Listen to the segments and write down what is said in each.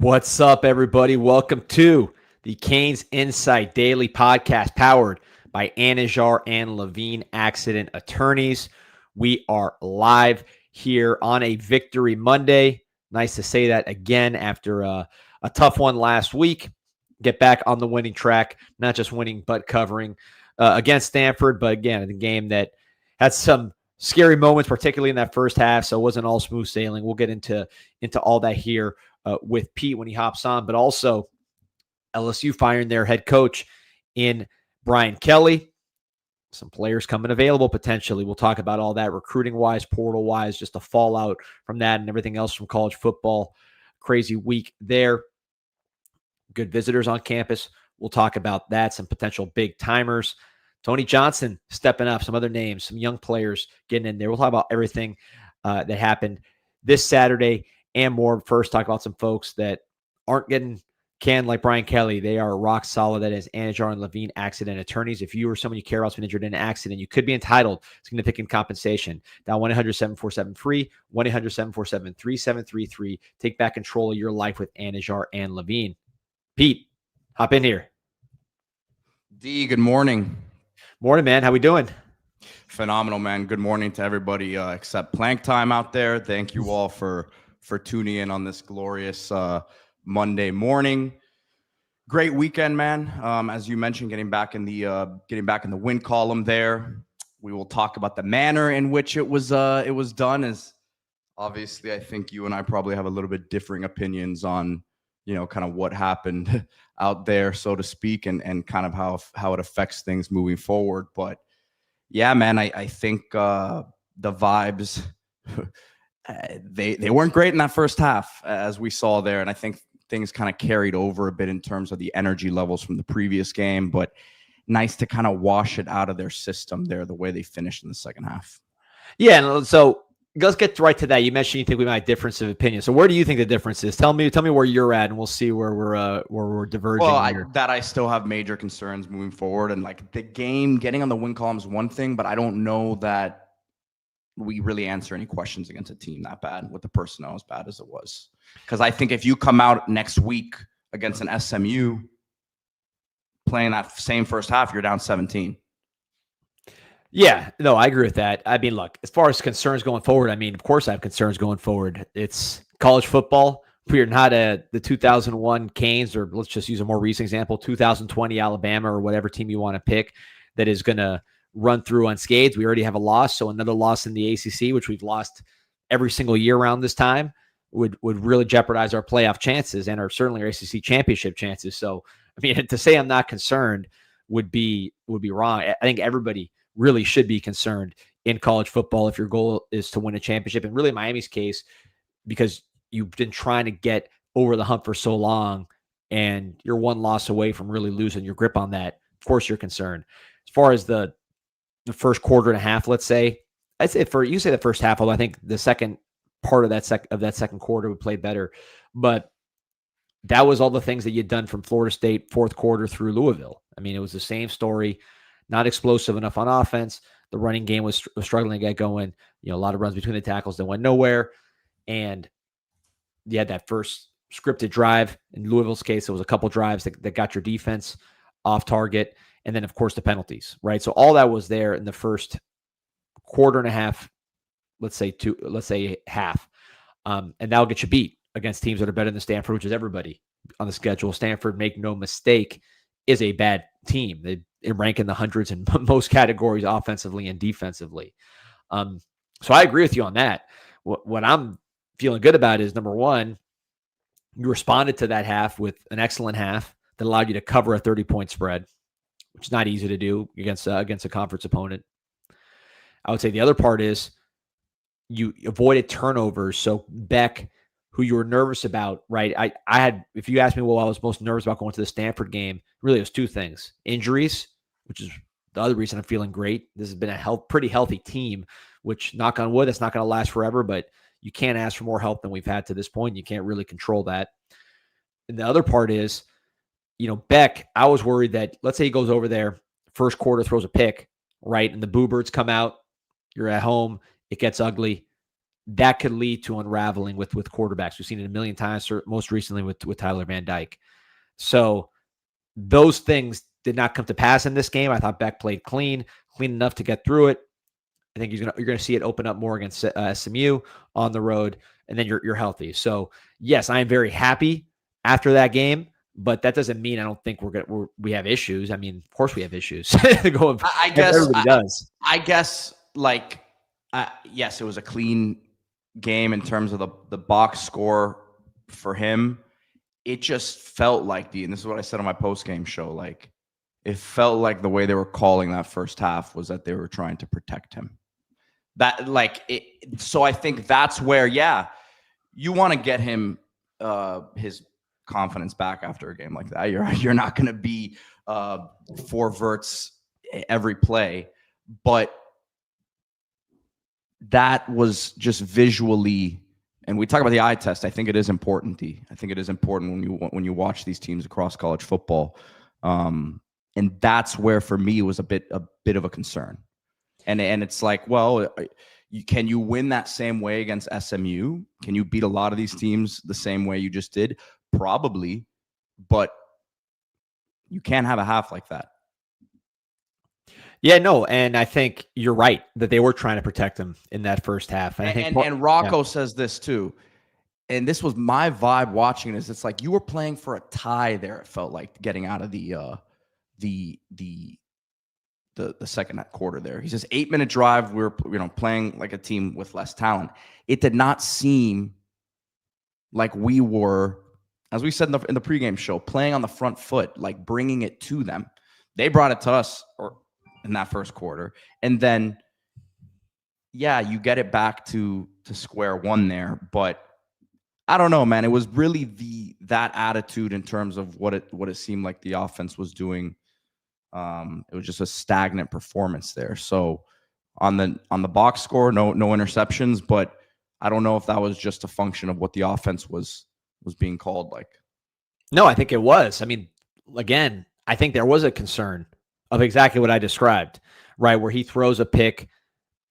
What's up, everybody? Welcome to the CanesInSight Daily Podcast, powered by Anajar and Levine Accident Attorneys. We are live here on a Victory Monday. Nice to say that again after a tough one last week. Get back on the winning track, not just winning, but covering against Stanford. But again, the game that had some scary moments, particularly in that first half, so it wasn't all smooth sailing. We'll get into all that here with Pete when he hops on, but also LSU firing their head coach in Brian Kelly. Some players coming available potentially. We'll talk about all that recruiting-wise, portal-wise, just the fallout from that and everything else from college football. Crazy week there. Good visitors on campus. We'll talk about that, some potential big-timers. Tony Johnson stepping up, some other names, some young players getting in there. We'll talk about everything that happened this Saturday and more. First, talk about some folks that aren't getting canned like Brian Kelly. They are rock solid. That is Anajar and Levine Accident Attorneys. If you or someone you care about has been injured in an accident, you could be entitled to significant compensation. Dial 1-800-747-FREE, 1-800-747-3733. Take back control of your life with Anajar and Levine. Pete, hop in here. D, good morning. Morning, man. How we doing? Phenomenal, man. Good morning to everybody except Plank Time out there. Thank you all for tuning in on this glorious Monday morning. Great weekend, man. As you mentioned, getting back in the win column there. We will talk about the manner in which it was done. As obviously, I think you and I probably have a little bit differing opinions on, kind of what happened out there, so to speak, and kind of how it affects things moving forward. But yeah, man, I think the vibes they weren't great in that first half, as we saw there, and I think things kind of carried over a bit in terms of the energy levels from the previous game. But nice to kind of wash it out of their system there, the way they finished in the second half. Yeah, and so let's get right to that. You mentioned you think we might have difference of opinion. So where do you think the difference is? Tell me where you're at, and we'll see where we're diverging. Well, I still have major concerns moving forward, and like the game getting on the win column is one thing, but I don't know that we really answer any questions against a team that bad with the personnel as bad as it was. Because I think if you come out next week against an SMU playing that same first half, you're down 17. Yeah, no, I agree with that. I mean, look, as far as concerns going forward, I mean, of course I have concerns going forward. It's college football. We're not the 2001 Canes, or let's just use a more recent example, 2020 Alabama, or whatever team you want to pick that is going to run through unscathed. We already have a loss, so another loss in the ACC, which we've lost every single year around this time, would really jeopardize our playoff chances and certainly our ACC championship chances. So, I mean, to say I'm not concerned would be wrong. I think everybody really should be concerned in college football if your goal is to win a championship. And really Miami's case, because you've been trying to get over the hump for so long and you're one loss away from really losing your grip on that. Of course you're concerned. As far as the first quarter and a half, let's say, I'd say the first half, although I think the second part of that second quarter would play better. But that was all the things that you'd done from Florida State fourth quarter through Louisville. I mean, it was the same story. Not explosive enough on offense. The running game was struggling to get going. A lot of runs between the tackles that went nowhere. And you had that first scripted drive. In Louisville's case, it was a couple drives that got your defense off target. And then, of course, the penalties, right? So all that was there in the first quarter and a half, let's say half. And that'll get you beat against teams that are better than Stanford, which is everybody on the schedule. Stanford, make no mistake, is a bad team. They rank in the hundreds in most categories, offensively and defensively. So I agree with you on that. What I'm feeling good about is, number one, you responded to that half with an excellent half that allowed you to cover a 30-point spread, which is not easy to do against a conference opponent. I would say the other part is you avoided turnovers. So Beck, who you were nervous about, right? I had, if you asked me what I was most nervous about going to the Stanford game, really it was two things. Injuries, which is the other reason I'm feeling great. This has been a pretty healthy team, which, knock on wood, that's not going to last forever, but you can't ask for more help than we've had to this point. You can't really control that. And the other part is, Beck, I was worried that, let's say he goes over there, first quarter throws a pick, right? And the Boo Birds come out, you're at home, it gets ugly. that could lead to unraveling with quarterbacks. We've seen it a million times, most recently with Tyler Van Dyke. So those things did not come to pass in this game. I thought Beck played clean enough to get through it. I think you're going to see it open up more against SMU on the road, and then you're healthy. So yes, I am very happy after that game, but that doesn't mean I don't think we have issues. I mean, of course we have issues. I guess everybody does. I guess like yes, it was a clean game in terms of the box score for him. It just felt like and this is what I said on my post-game show, like it felt like the way they were calling that first half was that they were trying to protect him. So I think that's where, you want to get him his confidence back after a game like that. You're not going to be 4 verts every play, but that was just visually. And we talk about the eye test. I think it is important, D. I think it is important when you watch these teams across college football, and that's where for me it was a bit of a concern. And it's like, well, can you win that same way against SMU? Can you beat a lot of these teams the same way you just did? Probably, but you can't have a half like that. Yeah, no, and I think you're right that they were trying to protect him in that first half. And Rocco says this too, and this was my vibe watching this. It's like you were playing for a tie there. It felt like getting out of the second quarter there. He says 8-minute drive. We were playing like a team with less talent. It did not seem like we were, as we said in the pregame show, playing on the front foot, like bringing it to them. They brought it to us in that first quarter, and then you get it back to square one there. But I don't know, man. It was really that attitude in terms of what it seemed like the offense was doing. It was just a stagnant performance there. So on the box score, no interceptions, but I don't know if that was just a function of what the offense was being called like. No, I think it was. I mean, again, I think there was a concern of exactly what I described, right? Where he throws a pick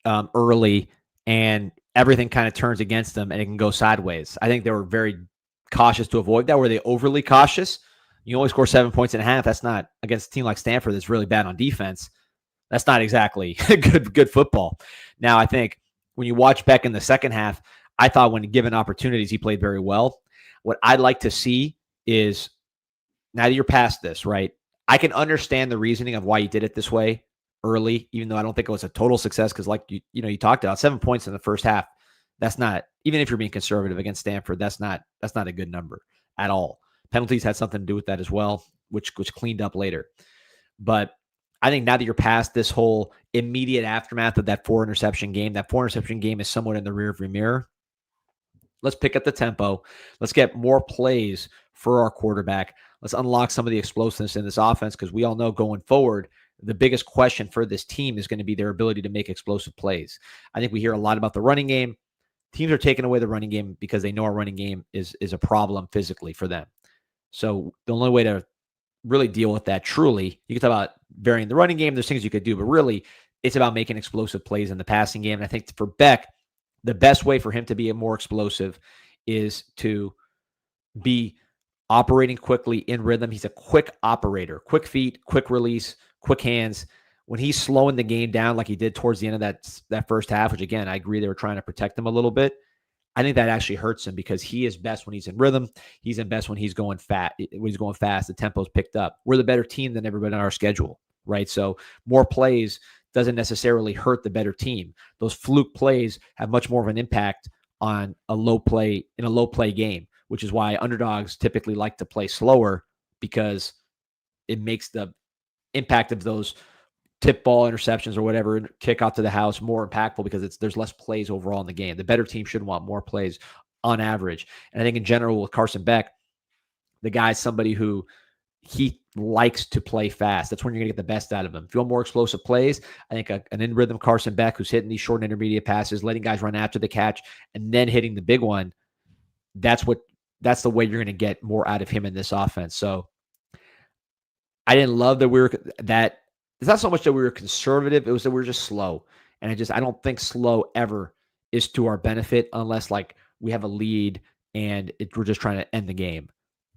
early and everything kind of turns against them and it can go sideways. I think they were very cautious to avoid that. Were they overly cautious? You only score 7 points and a half. That's not against a team like Stanford that's really bad on defense. That's not exactly good football. Now, I think when you watch Beck in the second half, I thought when given opportunities, he played very well. What I'd like to see is, now that you're past this, right? I can understand the reasoning of why you did it this way early, even though I don't think it was a total success because, like you talked about 7 points in the first half. That's not, even if you're being conservative against Stanford, that's not a good number at all. Penalties had something to do with that as well, which cleaned up later. But I think now that you're past this whole immediate aftermath of that 4-interception game, that 4-interception game is somewhat in the rearview mirror. Let's pick up the tempo. Let's get more plays for our quarterback. Let's unlock some of the explosiveness in this offense, because we all know going forward, the biggest question for this team is going to be their ability to make explosive plays. I think we hear a lot about the running game. Teams are taking away the running game because they know our running game is a problem physically for them. So the only way to really deal with that truly, you can talk about varying the running game. There's things you could do, but really it's about making explosive plays in the passing game. And I think for Beck, the best way for him to be more explosive is to be operating quickly in rhythm. He's a quick operator, quick feet, quick release, quick hands. When he's slowing the game down like he did towards the end of that first half, which again, I agree they were trying to protect him a little bit. I think that actually hurts him because he is best when he's in rhythm. He's in best when he's going fast. When he's going fast, the tempo's picked up. We're the better team than everybody on our schedule, right? So more plays doesn't necessarily hurt the better team. Those fluke plays have much more of an impact on a low play game, which is why underdogs typically like to play slower, because it makes the impact of those tip ball interceptions or whatever, kick out to the house, more impactful because there's less plays overall in the game. The better team should want more plays on average. And I think in general with Carson Beck, the guy's somebody who he likes to play fast. That's when you're going to get the best out of him. If you want more explosive plays, I think an in-rhythm Carson Beck who's hitting these short and intermediate passes, letting guys run after the catch, and then hitting the big one, that's the way you're going to get more out of him in this offense. So I didn't love that it's not so much that we were conservative, it was that we were just slow. And I don't think slow ever is to our benefit unless like we have a lead and we're just trying to end the game.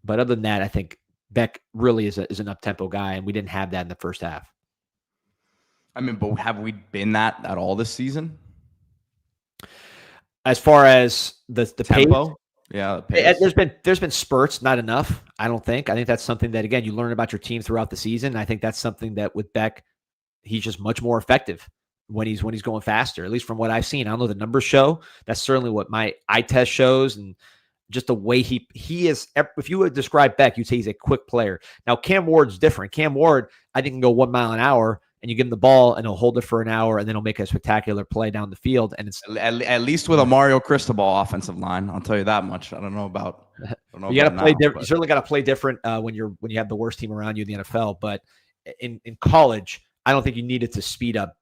But other than that, I think Beck really is an up-tempo guy, and we didn't have that in the first half. I mean, but have we been that at all this season? As far as the tempo, pace, yeah, the pace. there's been spurts, not enough. I don't think. I think that's something that again you learn about your team throughout the season. I think that's something that with Beck, he's just much more effective when he's going faster. At least from what I've seen, I don't know the numbers show. That's certainly what my eye test shows, and just the way he is. If you would describe Beck, you'd say he's a quick player. Now Cam Ward's different. Cam Ward, I think, can go 1 mile an hour. And you give him the ball, and he'll hold it for an hour, and then he'll make a spectacular play down the field. And it's at least with a Mario Cristobal offensive line. I'll tell you that much. I don't know about. You got to play different. You certainly got to play different when you have the worst team around you in the NFL. But in college, I don't think you needed to speed up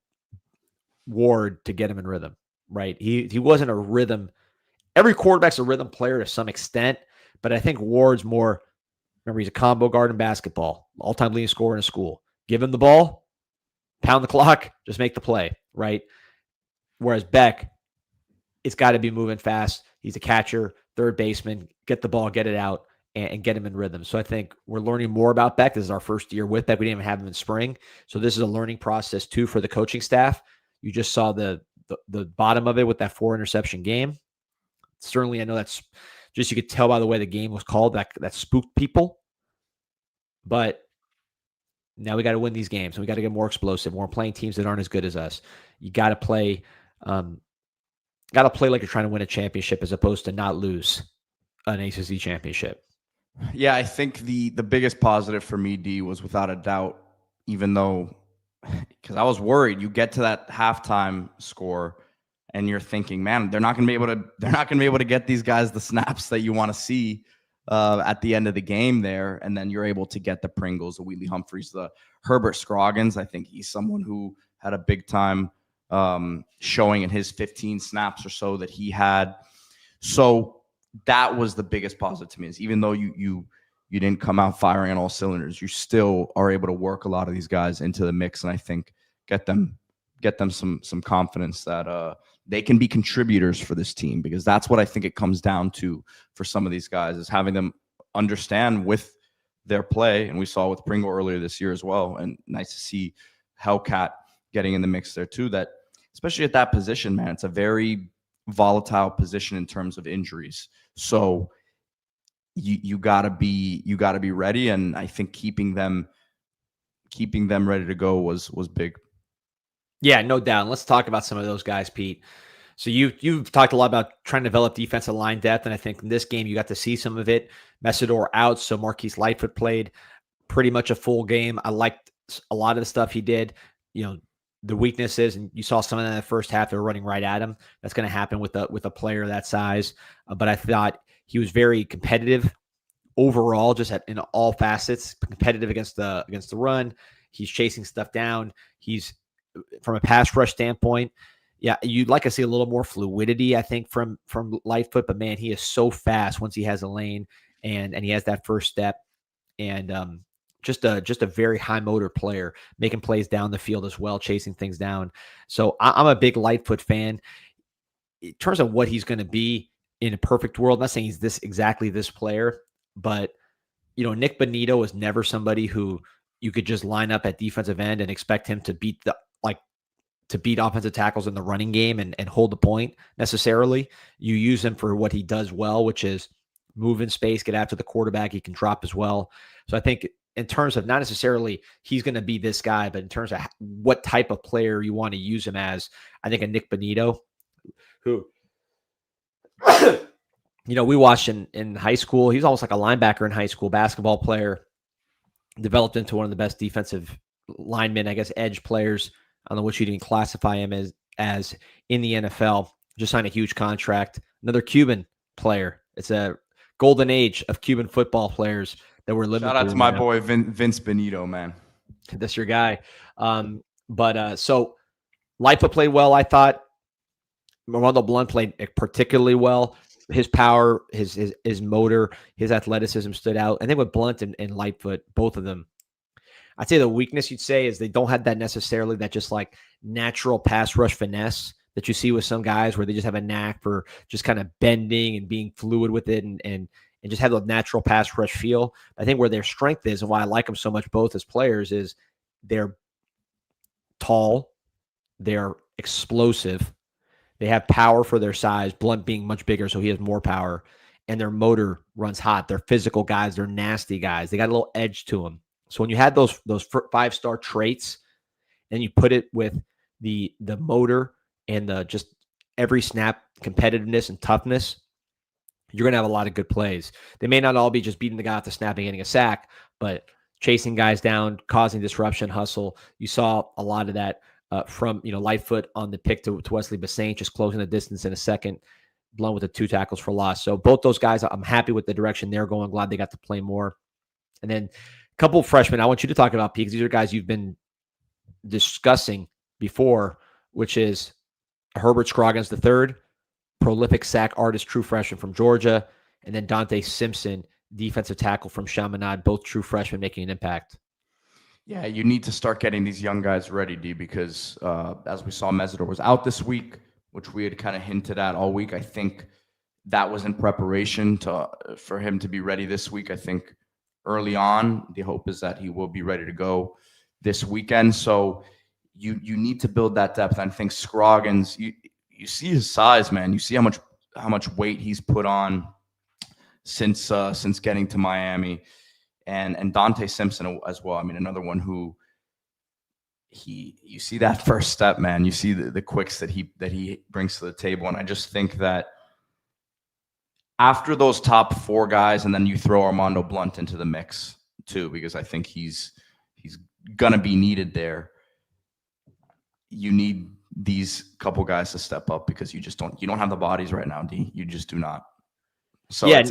Ward to get him in rhythm. Right? He wasn't a rhythm. Every quarterback's a rhythm player to some extent, but I think Ward's more. Remember, he's a combo guard in basketball, all-time leading scorer in school. Give him the ball. Pound the clock, just make the play, right? Whereas Beck, it's got to be moving fast. He's a catcher, third baseman, get the ball, get it out, and get him in rhythm. So I think we're learning more about Beck. This is our first year with Beck. We didn't even have him in spring. So this is a learning process, too, for the coaching staff. You just saw the bottom of it with that 4-interception game. Certainly, I know that's just you could tell by the way the game was called that spooked people. But now we got to win these games, and we got to get more explosive. We're playing teams that aren't as good as us. You got to play, like you're trying to win a championship as opposed to not lose an ACC championship. Yeah, I think the biggest positive for me, D, was without a doubt, even though, because I was worried, you get to that halftime score, and you're thinking, man, they're not going to be able to get these guys the snaps that you want to see. At the end of the game there, and then you're able to get the Pringles, the Wheatley Humphreys, the Herbert Scroggins. I think he's someone who had a big time showing in his 15 snaps or so that he had. So that was the biggest positive to me, is even though you didn't come out firing on all cylinders, you still are able to work a lot of these guys into the mix, and I think get them some confidence that they can be contributors for this team, because that's what I think it comes down to for some of these guys, is having them understand with their play. And we saw with Pringle earlier this year as well. And nice to see Hellcat getting in the mix there too, that especially at that position, man, it's a very volatile position in terms of injuries. So you gotta be ready. And I think keeping them ready to go was big. Yeah, no doubt. And let's talk about some of those guys, Pete. So you've talked a lot about trying to develop defensive line depth, and I think in this game you got to see some of it. Messidor out, so Marquise Lightfoot played pretty much a full game. I liked a lot of the stuff he did. You know, the weaknesses, and you saw some of that in the first half. They were running right at him. That's going to happen with a player that size. But I thought he was very competitive overall, just in all facets. Competitive against the run. He's chasing stuff down. He's from a pass rush standpoint. Yeah, you'd like to see a little more fluidity, I think, from Lightfoot, but man, he is so fast once he has a lane and he has that first step, and just a very high motor player, making plays down the field as well, chasing things down. So I'm a big Lightfoot fan. In terms of what he's going to be in a perfect world, I'm not saying he's exactly this player, but you know, Nick Bonito was never somebody who you could just line up at defensive end and expect him to beat offensive tackles in the running game and hold the point necessarily. You use him for what he does well, which is move in space, get after the quarterback. He can drop as well. So I think in terms of not necessarily he's going to be this guy, but in terms of what type of player you want to use him as, I think a Nick Bonito, who, you know, we watched in high school. He's almost like a linebacker in high school, basketball player, developed into one of the best defensive linemen, I guess, edge players. I don't know what you'd even classify him as in the NFL. Just signed a huge contract. Another Cuban player. It's a golden age of Cuban football players that we're living. Shout out to my boy Vince Benito, man. That's your guy. So Lightfoot played well, I thought. Ronaldo Blunt played particularly well. His power, his motor, his athleticism stood out. I think with Blunt and Lightfoot, both of them, I'd say the weakness you'd say is they don't have that necessarily that just like natural pass rush finesse that you see with some guys where they just have a knack for just kind of bending and being fluid with it and just have the natural pass rush feel. I think where their strength is and why I like them so much both as players is they're tall, they're explosive, they have power for their size, Blunt being much bigger, so he has more power, and their motor runs hot. They're physical guys. They're nasty guys. They got a little edge to them. So when you had those 5-star traits and you put it with the motor and the just every snap competitiveness and toughness, you're going to have a lot of good plays. They may not all be just beating the guy off the snap and getting a sack, but chasing guys down, causing disruption, hustle. You saw a lot of that from Lightfoot on the pick to Wesley Bassane, just closing the distance in a second, Blunt with the 2 tackles for loss. So both those guys, I'm happy with the direction they're going. Glad they got to play more. And then a couple of freshmen I want you to talk about, because these are guys you've been discussing before, which is Herbert Scroggins III, prolific sack artist, true freshman from Georgia, and then Dante Simpson, defensive tackle from Chaminade, both true freshmen making an impact. Yeah, you need to start getting these young guys ready, D, because as we saw, Mesidor was out this week, which we had kind of hinted at all week. I think that was in preparation for him to be ready this week. I think early on, the hope is that he will be ready to go this weekend. So you need to build that depth. And I think Scroggins, you see his size, man. You see how much weight he's put on since getting to Miami. And Dante Simpson as well. I mean, another one who you see that first step, man. You see the quicks that he brings to the table. And I just think that after those top 4 guys, and then you throw Armando Blunt into the mix too, because I think he's gonna be needed there. You need these couple guys to step up, because you don't have the bodies right now, D. You just do not. So yeah,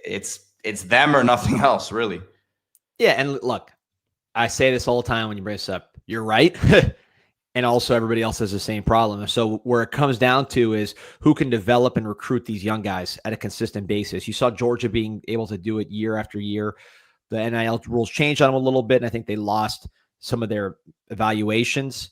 it's them or nothing else, really. Yeah, and look, I say this all the time when you bring this up. You're right. And also everybody else has the same problem. So where it comes down to is who can develop and recruit these young guys at a consistent basis. You saw Georgia being able to do it year after year. The NIL rules changed on them a little bit, and I think they lost some of their evaluations,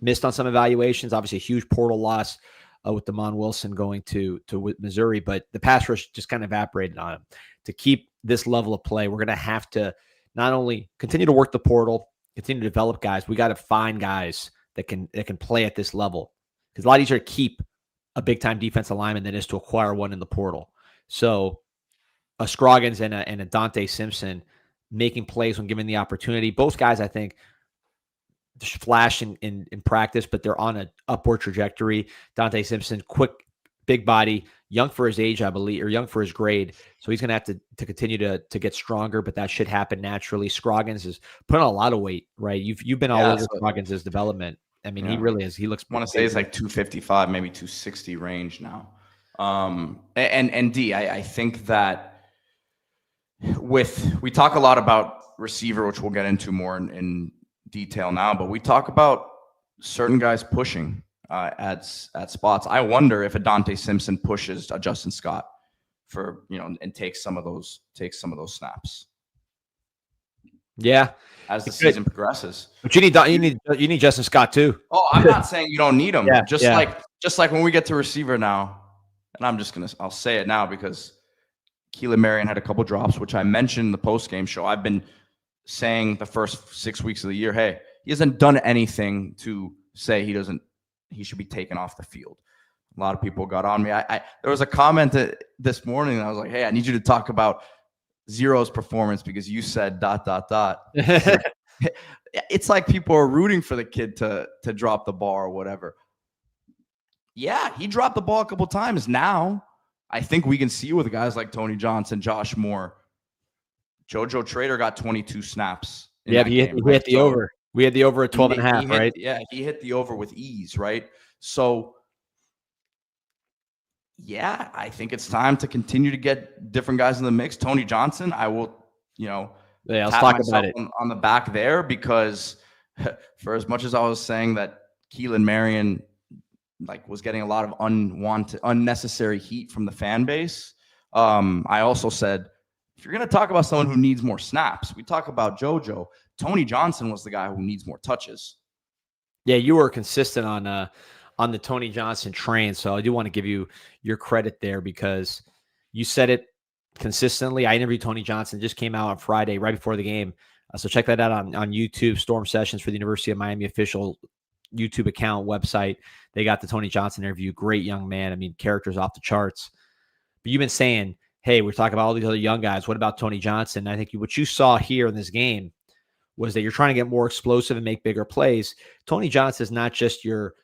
missed on some evaluations. Obviously, a huge portal loss with Damon Wilson going to Missouri, but the pass rush just kind of evaporated on him. To keep this level of play, we're going to have to not only continue to work the portal, continue to develop guys, we got to find guys that can play at this level. Because a lot easier to keep a big-time defensive lineman than it is to acquire one in the portal. So a Scroggins and a Dante Simpson making plays when given the opportunity. Both guys, I think, just flash in practice, but they're on an upward trajectory. Dante Simpson, quick, big body, young for his age, I believe, or young for his grade. So he's going to have to continue to get stronger, but that should happen naturally. Scroggins is putting on a lot of weight, right? You've been all over Scroggins' development. I mean, he really is. He looks. I want to say it's like 255, maybe 260 range now. And D, I think that we talk a lot about receiver, which we'll get into more in detail now, but we talk about certain guys pushing at spots. I wonder if a Dante Simpson pushes a Justin Scott for, and takes some of those snaps. Yeah, as the season progresses. But you need Justin Scott too. Oh, I'm not saying you don't need him. Yeah, just like when we get to receiver now, and I'll say it now because Keelan Marion had a couple drops, which I mentioned in the post-game show. I've been saying the first 6 weeks of the year, hey, he hasn't done anything to say he should be taken off the field. A lot of people got on me. There was a comment this morning, and I was like, hey, I need you to talk about Zero's performance because you said ... It's like people are rooting for the kid to drop the ball or whatever. Yeah, he dropped the ball a couple times. Now, I think we can see with guys like Tony Johnson, Josh Moore, JoJo Trader got 22 snaps. Yeah, he hit the over. We had the over at 12 and a half, right? Yeah, he hit the over with ease, right? So, yeah, I think it's time to continue to get different guys in the mix. Tony Johnson, I will, let's talk about it on the back there, because for as much as I was saying that Keelan Marion was getting a lot of unnecessary heat from the fan base, I also said, if you're going to talk about someone who needs more snaps, we talk about JoJo. Tony Johnson was the guy who needs more touches. Yeah, you were consistent on on the Tony Johnson train. So I do want to give you your credit there because you said it consistently. I interviewed Tony Johnson, just came out on Friday right before the game. So check that out on YouTube, Storm Sessions for the University of Miami official YouTube account, website. They got the Tony Johnson interview. Great young man. I mean, characters off the charts. But you've been saying, hey, we're talking about all these other young guys. What about Tony Johnson? I think what you saw here in this game was that you're trying to get more explosive and make bigger plays. Tony Johnson is not just your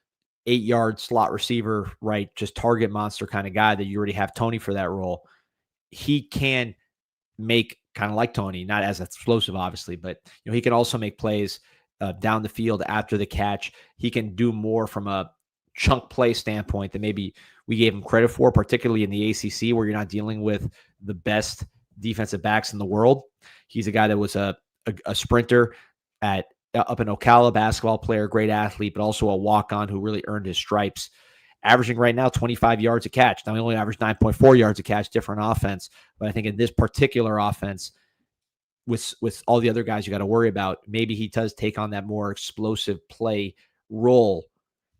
8-yard slot receiver, right? Just target monster kind of guy that you already have Tony for that role. He can make, kind of like Tony, not as explosive, obviously, but he can also make plays down the field after the catch. He can do more from a chunk play standpoint than maybe we gave him credit for, particularly in the ACC, where you're not dealing with the best defensive backs in the world. He's a guy that was a sprinter up in Ocala, basketball player, great athlete, but also a walk-on who really earned his stripes. Averaging right now 25 yards a catch. Now, he only averaged 9.4 yards a catch, different offense. But I think in this particular offense, with all the other guys you got to worry about, maybe he does take on that more explosive play role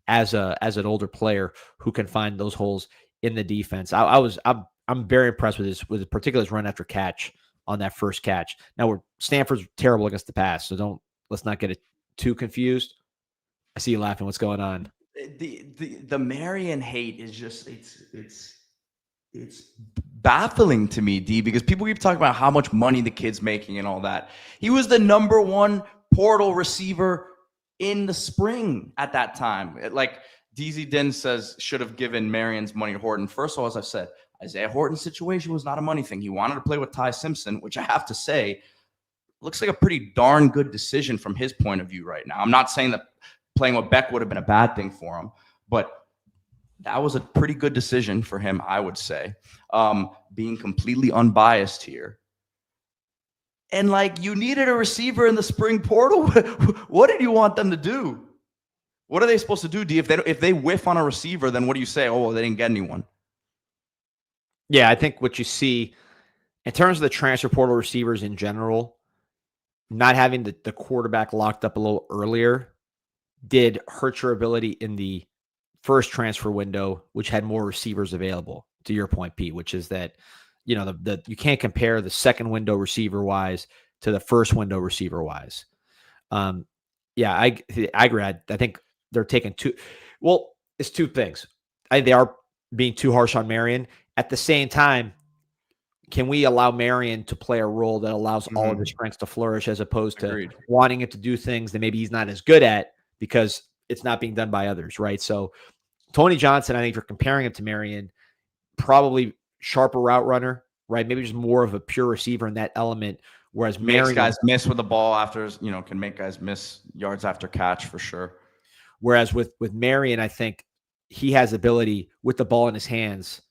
as an older player who can find those holes in the defense. I'm very impressed with his particular run after catch on that first catch. Now, Stanford's terrible against the pass, so let's not get it too confused. I see you laughing. What's going on? The Marion hate is just it's baffling to me, D, because people keep talking about how much money the kid's making and all that. He was the number one portal receiver in the spring at that time. Like DZ Din says, should have given Marion's money to Horton. First of all, as I've said, Isaiah Horton's situation was not a money thing. He wanted to play with Ty Simpson, which I have to say looks like a pretty darn good decision from his point of view right now. I'm not saying that playing with Beck would have been a bad thing for him, but that was a pretty good decision for him, I would say. Being completely unbiased here. And you needed a receiver in the spring portal. What did you want them to do? What are they supposed to do, D? If they whiff on a receiver, then what do you say? Oh, well, they didn't get anyone. Yeah, I think what you see in terms of the transfer portal receivers in general, not having the quarterback locked up a little earlier did hurt your ability in the first transfer window, which had more receivers available, to your point, Pete, which is that, you can't compare the second window receiver wise to the first window receiver wise. Yeah, I agree. I think they're taking it's two things. I think they are being too harsh on Marion. At the same time, can we allow Marion to play a role that allows all of his strengths to flourish, as opposed to wanting him to do things that maybe he's not as good at because it's not being done by others, right? So Tony Johnson, I think, for comparing him to Marion, probably sharper route runner, right? Maybe just more of a pure receiver in that element. Whereas Marion, guys miss with the ball after, can make guys miss yards after catch for sure. Whereas with Marion, I think he has ability with the ball in his hands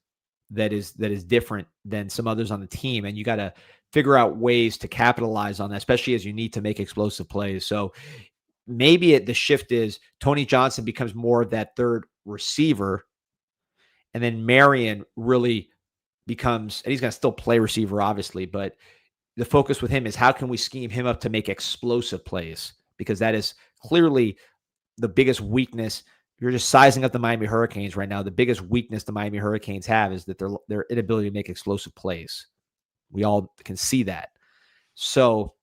that is different than some others on the team. And you got to figure out ways to capitalize on that, especially as you need to make explosive plays. So maybe the shift is Tony Johnson becomes more of that third receiver, and then Marion really becomes, and he's going to still play receiver, obviously, but the focus with him is how can we scheme him up to make explosive plays, because that is clearly the biggest weakness. You're just sizing up the Miami Hurricanes right now. The biggest weakness the Miami Hurricanes have is that their inability to make explosive plays. We all can see that. So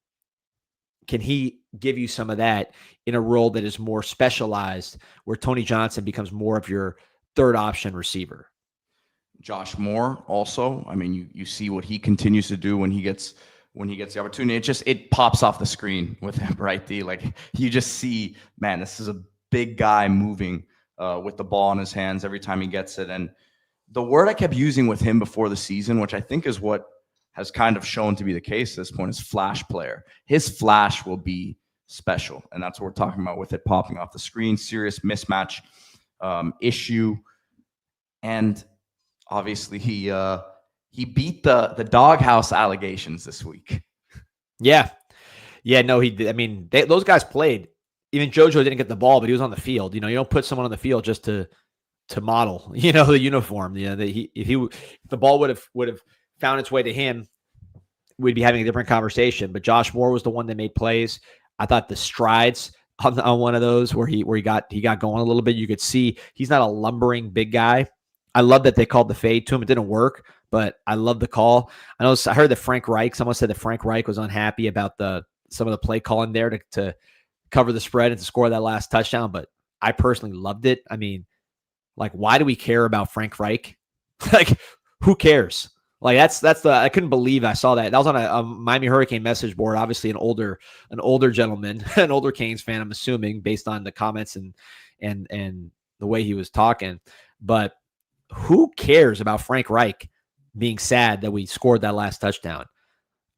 can he give you some of that in a role that is more specialized, where Tony Johnson becomes more of your third option receiver? Josh Moore also. I mean, you see what he continues to do when he gets the opportunity. It pops off the screen with him, right? You just see, man, this is a big guy moving with the ball in his hands every time he gets it. And the word I kept using with him before the season, which I think is what has kind of shown to be the case at this point, is flash player. His flash will be special. And that's what we're talking about with it popping off the screen. Serious mismatch issue. And obviously he beat the doghouse allegations this week. Yeah. No, he did. I mean, those guys played. Even JoJo didn't get the ball, but he was on the field. You don't put someone on the field just to model, the uniform. If the ball would have found its way to him, we'd be having a different conversation. But Josh Moore was the one that made plays. I thought the strides on one of those where he got going a little bit. You could see he's not a lumbering big guy. I love that they called the fade to him. It didn't work, but I love the call. I heard that Frank Reich, someone said that Frank Reich was unhappy about some of the play calling there to cover the spread and to score that last touchdown, but I personally loved it. I mean, like, why do we care about Frank Reich? Like, who cares? Like, I couldn't believe I saw that. That was on a Miami Hurricane message board. Obviously, an older gentleman, an older Canes fan, I'm assuming, based on the comments and the way he was talking. But who cares about Frank Reich being sad that we scored that last touchdown?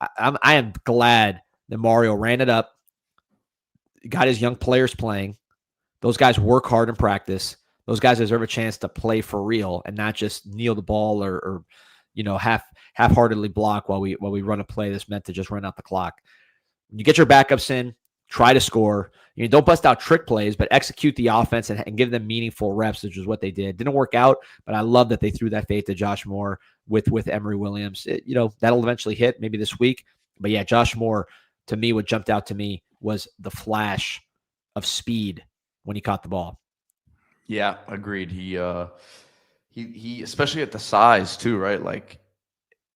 I am glad that Mario ran it up, got his young players playing. Those guys work hard in practice. Those guys deserve a chance to play for real and not just kneel the ball or half-heartedly block while we run a play that's meant to just run out the clock. You get your backups in, try to score. Don't bust out trick plays, but execute the offense and give them meaningful reps, which is what they did. Didn't work out, but I love that they threw that fade to Josh Moore with Emory Williams. That'll eventually hit maybe this week. But yeah, Josh Moore, to me, what jumped out to me was the flash of speed when he caught the ball. Yeah, agreed. He especially at the size too, right? Like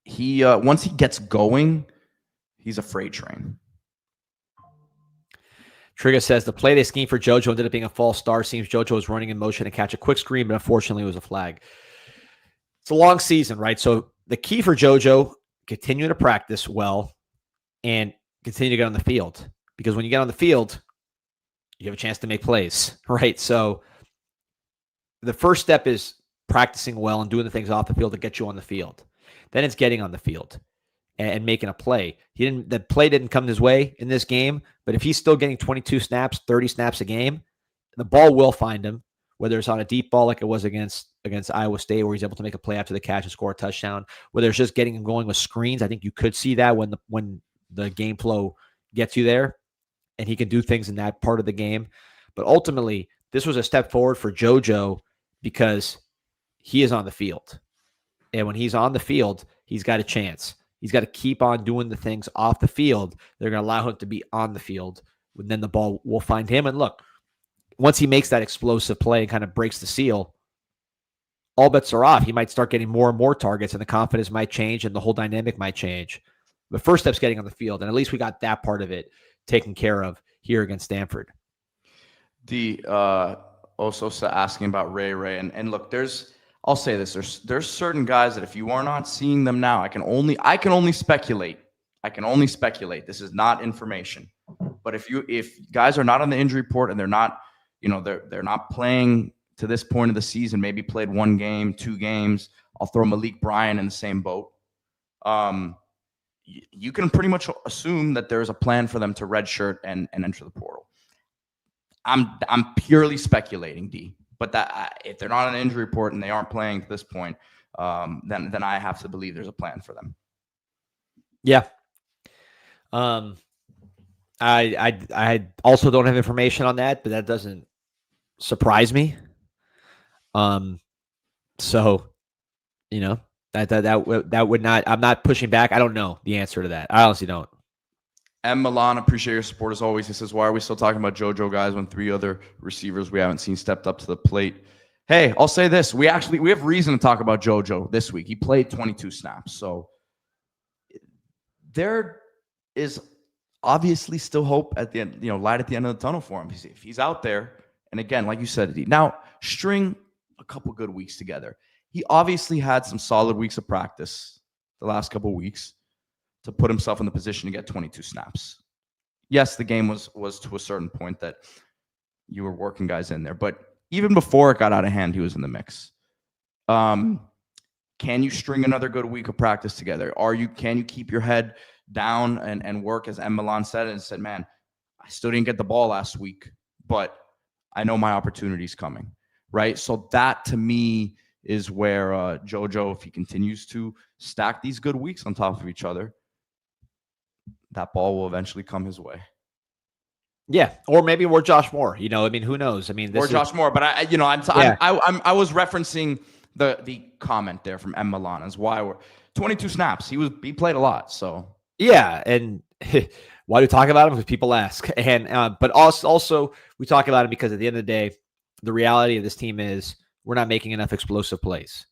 he once he gets going, he's a freight train. Trigger says the play they schemed for JoJo ended up being a false start. Seems JoJo was running in motion to catch a quick screen, but unfortunately it was a flag. It's a long season, right? So the key for JoJo, continue to practice well and continue to get on the field. Because when you get on the field, you have a chance to make plays, right? So the first step is practicing well and doing the things off the field to get you on the field. Then it's getting on the field and making a play. The play didn't come his way in this game, but if he's still getting 22 snaps, 30 snaps a game, the ball will find him, whether it's on a deep ball like it was against Iowa State, where he's able to make a play after the catch and score a touchdown, whether it's just getting him going with screens. I think you could see that when the game flow gets you there, and he can do things in that part of the game. But ultimately, this was a step forward for JoJo because he is on the field. And when he's on the field, he's got a chance. He's got to keep on doing the things off the field. They're going to allow him to be on the field. And then the ball will find him. And look, once he makes that explosive play and kind of breaks the seal, all bets are off. He might start getting more and more targets, and the confidence might change, and the whole dynamic might change. The first step's getting on the field, and at least we got that part of it taken care of here against Stanford. Also asking about Ray, and look, I'll say this: there's certain guys that if you are not seeing them now, I can only speculate. This is not information. But if guys are not on the injury report and they're not, they're not playing to this point of the season, maybe played 1 game, 2 games, I'll throw Malik Bryan in the same boat. You can pretty much assume that there's a plan for them to redshirt and enter the portal. I'm purely speculating, D. But that if they're not on an injury report and they aren't playing to this point, then I have to believe there's a plan for them. Yeah. I also don't have information on that, but that doesn't surprise me. So, that would not. I'm not pushing back. I don't know the answer to that. I honestly don't. M. Milan, appreciate your support as always. He says, why are we still talking about JoJo guys when 3 other receivers we haven't seen stepped up to the plate? Hey, I'll say this. We have reason to talk about JoJo this week. He played 22 snaps. So there is obviously still hope at the end, light at the end of the tunnel for him. If he's out there, and again, like you said, now string a couple good weeks together. He obviously had some solid weeks of practice the last couple of weeks to put himself in the position to get 22 snaps. Yes, the game was to a certain point that you were working guys in there, but even before it got out of hand, he was in the mix. Can you string another good week of practice together? Can you keep your head down and work, as M. Milan said, man, I still didn't get the ball last week, but I know my opportunity's coming, right? So that to me is where JoJo, if he continues to stack these good weeks on top of each other, that ball will eventually come his way. Yeah, or maybe we're Josh Moore. Who knows? Josh Moore, but I was referencing the comment there from M. Milan as why we're 22 snaps. He played a lot. So yeah, and Why do we talk about him? Because people ask. And but also we talk about him because at the end of the day, the reality of this team is we're not making enough explosive plays,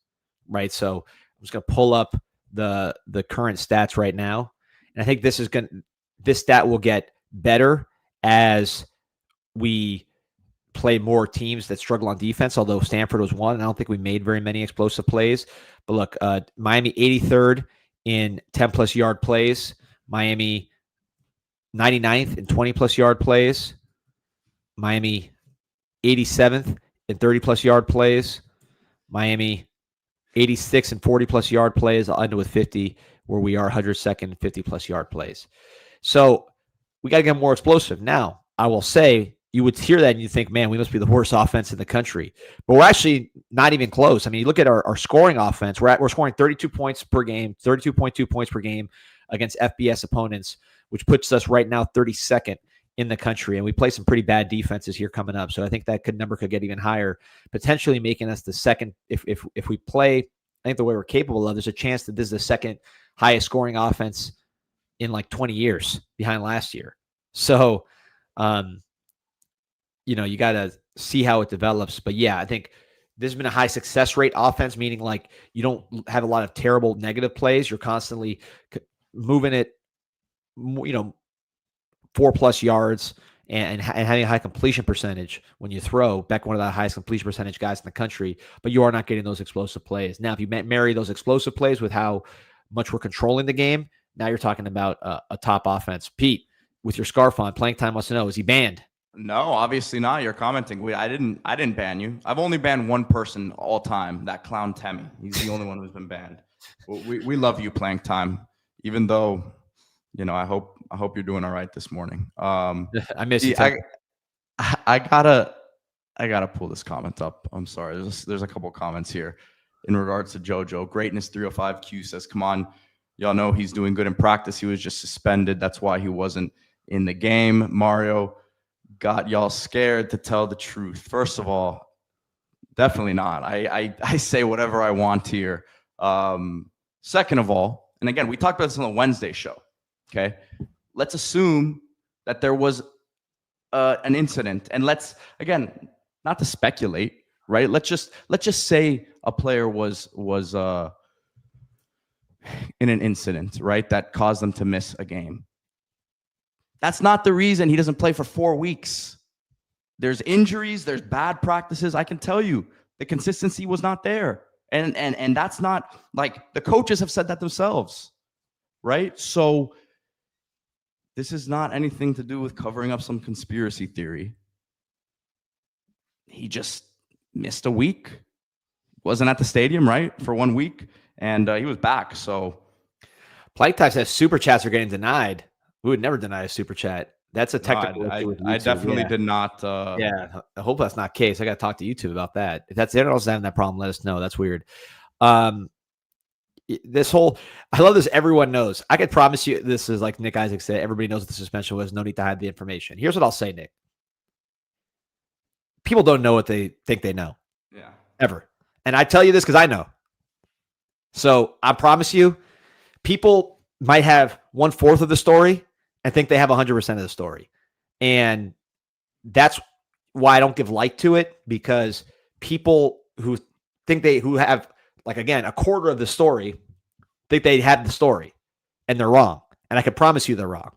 right? So I'm just going to pull up the current stats right now, and I think this stat will get better as we play more teams that struggle on defense. Although Stanford was one, and I don't think we made very many explosive plays. But look, Miami 83rd in 10+ yard plays. Miami 99th in 20+ yard plays. Miami 87th in 30+ yard plays. Miami 86 and 40+ yard plays. I'll end it with 50, where we are 102nd in 50+ yard plays. So we got to get more explosive. Now, I will say, you would hear that and you think, man, we must be the worst offense in the country. But we're actually not even close. I mean, you look at our scoring offense. We're scoring 32 points per game, 32.2 points per game against FBS opponents, which puts us right now 32nd in the country. And we play some pretty bad defenses here coming up. So I think that number could get even higher, potentially making us the second. If we play, I think the way we're capable of, there's a chance that this is the second highest scoring offense in like 20 years behind last year. So, you got to see how it develops. But yeah, I think this has been a high success rate offense, meaning like you don't have a lot of terrible negative plays. You're constantly moving it, 4+ yards and having a high completion percentage when you throw. Beck, one of the highest completion percentage guys in the country, but you are not getting those explosive plays. Now, if you marry those explosive plays with how much we're controlling the game, now you're talking about a top offense. Pete, with your scarf on, Playing Time wants to know, is he banned? No, obviously not. You're commenting. I didn't ban you. I've only banned one person all time, that clown Temmie. He's the only one who's been banned. We love you, Playing Time, even though, I hope you're doing all right this morning. I miss you. I gotta pull this comment up. I'm sorry. There's a couple comments here in regards to JoJo. Greatness 305Q says, come on, y'all know he's doing good in practice. He was just suspended. That's why he wasn't in the game. Mario got y'all scared to tell the truth. First of all, definitely not. I say whatever I want here. Second of all, and again, we talked about this on the Wednesday show. Okay, let's assume that there was an incident, and let's, again, not to speculate, right? Let's just say a player was in an incident, right, that caused them to miss a game. That's not the reason he doesn't play for 4 weeks. There's injuries, there's bad practices. I can tell you the consistency was not there. And that's not, like, the coaches have said that themselves, right? So this is not anything to do with covering up some conspiracy theory. He just missed a week. Wasn't at the stadium, right, for 1 week. And he was back, so. Plank Time says super chats are getting denied. We would never deny a super chat. That's a technical issue. I definitely did not. Yeah, I hope that's not the case. I got to talk to YouTube about that. If that's anyone else having that problem, let us know. That's weird. This whole, I love this. Everyone knows. I could promise you, this is like Nick Isaac said. Everybody knows what the suspension was. No need to hide the information. Here's what I'll say, Nick. People don't know what they think they know. Yeah. Ever. And I tell you this because I know. So I promise you, people might have 1/4 of the story and think they have 100% of the story. And that's why I don't give light to it, because people who have, like, again, 1/4 of the story think they had the story, and they're wrong. And I can promise you they're wrong.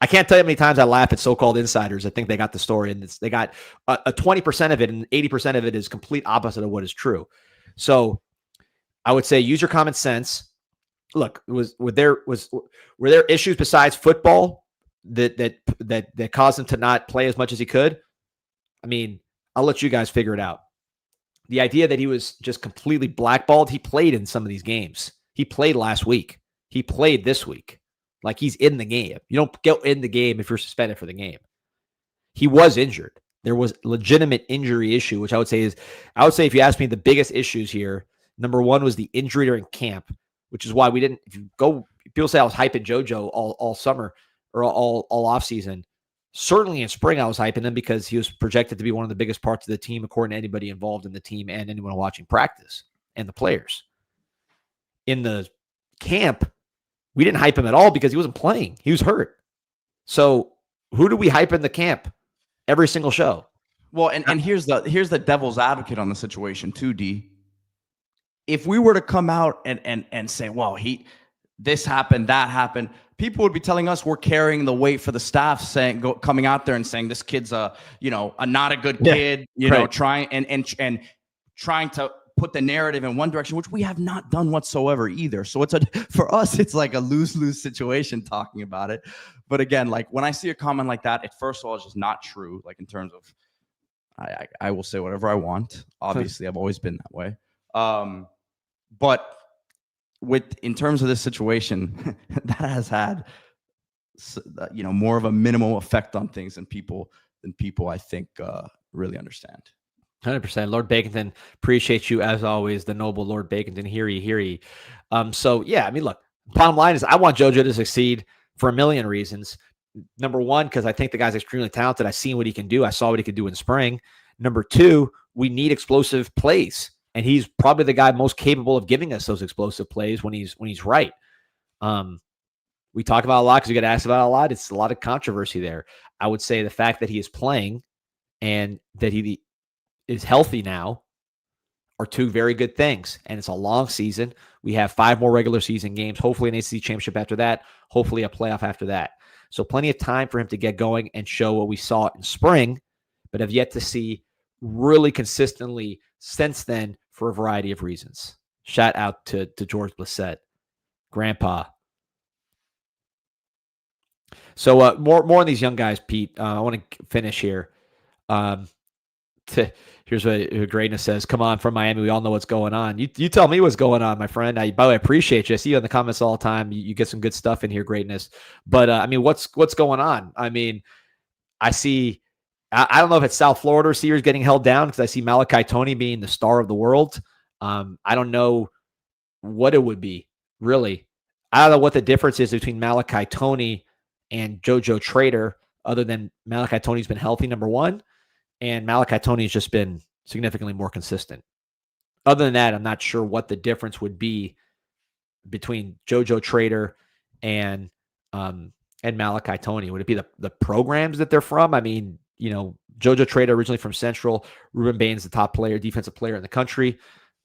I can't tell you how many times I laugh at so-called insiders that think they got the story, and they got a 20% of it, and 80% of it is complete opposite of what is true. So I would say use your common sense. Look, were there issues besides football that caused him to not play as much as he could? I mean, I'll let you guys figure it out. The idea that he was just completely blackballed, he played in some of these games. He played last week. He played this week. Like, he's in the game. You don't get in the game if you're suspended for the game. He was injured. There was legitimate injury issue, which I would say if you ask me the biggest issues here, number one was the injury during camp, which is why we didn't, if you go, people say I was hyping JoJo all summer or all off season. Certainly in spring, I was hyping him because he was projected to be one of the biggest parts of the team, according to anybody involved in the team and anyone watching practice and the players. In the camp, we didn't hype him at all because he wasn't playing. He was hurt. So who do we hype in the camp every single show? Well, and here's the devil's advocate on the situation too, D. If we were to come out and say, well, this happened, that happened, people would be telling us we're carrying the weight for the staff, coming out there and saying this kid's a not a good kid, trying and trying to put the narrative in one direction, which we have not done whatsoever either. So for us, it's like a lose-lose situation talking about it. But again, like when I see a comment like that, first of all, it's just not true. Like in terms of, I will say whatever I want. Obviously, I've always been that way. But in terms of this situation, that has had more of a minimal effect on things than people I think really understand. 100%. Lord Baconton, appreciate you as always, the noble Lord Baconton. Hear ye. So yeah, I mean, look, bottom line is I want JoJo to succeed for a million reasons. Number one, because I think the guy's extremely talented. I've seen what he can do. I saw what he could do in spring. Number two, we need explosive plays. And he's probably the guy most capable of giving us those explosive plays when he's right. We talk about a lot because we get asked about a lot. It's a lot of controversy there. I would say the fact that he is playing and that he is healthy now are two very good things. And it's a long season. We have 5 more regular season games, hopefully an ACC championship after that, hopefully a playoff after that. So plenty of time for him to get going and show what we saw in spring, but have yet to see really consistently since then for a variety of reasons. Shout out to George Blissett, Grandpa. So more on these young guys, Pete. I want to finish here. Here's what Greatness says. Come on, from Miami. We all know what's going on. You tell me what's going on, my friend. By the way, I appreciate you. I see you in the comments all the time. You get some good stuff in here, Greatness. But I mean, what's going on? I mean, I see. I don't know if it's South Florida receivers getting held down because I see Malachi Toney being the star of the world. I don't know what it would be, really. I don't know what the difference is between Malachi Toney and JoJo Trader, other than Malachi Toney's been healthy, number one, and Malachi Toney's just been significantly more consistent. Other than that, I'm not sure what the difference would be between JoJo Trader and Malachi Toney. Would it be the programs that they're from? I mean, JoJo Trader originally from Central. Ruben Bain's the top defensive player in the country.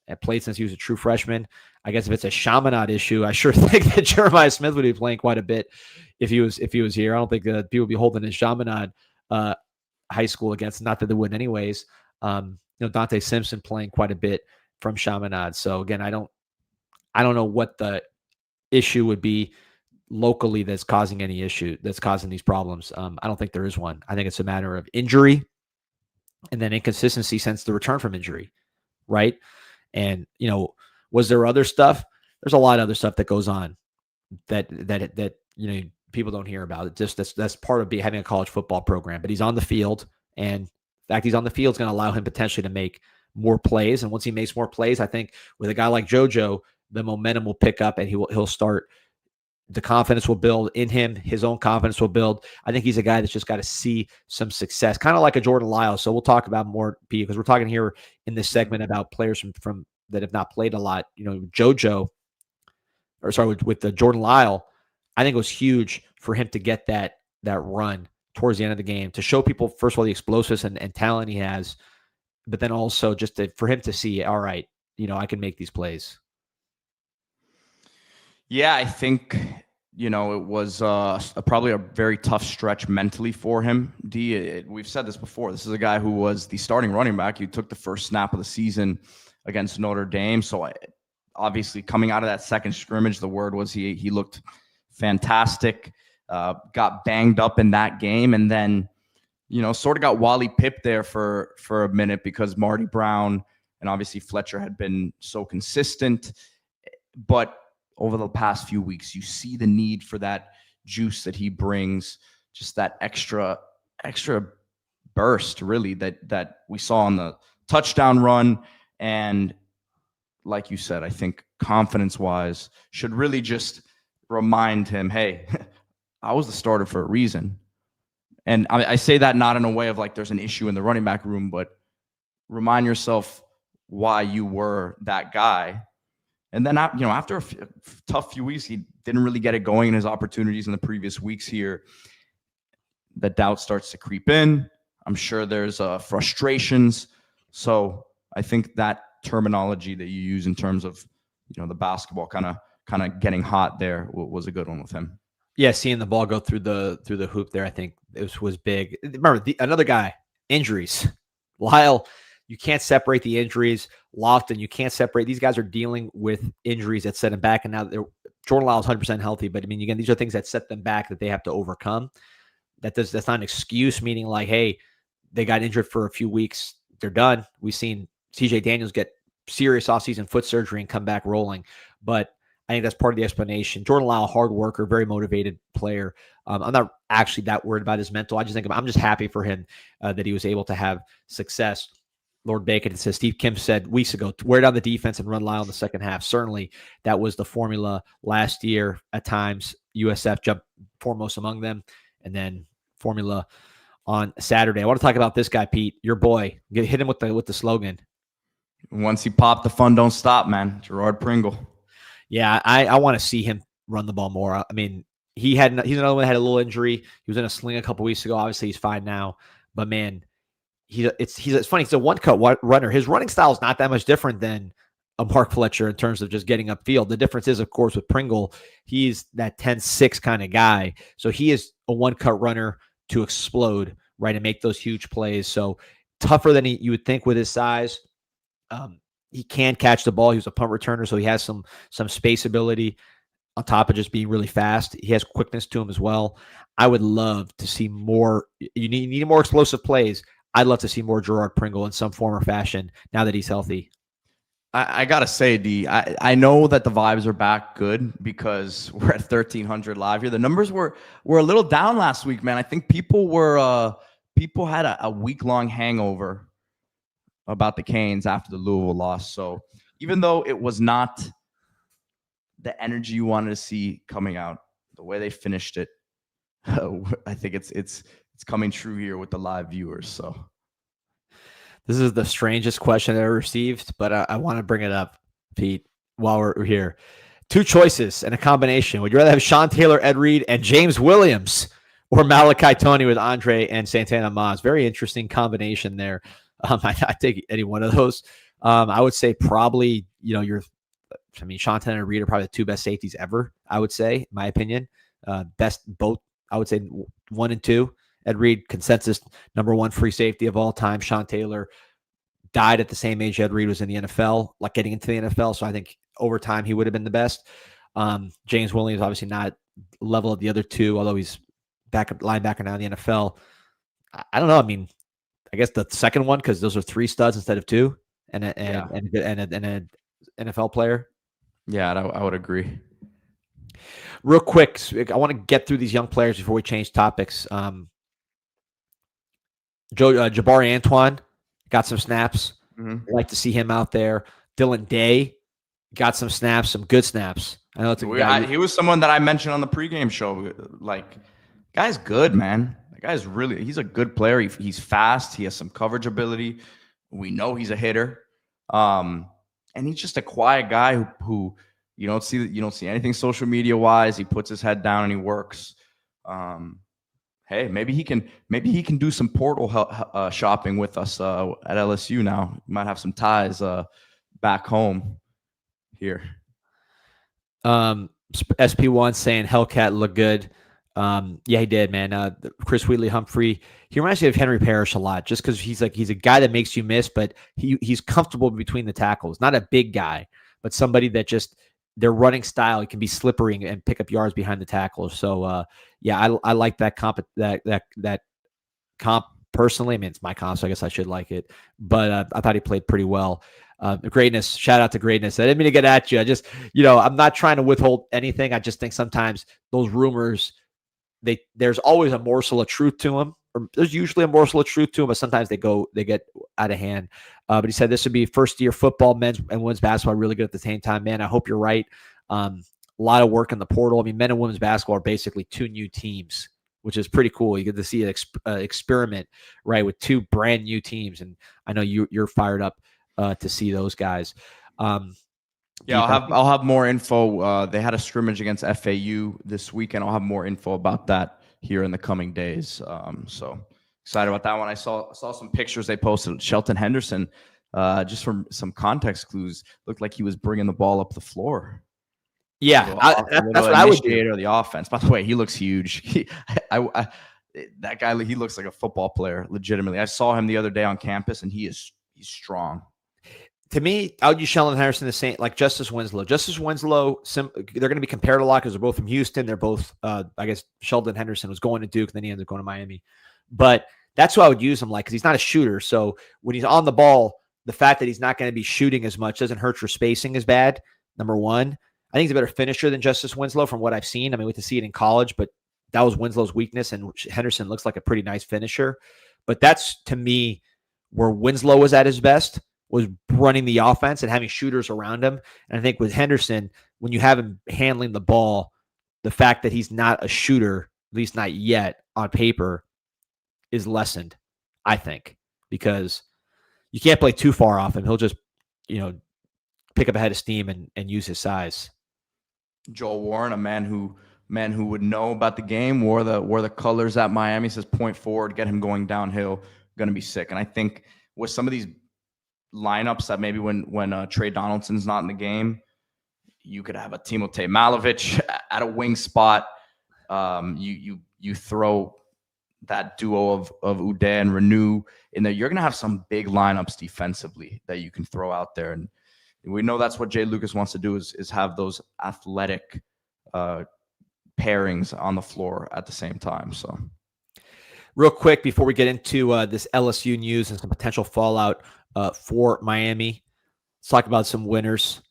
And played since he was a true freshman. I guess if it's a Chaminade issue, I sure think that Jeremiah Smith would be playing quite a bit if he was here. I don't think that people would be holding his Chaminade high school against. Not that they wouldn't anyways. Dante Simpson playing quite a bit from Chaminade. So again, I don't know what the issue would be locally that's causing these problems. I don't think there is one. I think it's a matter of injury and then inconsistency since the return from injury, right? And, was there other stuff? There's a lot of other stuff that goes on that people don't hear about. It just that's part of having a college football program. But he's on the field, and the fact he's on the field is going to allow him potentially to make more plays. And once he makes more plays, I think with a guy like JoJo, the momentum will pick up, and he'll start. The confidence will build in him. His own confidence will build. I think he's a guy that's just got to see some success, kind of like a Jordan Lyles. So we'll talk about more, because we're talking here in this segment about players from that have not played a lot. JoJo, with the Jordan Lyles, I think it was huge for him to get that run towards the end of the game to show people, first of all, the explosiveness and talent he has, but then also just for him to see, all right, I can make these plays. Yeah, I think, it was probably a very tough stretch mentally for him. We've said this before. This is a guy who was the starting running back. He took the first snap of the season against Notre Dame. So obviously coming out of that second scrimmage, the word was he looked fantastic, got banged up in that game. And then, sort of got Wally Pipp there for a minute because Marty Brown and obviously Fletcher had been so consistent. But over the past few weeks, you see the need for that juice that he brings, just that extra burst, really, that we saw on the touchdown run. And like you said, I think confidence-wise should really just remind him, hey, I was the starter for a reason. And I say that not in a way of like there's an issue in the running back room, but remind yourself why you were that guy. And then, after a tough few weeks, he didn't really get it going in his opportunities in the previous weeks here. the doubt starts to creep in. I'm sure there's frustrations. So I think that terminology that you use in terms of, the basketball kind of getting hot there was a good one with him. Yeah, seeing the ball go through the hoop there, I think it was big. Remember, another guy, injuries. Lyle, you can't separate the injuries. Lofton, you can't separate. These guys are dealing with injuries that set them back, and now Jordan Lyle is 100% healthy. But I mean, again, these are things that set them back that they have to overcome. That's not an excuse. Meaning, like, hey, they got injured for a few weeks, they're done. We've seen CJ Daniels get serious offseason foot surgery and come back rolling, but I think that's part of the explanation. Jordan Lyle, hard worker, very motivated player. I'm not actually that worried about his mental. I just think I'm just happy for him that he was able to have success. Lord Bacon, it says, Steve Kim said weeks ago, wear down the defense and run Lyle in the second half. Certainly, that was the formula last year at times. USF jumped foremost among them, and then formula on Saturday. I want to talk about this guy, Pete, your boy. Hit him with the slogan. Once he popped, the fun don't stop, man. Gerard Pringle. Yeah, I want to see him run the ball more. I mean, he's another one that had a little injury. He was in a sling a couple weeks ago. Obviously, he's fine now. But man, it's funny. He's a one-cut runner. His running style is not that much different than a Mark Fletcher in terms of just getting upfield. The difference is, of course, with Pringle, he's that 10-6 kind of guy. So he is a one-cut runner to explode, right, and make those huge plays. So tougher than you would think with his size. He can catch the ball. He was a punt returner, so he has some space ability on top of just being really fast. He has quickness to him as well. I would love to see more. You need more explosive plays. I'd love to see more Gerard Pringle in some form or fashion now that he's healthy. I gotta say, D, I know that the vibes are back good because we're at 1,300 live here. The numbers were a little down last week, man. I think people had a week-long hangover about the Canes after the Louisville loss. So even though it was not the energy you wanted to see coming out, the way they finished it, I think it's coming true here with the live viewers. So this is the strangest question I ever received, but I want to bring it up, Pete, while we're here. Two choices and a combination. Would you rather have Sean Taylor, Ed Reed, and James Williams, or Malachi Tony with Andre and Santana Moss? Very interesting combination there. I take any one of those. I would say probably, Sean Taylor and Reed are probably the two best safeties ever, I would say, in my opinion. Best both, I would say 1 and 2. Ed Reed, consensus number 1 free safety of all time. Sean Taylor died at the same age Ed Reed was in the NFL, like getting into the NFL. So I think over time he would have been the best. James Williams, obviously not level of the other two, although he's linebacker now in the NFL. I don't know. I mean, I guess the second one, because those are 3 studs instead of 2, and an NFL player. Yeah, I would agree. Real quick, I want to get through these young players before we change topics. Jabari Antoine got some snaps. Mm-hmm. Like to see him out there. Dylan Day got some snaps, some good snaps. I know it's he was someone that I mentioned on the pregame show. Like, guy's good, man. He's a good player. He's fast. He has some coverage ability. We know he's a hitter. And he's just a quiet guy who you don't see anything social media wise. He puts his head down and he works. Hey, maybe he can do some portal shopping with us at LSU now. He might have some ties back home here. SP1 saying Hellcat looked good. Yeah, he did, man. Chris Wheatley Humphrey, he reminds me of Henry Parrish a lot, just because he's a guy that makes you miss, but he's comfortable between the tackles. Not a big guy, but somebody that just their running style, he can be slippery and pick up yards behind the tackles. So yeah, I like that comp personally. I mean, it's my comp, so I guess I should like it. But I thought he played pretty well. Greatness, shout out to Greatness. I didn't mean to get at you. I just, I'm not trying to withhold anything. I just think sometimes those rumors, there's always a morsel of truth to them, or there's usually a morsel of truth to them, but sometimes they get out of hand. But he said this would be first year football, men's and women's basketball really good at the same time. Man, I hope you're right. A lot of work in the portal. I mean, men and women's basketball are basically 2 new teams, which is pretty cool. You get to see an experiment, right, with 2 brand new teams. And I know you're fired up to see those guys. Yeah, I'll have more info. They had a scrimmage against FAU this weekend. I'll have more info about that here in the coming days. So excited about that one. I saw some pictures they posted. Shelton Henderson, just from some context clues, looked like he was bringing the ball up the floor. Yeah, that's what I would do. Of the offense. By the way, he looks huge. That guy, he looks like a football player, legitimately. I saw him the other day on campus, and he's strong. To me, I would use Sheldon Henderson the same, like Justice Winslow. Justice Winslow, they're going to be compared a lot because they're both from Houston. They're both, I guess, Sheldon Henderson was going to Duke, and then he ended up going to Miami. But that's who I would use him like, because he's not a shooter. So when he's on the ball, the fact that he's not going to be shooting as much doesn't hurt your spacing as bad, number one. I think he's a better finisher than Justice Winslow from what I've seen. I mean, we have to see it in college, but that was Winslow's weakness, and Henderson looks like a pretty nice finisher. But that's, to me, where Winslow was at his best, was running the offense and having shooters around him. And I think with Henderson, when you have him handling the ball, the fact that he's not a shooter, at least not yet on paper, is lessened, I think, because you can't play too far off him. He'll just, pick up a head of steam and use his size. Joel Warren, a man who would know about the game, wore the colors at Miami, says point forward, get him going downhill, going to be sick. And I think with some of these lineups that maybe when Trey Donaldson's not in the game, you could have a Timothé Malovich at a wing spot. You throw that duo of Uday and Renew in there. You're going to have some big lineups defensively that you can throw out there. And we know that's what Jay Lucas wants to do is have those athletic pairings on the floor at the same time. So real quick, before we get into this LSU news and some potential fallout for Miami, let's talk about some winners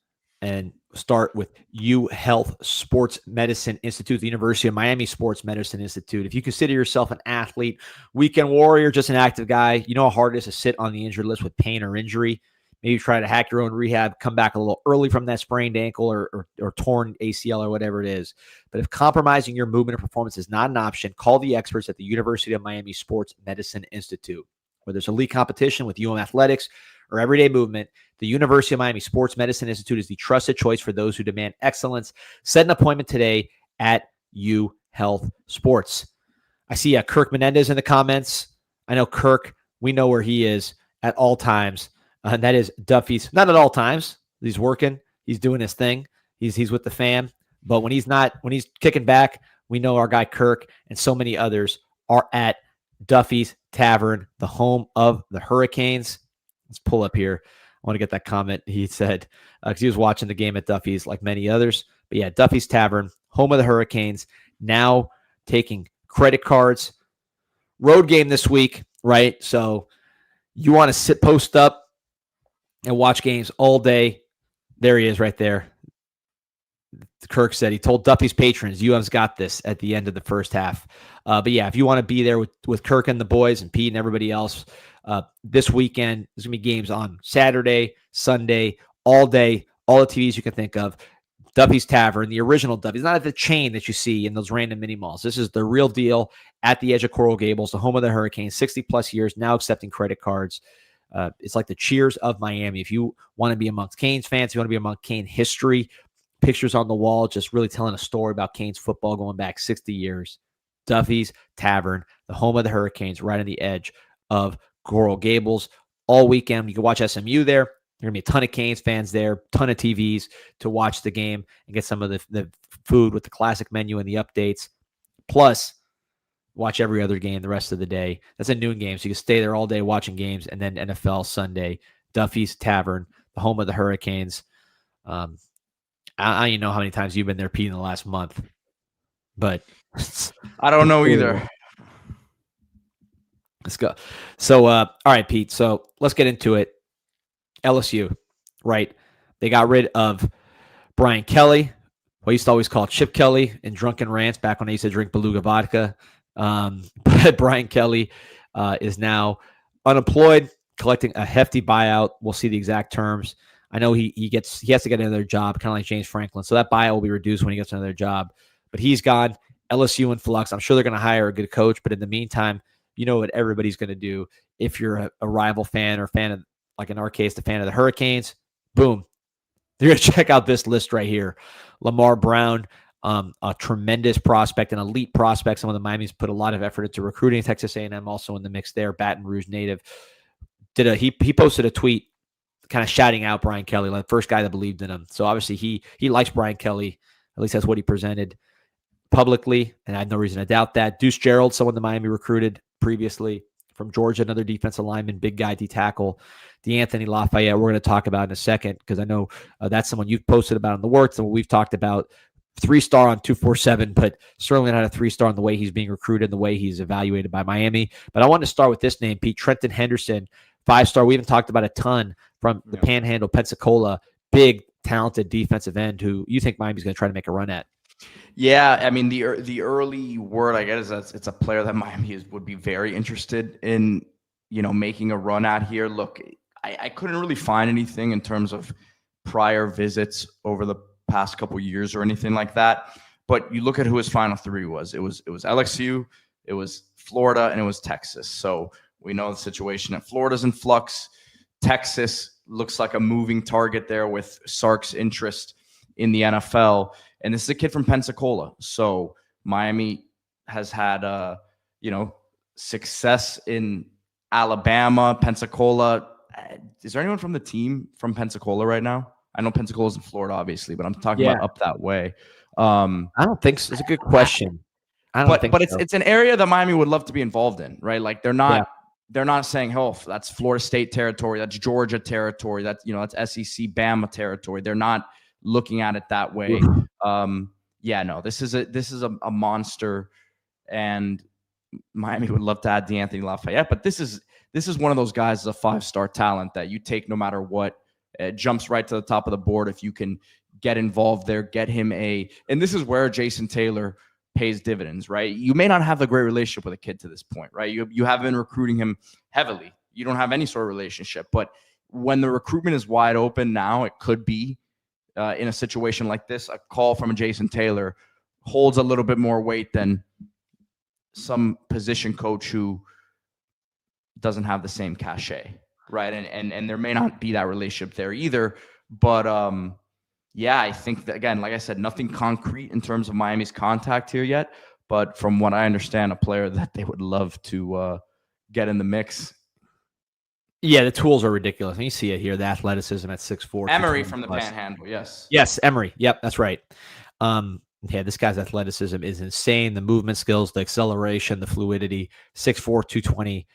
and start with UHealth Sports Medicine Institute, the University of Miami Sports Medicine Institute. If you consider yourself an athlete, weekend warrior, just an active guy, you know how hard it is to sit on the injured list with pain or injury. Maybe try to hack your own rehab, come back a little early from that sprained ankle or torn ACL or whatever it is. But if compromising your movement or performance is not an option, call the experts at the University of Miami Sports Medicine Institute. Whether it's elite competition with athletics or everyday movement, the University of Miami Sports Medicine Institute is the trusted choice for those who demand excellence. Set an appointment today at UHealth Sports. I see Kirk Menendez in the comments. I know Kirk, we know where he is at all times. And that is Duffy's, not at all times. He's working. He's doing his thing. He's with the fam. But when he's kicking back, we know our guy Kirk and so many others are at Duffy's Tavern, the home of the Hurricanes. Let's pull up here. I want to get that comment he said because he was watching the game at Duffy's like many others. But yeah, Duffy's Tavern, home of the Hurricanes, now taking credit cards. Road game this week, right? So you want to post up and watch games all day. There he is right there. Kirk said he told Duffy's patrons, UM's got this at the end of the first half. But yeah, if you want to be there with Kirk and the boys and Pete and everybody else, this weekend, there's going to be games on Saturday, Sunday, all day, all the TVs you can think of. Duffy's Tavern, the original Duffy's, not at the chain that you see in those random mini malls. This is the real deal at the edge of Coral Gables, the home of the Hurricanes, 60 plus years, now accepting credit cards. It's like the Cheers of Miami. If you want to be amongst Canes fans, if you want to be among Cane history, pictures on the wall, just really telling a story about Canes football going back 60 years. Duffy's Tavern, the home of the Hurricanes, right on the edge of Coral Gables. All weekend, you can watch SMU there. There are going to be a ton of Canes fans there, ton of TVs to watch the game and get some of the food with the classic menu and the updates. Plus, watch every other game the rest of the day. That's a noon game, so you can stay there all day watching games, and then NFL Sunday. Duffy's Tavern, the home of the Hurricanes. I don't even know how many times you've been there, Pete, in the last month, but I don't know either. Let's go. So, all right, Pete. So let's get into it. LSU, right? They got rid of Brian Kelly, who I used to always call Chip Kelly in Drunken Rants back when I used to drink Beluga vodka. But Brian Kelly is now unemployed, collecting a hefty buyout. We'll see the exact terms. I know he has to get another job, kind of like James Franklin. So that buyout will be reduced when he gets another job. But he's gone. LSU in flux. I'm sure they're going to hire a good coach. But in the meantime, you know what everybody's going to do. If you're a rival fan or fan of, like in our case, the fan of the Hurricanes, boom. They're going to check out this list right here. Lamar Brown, A tremendous prospect, an elite prospect. Some of the Miami's put a lot of effort into recruiting. Texas A&M also in the mix there. Baton Rouge native. He posted a tweet kind of shouting out Brian Kelly, like the first guy that believed in him. So obviously he likes Brian Kelly. At least that's what he presented publicly, and I have no reason to doubt that. Deuce Gerald, someone the Miami recruited previously from Georgia, another defensive lineman, big guy, D-tackle. DeAnthony Lafayette, we're going to talk about in a second because I know that's someone you've posted about in the works and we've talked about. 3-star on 247, but certainly not a 3-star on the way he's being recruited and the way he's evaluated by Miami. But I want to start with this name, Pete Trenton Henderson, 5-star. We haven't talked about a ton from the Panhandle, Pensacola, big, talented defensive end who you think Miami's going to try to make a run at. Yeah, I mean the early word I get is that it's a player that Miami would be very interested in, making a run at here. Look, I couldn't really find anything in terms of prior visits over the past couple years or anything like that. But you look at who his final three was. It was LSU, it was Florida, and it was Texas. So we know the situation at Florida's in flux. Texas looks like a moving target there with Sark's interest in the NFL. And this is a kid from Pensacola. So Miami has had, success in Alabama, Pensacola. Is there anyone from the team from Pensacola right now? I know Pensacola's in Florida, obviously, but I'm talking about up that way. I don't think so. It's a good question. But it's an area that Miami would love to be involved in, right? Like they're not saying, oh, that's Florida State territory, that's Georgia territory, that's SEC Bama territory. They're not looking at it that way. This is a monster, and Miami would love to add DeAnthony Lafayette, but this is one of those guys, a 5-star talent that you take no matter what. It jumps right to the top of the board if you can get involved there, get him and this is where Jason Taylor pays dividends, right? You may not have a great relationship with a kid to this point, right? You have been recruiting him heavily. You don't have any sort of relationship, but when the recruitment is wide open now, it could be in a situation like this, a call from a Jason Taylor holds a little bit more weight than some position coach who doesn't have the same cachet, right? And there may not be that relationship there either. But I think that, again, like I said, nothing concrete in terms of Miami's contact here yet. But from what I understand, a player that they would love to get in the mix. Yeah, the tools are ridiculous. And you see it here, the athleticism at 6'4". Emory from the Panhandle, yes. Yes, Emory. Yep, that's right. This guy's athleticism is insane. The movement skills, the acceleration, the fluidity, 6'4", 220.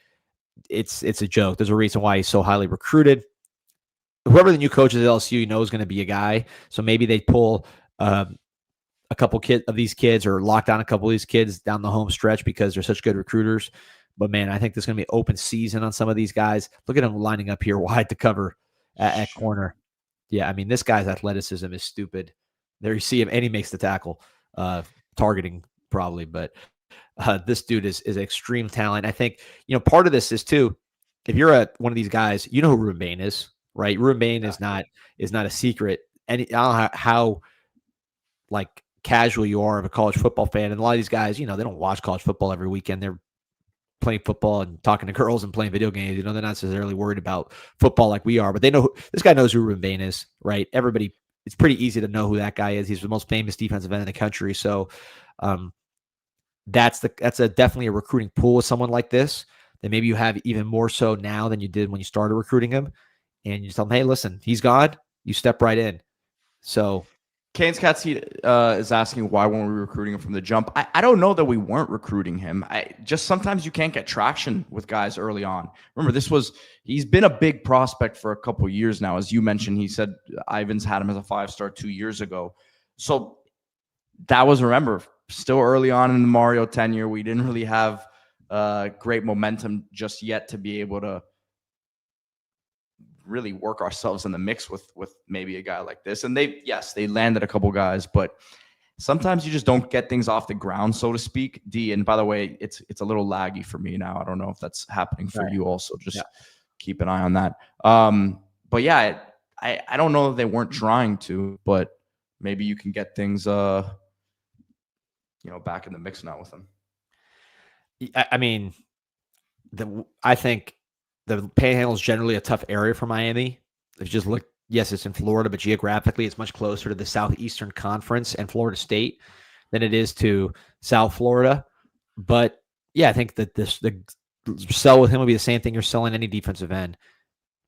It's a joke. There's a reason why he's so highly recruited. Whoever the new coach is at LSU, knows going to be a guy. So maybe they pull a couple of these kids or lock down a couple of these kids down the home stretch because they're such good recruiters. But, man, I think there's going to be an open season on some of these guys. Look at them lining up here wide to cover at corner. Yeah, I mean, this guy's athleticism is stupid. There you see him, and he makes the tackle, targeting probably. But this dude is extreme talent. I think, part of this is, too, if you're one of these guys, you know who Ruben Bain is, right? Ruben Bain is not a secret. And I don't know how casual you are of a college football fan. And a lot of these guys, they don't watch college football every weekend. They're playing football and talking to girls and playing video games. They're not necessarily worried about football like we are, but they know this guy knows who Ruben Bain is, right? Everybody, it's pretty easy to know who that guy is. He's the most famous defensive end in the country. So that's definitely a recruiting pool with someone like this that maybe you have even more so now than you did when you started recruiting him. And you just tell him, hey, listen, he's God. You step right in. So Canes Cats is asking why weren't we recruiting him from the jump. I don't know that we weren't recruiting him. Sometimes you can't get traction with guys early on. Remember, he's been a big prospect for a couple of years now. As you mentioned, he said Ivans had him as a 5-star 2 years ago. So that was, remember, still early on in the Mario tenure. We didn't really have great momentum just yet to be able to really work ourselves in the mix with maybe a guy like this. And they landed a couple guys, but sometimes you just don't get things off the ground, so to speak. D, and by the way, it's a little laggy for me now. I don't know if that's happening for you also. Just keep an eye on that. But yeah, I don't know that they weren't trying to, but maybe you can get things back in the mix now with them. I mean, I think the Panhandle is generally a tough area for Miami. If you just look Yes, it's in Florida, but geographically, it's much closer to the Southeastern Conference and Florida State than it is to South Florida. But yeah, I think that the sell with him will be the same thing you're selling any defensive end.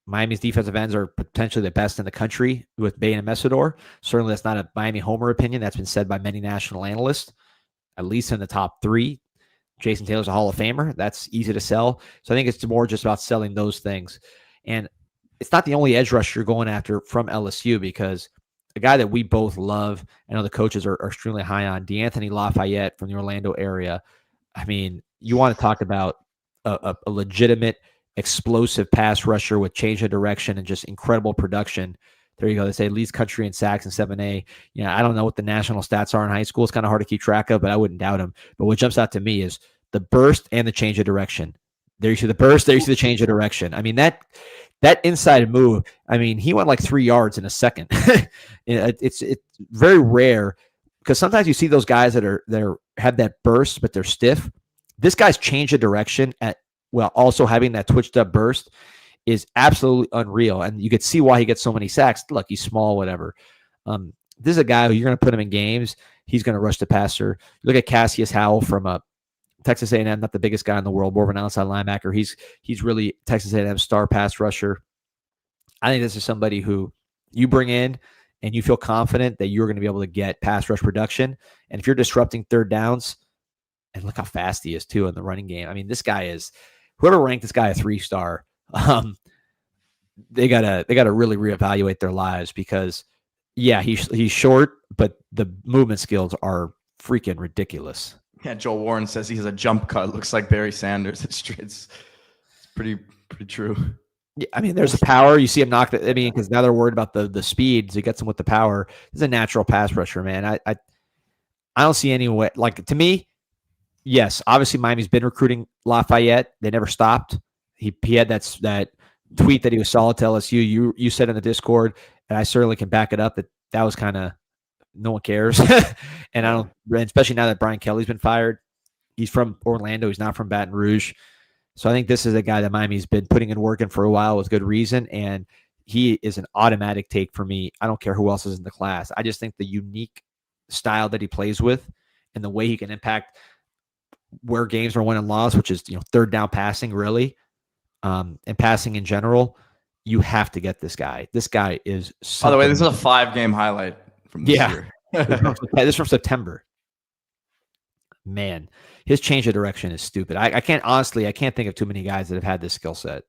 Miami's defensive ends are potentially the best in the country with Bay and Messidor. Certainly, that's not a Miami homer opinion. That's been said by many national analysts, at least in the top 3. Jason Taylor's a Hall of Famer. That's easy to sell. So I think it's more just about selling those things. And it's not the only edge rush you're going after from LSU, because a guy that we both love, I know the coaches are extremely high on, DeAnthony Lafayette from the Orlando area. I mean, you want to talk about a legitimate, explosive pass rusher with change of direction and just incredible production. There you go. They say leads country in sacks in 7A. I don't know what the national stats are in high school. It's kind of hard to keep track of, but I wouldn't doubt him. But what jumps out to me is the burst and the change of direction. There you see the burst. There you see the change of direction. I mean, that inside move, I mean, he went like 3 yards in a second. It's very rare, because sometimes you see those guys that have that burst, but they're stiff. This guy's change of direction while also having that twitched up burst is absolutely unreal. And you could see why he gets so many sacks. Look, he's small, whatever. This is a guy who you're going to put him in games. He's going to rush the passer. Look at Cassius Howell from Texas A&M, not the biggest guy in the world, more of an outside linebacker. He's really Texas A&M star pass rusher. I think this is somebody who you bring in and you feel confident that you're going to be able to get pass rush production. And if you're disrupting third downs, and look how fast he is too in the running game. I mean, this guy is, whoever ranked this guy a 3-star, they gotta really reevaluate their lives, because yeah, he's short, but the movement skills are freaking ridiculous. Yeah, Joel Warren says he has a jump cut. Looks like Barry Sanders. It's pretty true. Yeah, I mean, there's the power. You see him knock. Because now they're worried about the speed. So he gets him with the power. He's a natural pass rusher, man. I don't see any way. Like, to me, yes, obviously Miami's been recruiting Lafayette. They never stopped. He had that tweet that he was solid to LSU. You said in the Discord, and I certainly can back it up, that was kind of, no one cares. And especially now that Brian Kelly's been fired. He's from Orlando. He's not from Baton Rouge. So I think this is a guy that Miami's been putting in work in for a while with good reason. And he is an automatic take for me. I don't care who else is in the class. I just think the unique style that he plays with and the way he can impact where games are won and lost, which is, third down passing, really, and passing in general, you have to get this guy. This guy is By the way, this is a 5-game highlight from this year. This is from September. Man, his change of direction is stupid. I can't think of too many guys that have had this skill set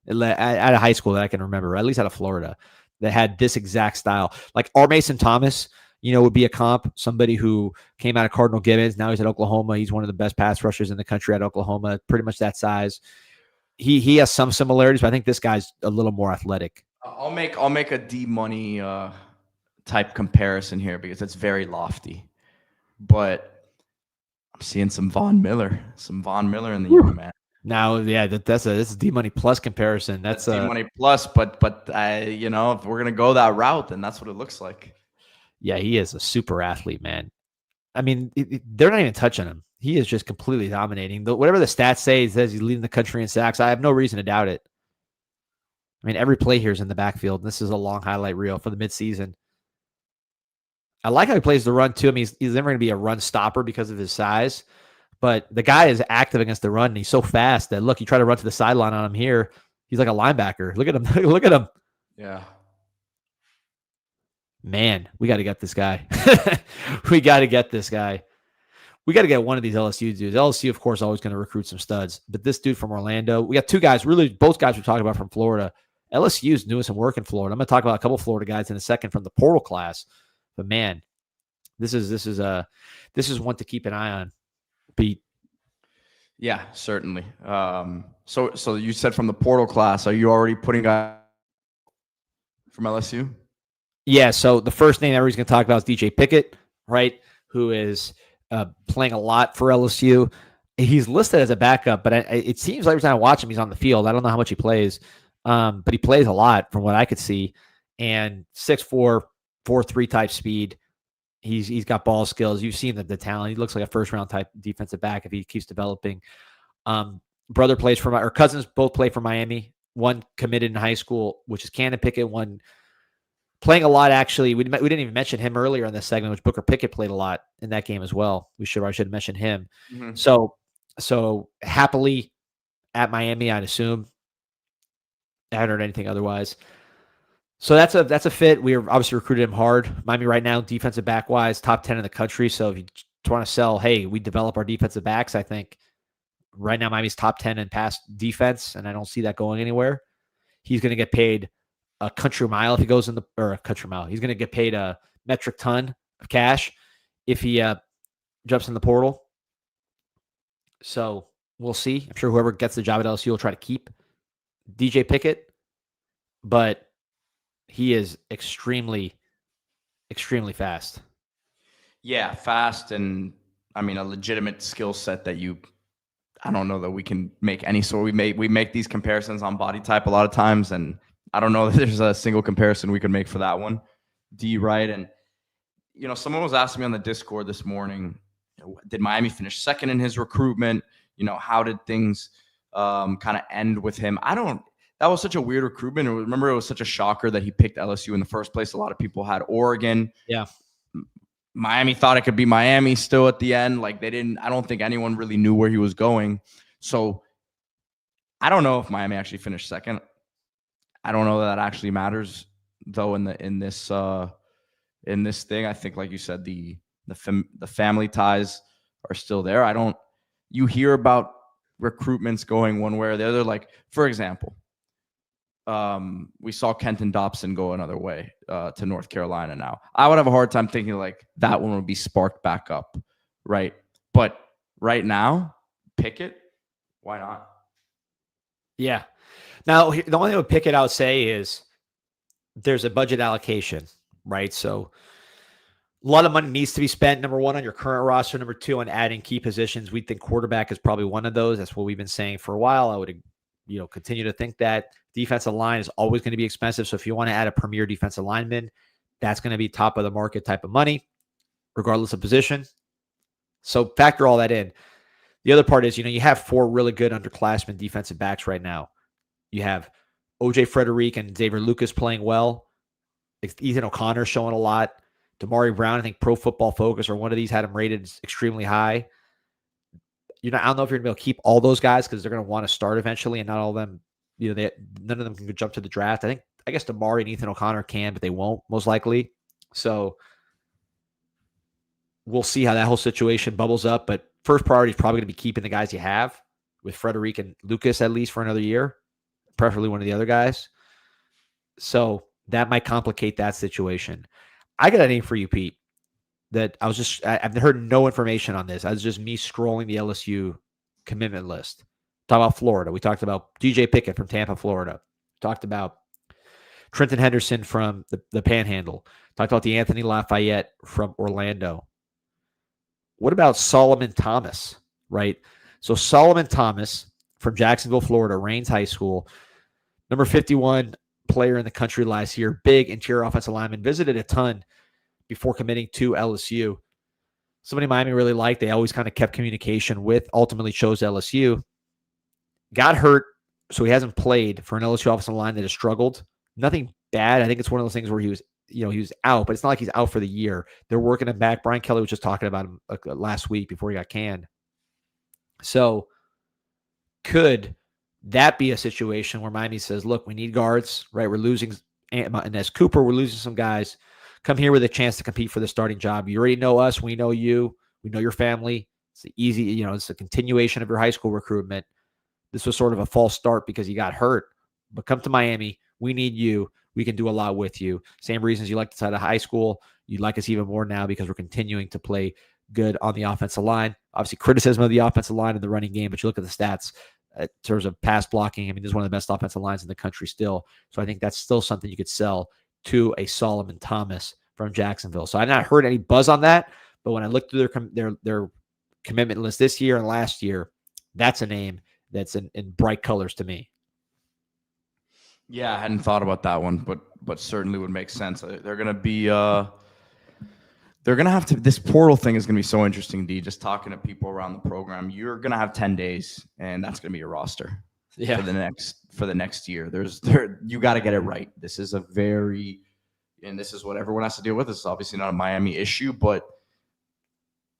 out of high school that I can remember, or at least out of Florida, that had this exact style. Like R. Mason Thomas, would be a comp, somebody who came out of Cardinal Gibbons. Now he's at Oklahoma. He's one of the best pass rushers in the country at Oklahoma, pretty much that size. He has some similarities, but I think this guy's a little more athletic. I'll make a D-Money type comparison here, because it's very lofty. But I'm seeing some Von Miller in the young man. Now, yeah, this is D-Money plus comparison. That's D-Money plus, but if we're gonna go that route, then that's what it looks like. Yeah, he is a super athlete, man. I mean, they're not even touching him. He is just completely dominating. Whatever the stats say, it says he's leading the country in sacks. I have no reason to doubt it. I mean, every play here is in the backfield. This is a long highlight reel for the midseason. I like how he plays the run, too. I mean, he's never going to be a run stopper because of his size. But the guy is active against the run, and he's so fast that, look, you try to run to the sideline on him here. He's like a linebacker. Look at him. Look at him. Yeah. Man, we got to get this guy. We got to get this guy. We got to get one of these LSU dudes. LSU, of course, always going to recruit some studs. But this dude from Orlando, we got 2 guys, really both guys we're talking about from Florida. LSU is doing some work in Florida. I'm going to talk about a couple of Florida guys in a second from the portal class. But man, this is one to keep an eye on, Pete. Yeah, certainly. So you said from the portal class, are you already putting guys from LSU? Yeah, so the first name everybody's going to talk about is DJ Pickett, right, who is playing a lot for LSU. He's listed as a backup, but it seems like every time I watch him, he's on the field. I don't know how much he plays, but he plays a lot from what I could see. And 6'4", 4.3 type speed. He's got ball skills. You've seen the talent. He looks like a first-round type defensive back if he keeps developing. Brother plays for cousins both play for Miami. One committed in high school, which is Cannon Pickett. One Playing a lot, actually. We didn't even mention him earlier in this segment, which Booker Pickett played a lot in that game as well. I should have mentioned him. Mm-hmm. So happily at Miami, I'd assume. I haven't heard anything otherwise. So that's a fit. We obviously recruited him hard. Miami right now, defensive back wise, top 10 in the country. So if you want to sell, hey, we develop our defensive backs, I think right now Miami's top 10 in pass defense, and I don't see that going anywhere. He's going to get paid a country mile if he goes or a country mile. He's going to get paid a metric ton of cash if he jumps in the portal. So we'll see. I'm sure whoever gets the job at LSU will try to keep DJ Pickett, but he is extremely, extremely fast. Yeah, fast, and I mean a legitimate skill set that I don't know that we can make any sort. We make these comparisons on body type a lot of times, and I don't know that there's a single comparison we could make for that one. D, right? And someone was asking me on the Discord this morning, did Miami finish second in his recruitment? How did things kind of end with him? That was such a weird recruitment. Remember, it was such a shocker that he picked LSU in the first place. A lot of people had Oregon. Yeah. Miami thought it could be Miami still at the end. Like I don't think anyone really knew where he was going. So I don't know if Miami actually finished second. I don't know that actually matters though in this thing. I think, like you said, the family ties are still there. You hear about recruitments going one way or the other. Like, for example, we saw Kenton Dobson go another way to North Carolina now. I would have a hard time thinking like that one would be sparked back up, right? But right now, Pickett, why not? Yeah. Now, the only thing with Pickett I would say is there's a budget allocation, right? So a lot of money needs to be spent, number one, on your current roster, number two, on adding key positions. We think quarterback is probably one of those. That's what we've been saying for a while. I would continue to think that. Defensive line is always going to be expensive. So if you want to add a premier defensive lineman, that's going to be top of the market type of money, regardless of position. So factor all that in. The other part is, you have four really good underclassmen defensive backs right now. You have OJ Frederick and Xavier Lucas playing well. Ethan O'Connor showing a lot. Damari Brown, I think Pro Football Focus or one of these had him rated extremely high. I don't know if you're going to be able to keep all those guys because they're going to want to start eventually, and not all of them, none of them can jump to the draft. I guess Damari and Ethan O'Connor can, but they won't most likely. So we'll see how that whole situation bubbles up. But first priority is probably going to be keeping the guys you have, with Frederick and Lucas at least for another year, preferably one of the other guys. So that might complicate that situation. I got a name for you, Pete, that I've heard no information on this. I was just me scrolling the LSU commitment list. Talk about Florida. We talked about DJ Pickett from Tampa, Florida. Talked about Trenton Henderson from the Panhandle. Talked about the Anthony Lafayette from Orlando. What about Solomon Thomas, right? So Solomon Thomas from Jacksonville, Florida, Raines High School, number 51 player in the country last year, big interior offensive lineman, visited a ton before committing to LSU. Somebody Miami really liked. They always kind of kept communication with, ultimately chose LSU. Got hurt, so he hasn't played for an LSU offensive line that has struggled. Nothing bad. I think it's one of those things where he was out, but it's not like he's out for the year. They're working him back. Brian Kelly was just talking about him last week before he got canned. So could that be a situation where Miami says, look, we need guards, right? We're losing Inez Cooper. We're losing some guys. Come here with a chance to compete for the starting job. You already know us. We know you. We know your family. It's easy, it's a continuation of your high school recruitment. This was sort of a false start because you got hurt, but come to Miami. We need you. We can do a lot with you. Same reasons you liked us out of high school. You like us even more now because we're continuing to play good on the offensive line. Obviously, criticism of the offensive line and the running game, but you look at the stats in terms of pass blocking. I mean, this is one of the best offensive lines in the country still. So I think that's still something you could sell to a Solomon Thomas from Jacksonville. So I've not heard any buzz on that, but when I looked through their commitment list this year and last year, that's a name that's in bright colors to me. Yeah, I hadn't thought about that one, but certainly would make sense. They're going to be they're going to have to, this portal thing is going to be so interesting, D, just talking to people around the program. You're going to have 10 days and that's going to be your roster for the next year. You got to get it right. This is a very, and this is what everyone has to deal with. This is obviously not a Miami issue, but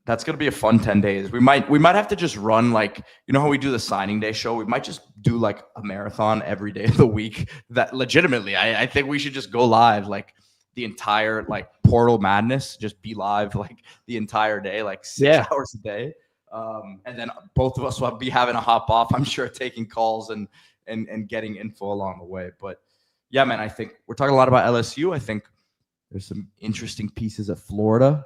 that's going to be a fun 10 days. We might have to just run, like, you know how we do the signing day show? We might just do like a marathon every day of the week. That legitimately, I think we should just go live like the entire like Portal Madness, just be live like the entire day, like 6 hours a day. And then both of us will be having to hop off, I'm sure, taking calls and getting info along the way. But yeah, man, I think we're talking a lot about LSU. I think there's some interesting pieces at Florida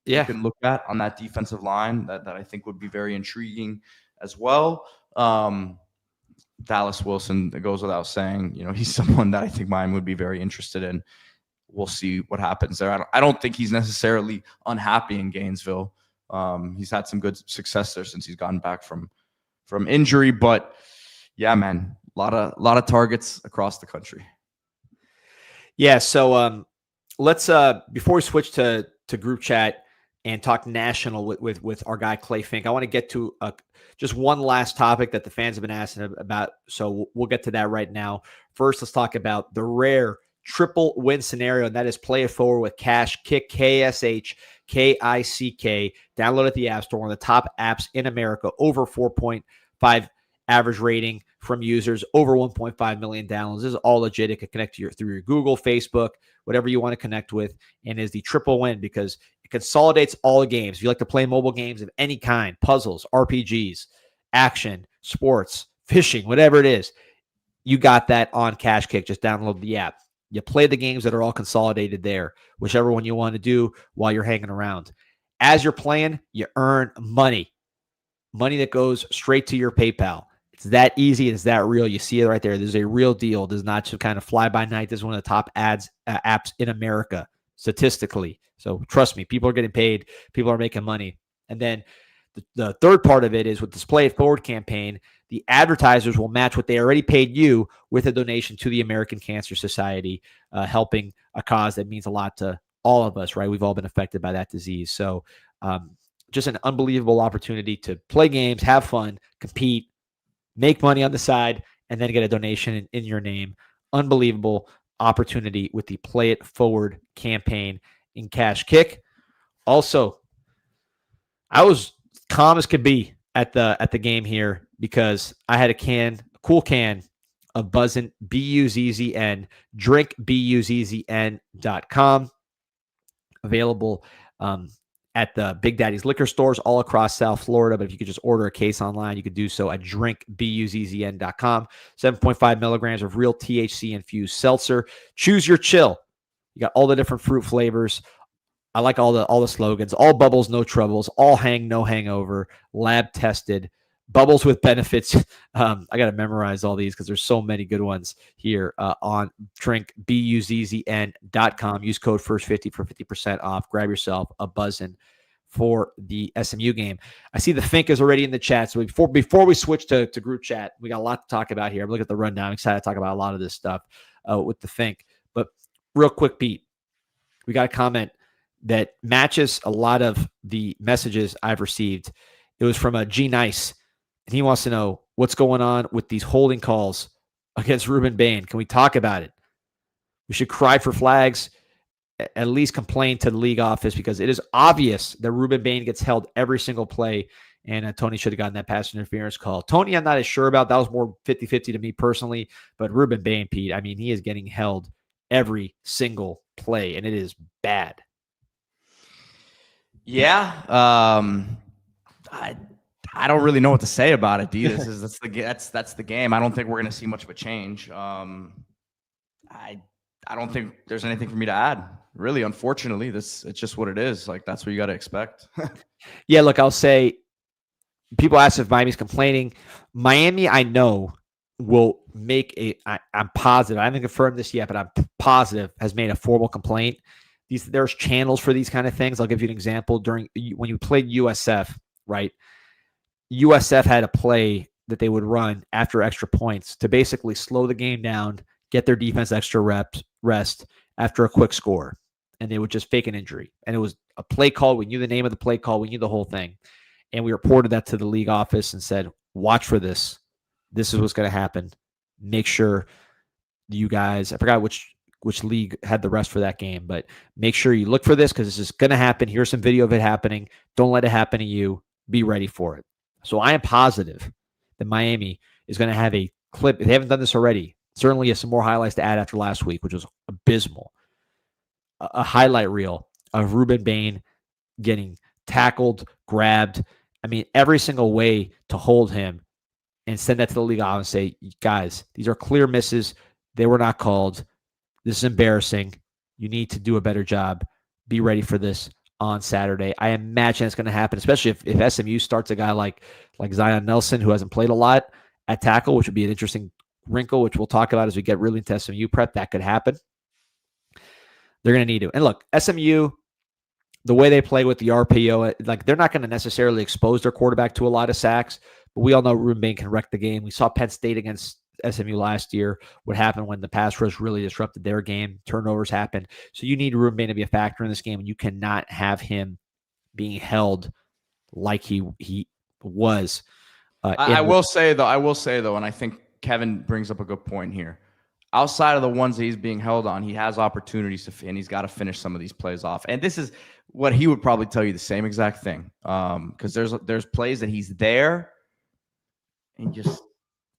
you can look at on that defensive line that I think would be very intriguing as well. Dallas Wilson, it goes without saying, you know, he's someone that I think Miami would be very interested in. We'll see what happens there. I don't think he's necessarily unhappy in Gainesville. He's had some good success there since he's gotten back from injury. But yeah, man, a lot of targets across the country. Yeah. So let's before we switch to group chat and talk national with our guy Clay Fink, I want to get to just one last topic that the fans have been asking about. So we'll get to that right now. First, let's talk about the rare triple win scenario, and that is play it forward with KashKick, KashKick. Download at the App Store, one of the top apps in America, over 4.5 average rating from users, over 1.5 million downloads. This is all legit. It can connect to through your Google, Facebook, whatever you want to connect with, and is the triple win because it consolidates all the games. If you like to play mobile games of any kind, puzzles, RPGs, action, sports, fishing, whatever it is, you got that on KashKick. Just download the app. You play the games that are all consolidated there, whichever one you want to do while you're hanging around. As you're playing, you earn money that goes straight to your PayPal. It's that easy. It's that real. You see it right there. This is a real deal. This is not some kind of fly-by-night. This is one of the top apps in America statistically. So trust me, people are getting paid. People are making money. And then the third part of it is with this Play It Forward campaign, the advertisers will match what they already paid you with a donation to the American Cancer Society, helping a cause that means a lot to all of us, right? We've all been affected by that disease. So just an unbelievable opportunity to play games, have fun, compete, make money on the side, and then get a donation in your name. Unbelievable opportunity with the Play It Forward campaign in KashKick. Also, I was calm as could be at the game here because I had a cool can of BUZZN, BUZZN, drink BUZZN.com, available at the Big Daddy's liquor stores all across South Florida. But if you could just order a case online, you could do so at drinkbuzzn.com. 7.5 milligrams of real THC infused seltzer. Choose your chill. You got all the different fruit flavors. I like all the slogans. All bubbles, no troubles. All hang, no hangover. Lab tested. Bubbles with benefits. I got to memorize all these because there's so many good ones here on drinkbuzzn.com. Use code FIRST50 for 50% off. Grab yourself a BUZZN for the SMU game. I see the Fink is already in the chat. So before we switch to group chat, we got a lot to talk about here. I'm looking at the rundown. I'm excited to talk about a lot of this stuff with the Fink. But real quick, Pete, we got a comment that matches a lot of the messages I've received. It was from a G Nice, and he wants to know what's going on with these holding calls against Ruben Bain. Can we talk about it? We should cry for flags, at least complain to the league office, because it is obvious that Ruben Bain gets held every single play, and Tony should have gotten that pass interference call. Tony, I'm not as sure about. That was more 50-50 to me personally, but Ruben Bain, Pete, I mean, he is getting held every single play, and it is bad. Yeah, I don't really know what to say about it, D. That's the game. I don't think we're going to see much of a change. I don't think there's anything for me to add. Really, unfortunately, it's just what it is. Like, that's what you got to expect. Yeah, look, I'll say people ask if Miami's complaining. Miami, I know, will make I'm positive. I haven't confirmed this yet, but I'm positive has made a formal complaint. There's channels for these kind of things. I'll give you an example. When you played USF, right? USF had a play that they would run after extra points to basically slow the game down, get their defense extra rest after a quick score. And they would just fake an injury. And it was a play call. We knew the name of the play call. We knew the whole thing. And we reported that to the league office and said, watch for this. This is what's going to happen. Make sure you guys, I forgot which which league had the rest for that game. But make sure you look for this because this is going to happen. Here's some video of it happening. Don't let it happen to you. Be ready for it. So I am positive that Miami is going to have a clip. If they haven't done this already, certainly have some more highlights to add after last week, which was abysmal. A highlight reel of Ruben Bain getting tackled, grabbed. I mean, every single way to hold him and send that to the league out and say, guys, these are clear misses. They were not called. This is embarrassing. You need to do a better job. Be ready for this on Saturday. I imagine it's going to happen, especially if SMU starts a guy like Zion Nelson, who hasn't played a lot at tackle, which would be an interesting wrinkle, which we'll talk about as we get really into SMU prep. That could happen. They're going to need to. And look, SMU, the way they play with the RPO, like they're not going to necessarily expose their quarterback to a lot of sacks, but we all know Ruben Bain can wreck the game. We saw Penn State against SMU last year, what happened when the pass rush really disrupted their game. Turnovers happened. So you need Ruben Bain to be a factor in this game, and you cannot have him being held like he was. I will say though, and I think Kevin brings up a good point here. Outside of the ones that he's being held on, he has opportunities and he's got to finish some of these plays off. And this is what he would probably tell you the same exact thing. Because there's plays that he's there and just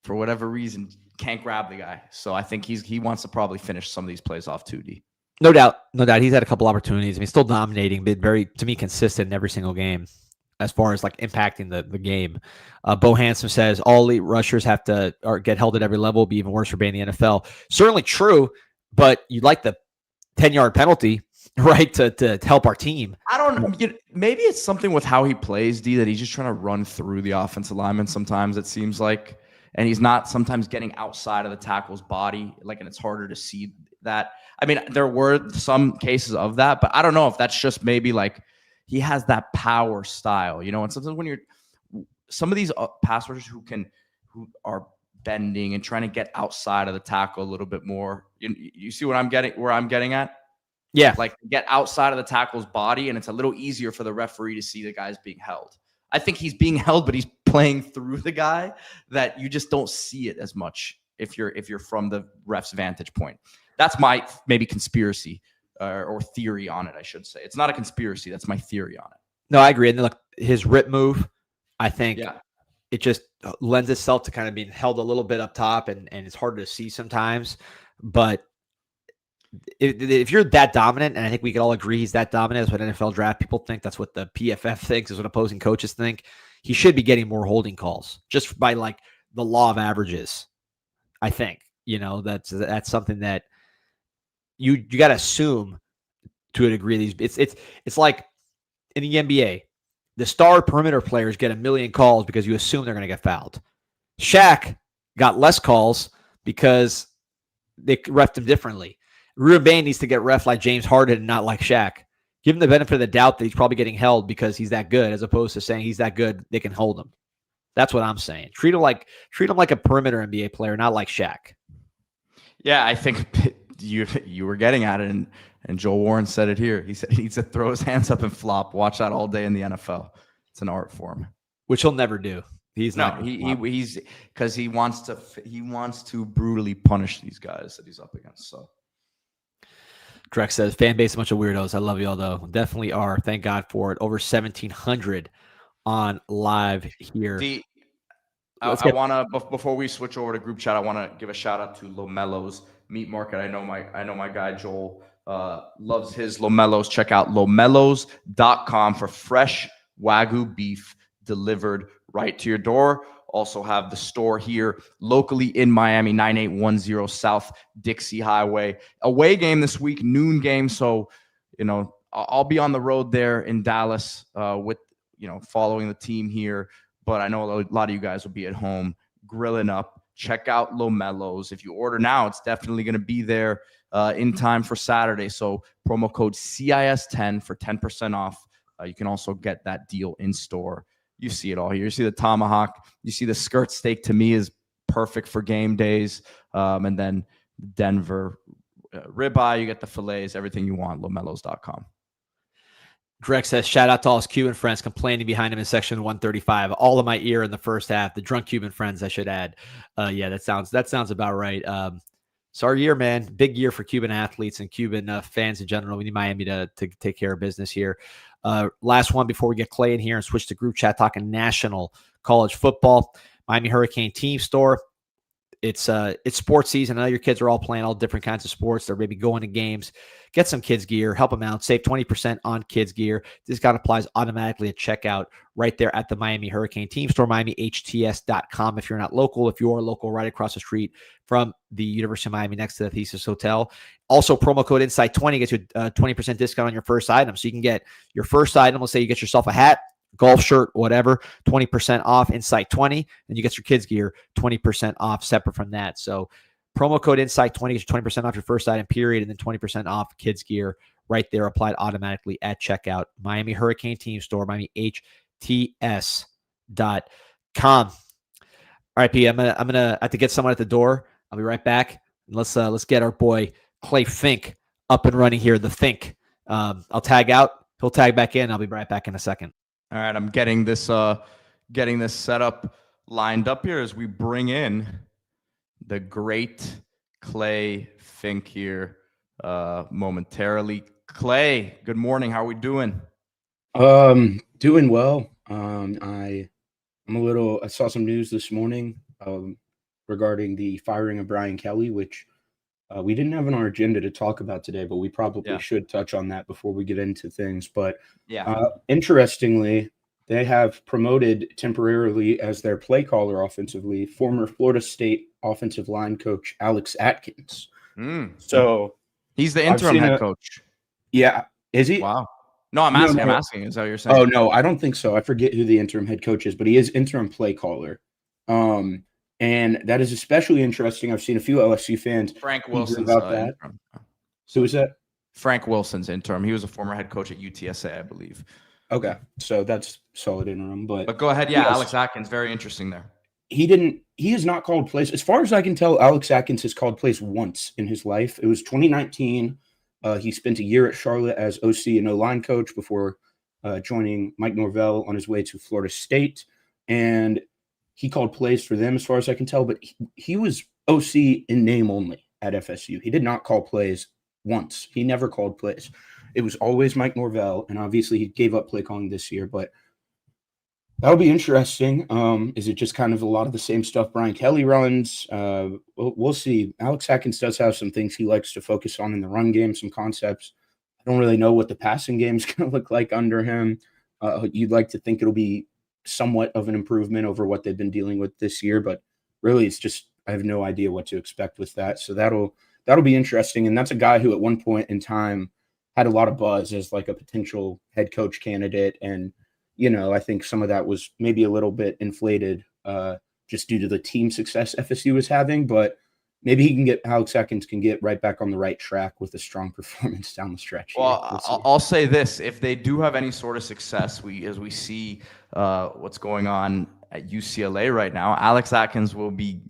for whatever reason can't grab the guy. So I think he wants to probably finish some of these plays off 2D. No doubt. He's had a couple opportunities. I mean, still dominating, been very, to me, consistent in every single game as far as like impacting the game. Bo Handsome says all elite rushers have to get held at every level, be even worse for being in the NFL. Certainly true, but you'd like the 10-yard penalty, right, to help our team. I don't know. Maybe it's something with how he plays, D, that he's just trying to run through the offensive lineman sometimes, it seems like. And he's not sometimes getting outside of the tackle's body, and it's harder to see that. I mean, there were some cases of that, but I don't know if that's just maybe like he has that power style, and sometimes when some of these pass rushers who are bending and trying to get outside of the tackle a little bit more, you see where I'm getting at? Yeah. Like get outside of the tackle's body, and it's a little easier for the referee to see the guys being held. I think he's being held, but he's playing through the guy that you just don't see it as much if you're from the ref's vantage point. That's my maybe conspiracy or theory on it, I should say. It's not a conspiracy. That's my theory on it. No, I agree. And then look, his rip move, I think it just lends itself to kind of being held a little bit up top, and it's harder to see sometimes. But if you're that dominant, and I think we could all agree he's that dominant, that's what NFL draft people think, that's what the PFF thinks, is what opposing coaches think, he should be getting more holding calls just by like the law of averages. I think, that's something that you got to assume to a degree. It's like in the NBA, the star perimeter players get 1 million calls because you assume they're going to get fouled. Shaq got less calls because they refed him differently. Ruben Bain needs to get ref like James Harden and not like Shaq. Give him the benefit of the doubt that he's probably getting held because he's that good, as opposed to saying he's that good, they can hold him. That's what I'm saying. Treat him like a perimeter NBA player, not like Shaq. Yeah, I think you were getting at it, and Joel Warren said it here. He said he needs to throw his hands up and flop. Watch that all day in the NFL. It's an art form, which he'll never do. He's because he wants to brutally punish these guys that he's up against. So. Drex says, fan base, a bunch of weirdos. I love y'all, though. Definitely are. Thank God for it. Over 1,700 on live here. I want to, before we switch over to group chat, I want to give a shout out to Lomellos Meat Market. I know my guy Joel loves his Lomellos. Check out lomellos.com for fresh Wagyu beef delivered right to your door. Also have the store here locally in Miami, 9810 South Dixie Highway. Away game this week, noon game. So, I'll be on the road there in Dallas with, following the team here. But I know a lot of you guys will be at home grilling up. Check out Lomellos. If you order now, it's definitely going to be there in time for Saturday. So promo code CIS10 for 10% off. You can also get that deal in store. You see it all here. You see the tomahawk. You see the skirt steak, to me, is perfect for game days. And then Denver ribeye, you get the fillets, everything you want, lomellos.com. Drex says, shout out to all his Cuban friends complaining behind him in section 135. All of my ear in the first half. The drunk Cuban friends, I should add. Yeah, that sounds about right. It's our year, man. Big year for Cuban athletes and Cuban fans in general. We need Miami to take care of business here. Last one before we get Clay in here and switch to group chat talking national college football. Miami Hurricane team store. It's sports season. I know your kids are all playing all different kinds of sports. They're maybe going to games. Get some kids gear. Help them out. Save 20% on kids gear. This discount applies automatically at checkout right there at the Miami Hurricane team store, MiamiHTS.com. If you're not local, if you are local, right across the street from the University of Miami next to the Thesis Hotel. Also, promo code INSIGHT20 gets you a 20% discount on your first item. So you can get your first item. Let's say you get yourself a hat, golf shirt, whatever, 20% off Insight 20, and you get your kids gear 20% off separate from that. So promo code Insight 20 gets you 20% off your first item, period, and then 20% off kids gear right there, applied automatically at checkout. Miami Hurricane team store, MiamiHTS.com. All right, P, I'm gonna have to get someone at the door. I'll be right back. Let's get our boy Clay Fink up and running here. The Fink. I'll tag out. He'll tag back in. I'll be right back in a second. All right, I'm getting this setup lined up here as we bring in the great Clay Fink here momentarily. Clay, good morning. How are we doing? Doing well. I saw some news this morning regarding the firing of Brian Kelly, which we didn't have on our agenda to talk about today, but we probably should touch on that before we get into things. But interestingly, they have promoted temporarily as their play caller offensively former Florida State offensive line coach Alex Atkins. So he's the interim head coach. Yeah, is he? Wow. No, I'm asking. I'm asking. Is that what you're saying? Oh no, I don't think so. I forget who the interim head coach is, but he is interim play caller. And that is especially interesting. I've seen a few LSU fans. Frank Wilson's about that. Interim. So is that Frank Wilson's interim? He was a former head coach at UTSA, I believe. Okay, so that's solid interim. But go ahead. Yeah, yes. Alex Atkins, very interesting there. He has not called plays. As far as I can tell, Alex Atkins has called plays once in his life. It was 2019. He spent a year at Charlotte as OC and O-line coach before joining Mike Norvell on his way to Florida State. And he called plays for them, as far as I can tell, but he was OC in name only at FSU. He did not call plays once. He never called plays. It was always Mike Norvell, and obviously he gave up play calling this year, but that'll be interesting. Is it just kind of a lot of the same stuff Brian Kelly runs? We'll see. Alex Atkins does have some things he likes to focus on in the run game, some concepts. I don't really know what the passing game is going to look like under him. You'd like to think it'll be somewhat of an improvement over what they've been dealing with this year, but really it's just I have no idea what to expect with that. So that'll be interesting. And that's a guy who at one point in time had a lot of buzz as like a potential head coach candidate. And, I think some of that was maybe a little bit inflated just due to the team success FSU was having, but maybe Alex Atkins can get right back on the right track with a strong performance down the stretch. Well, I'll say this. If they do have any sort of success, as we see what's going on at UCLA right now, Alex Atkins will be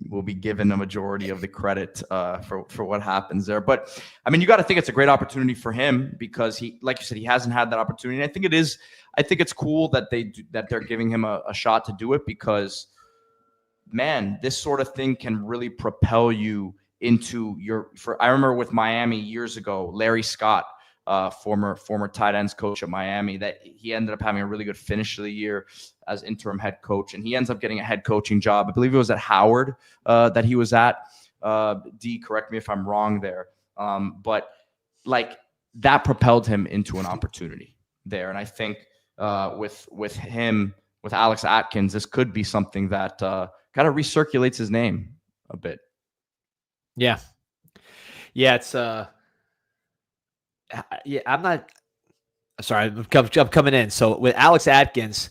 given a majority of the credit for what happens there. But I mean, you got to think it's a great opportunity for him because he, like you said, he hasn't had that opportunity. And I think it's cool that they're giving him a shot to do it because, man, this sort of thing can really propel you into I remember with Miami years ago, Larry Scott, former tight ends coach at Miami, that he ended up having a really good finish of the year as interim head coach. And he ends up getting a head coaching job. I believe it was at Howard that he was at. D, correct me if I'm wrong there. But like that propelled him into an opportunity there. And I think with him, with Alex Atkins, this could be something that kind of recirculates his name a bit. Yeah. It's I'm not sorry. I'm coming in. So with Alex Atkins,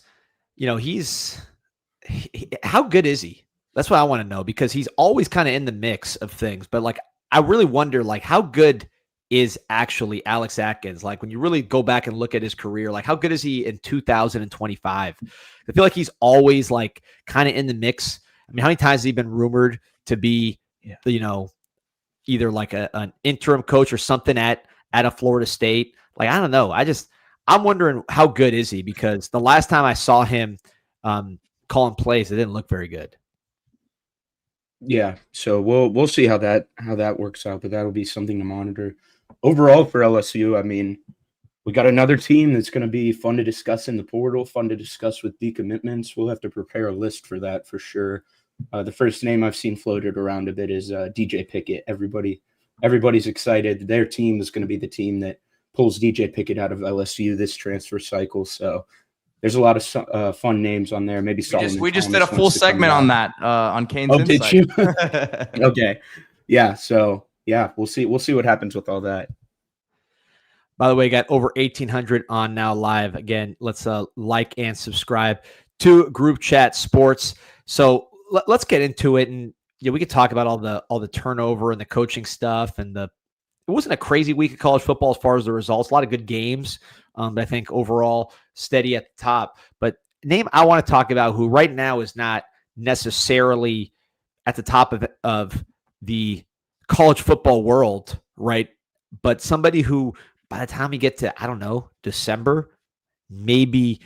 how good is he? That's what I want to know because he's always kind of in the mix of things. But like, I really wonder, like, how good is actually Alex Atkins? Like, when you really go back and look at his career, like, how good is he in 2025? I feel like he's always like kind of in the mix. I mean, how many times has he been rumored to be, either like an interim coach or something at a Florida State? Like, I don't know. I'm wondering how good is he because the last time I saw him calling plays, it didn't look very good. Yeah, so we'll see how that works out, but that'll be something to monitor. Overall for LSU, I mean, we got another team that's going to be fun to discuss in the portal, fun to discuss with decommitments. We'll have to prepare a list for that for sure. The first name I've seen floated around a bit is DJ Pickett. Everybody's excited. Their team is going to be the team that pulls DJ Pickett out of LSU this transfer cycle. So there's a lot of fun names on there. Maybe we just did a full segment on that on Canes Insight. Did you? Okay. Yeah. So yeah, we'll see what happens with all that. By the way, got over 1,800 on now live. Again, let's like and subscribe to Group Chat Sports. So let's get into it, and we could talk about all the turnover and the coaching stuff, and it wasn't a crazy week of college football as far as the results. A lot of good games, but I think overall steady at the top. But name I want to talk about who right now is not necessarily at the top of the college football world, right? But somebody who by the time you get to, I don't know, December, maybe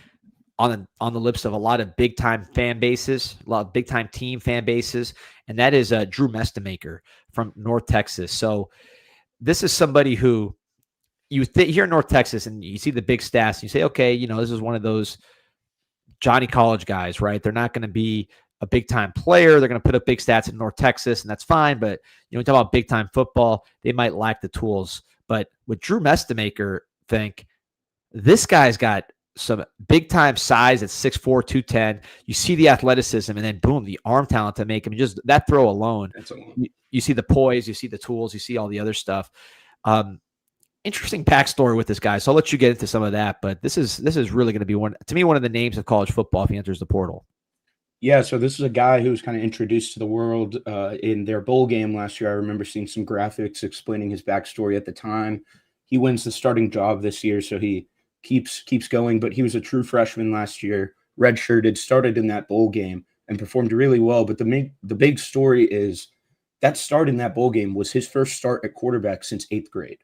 on the lips of a lot of big time fan bases, a lot of big time team fan bases, and that is Drew Mestemaker from North Texas. So this is somebody who you here in North Texas, and you see the big stats, and you say, okay, this is one of those Johnny College guys, right? They're not going to be a big time player. They're going to put up big stats in North Texas, and that's fine. But we talk about big time football, they might lack the tools. But with Drew Mestemaker, think this guy's got some big time size at 6'4", 210. You see the athleticism, and then boom, the arm talent to make him just that throw alone. You see the poise, you see the tools, you see all the other stuff. Interesting backstory with this guy. So I'll let you get into some of that. But this is really going to be one of the names of college football if he enters the portal. Yeah, so this is a guy who was kind of introduced to the world in their bowl game last year. I remember seeing some graphics explaining his backstory at the time. He wins the starting job this year, so he keeps going. But he was a true freshman last year, redshirted, started in that bowl game, and performed really well. But the big story is that start in that bowl game was his first start at quarterback since 8th grade.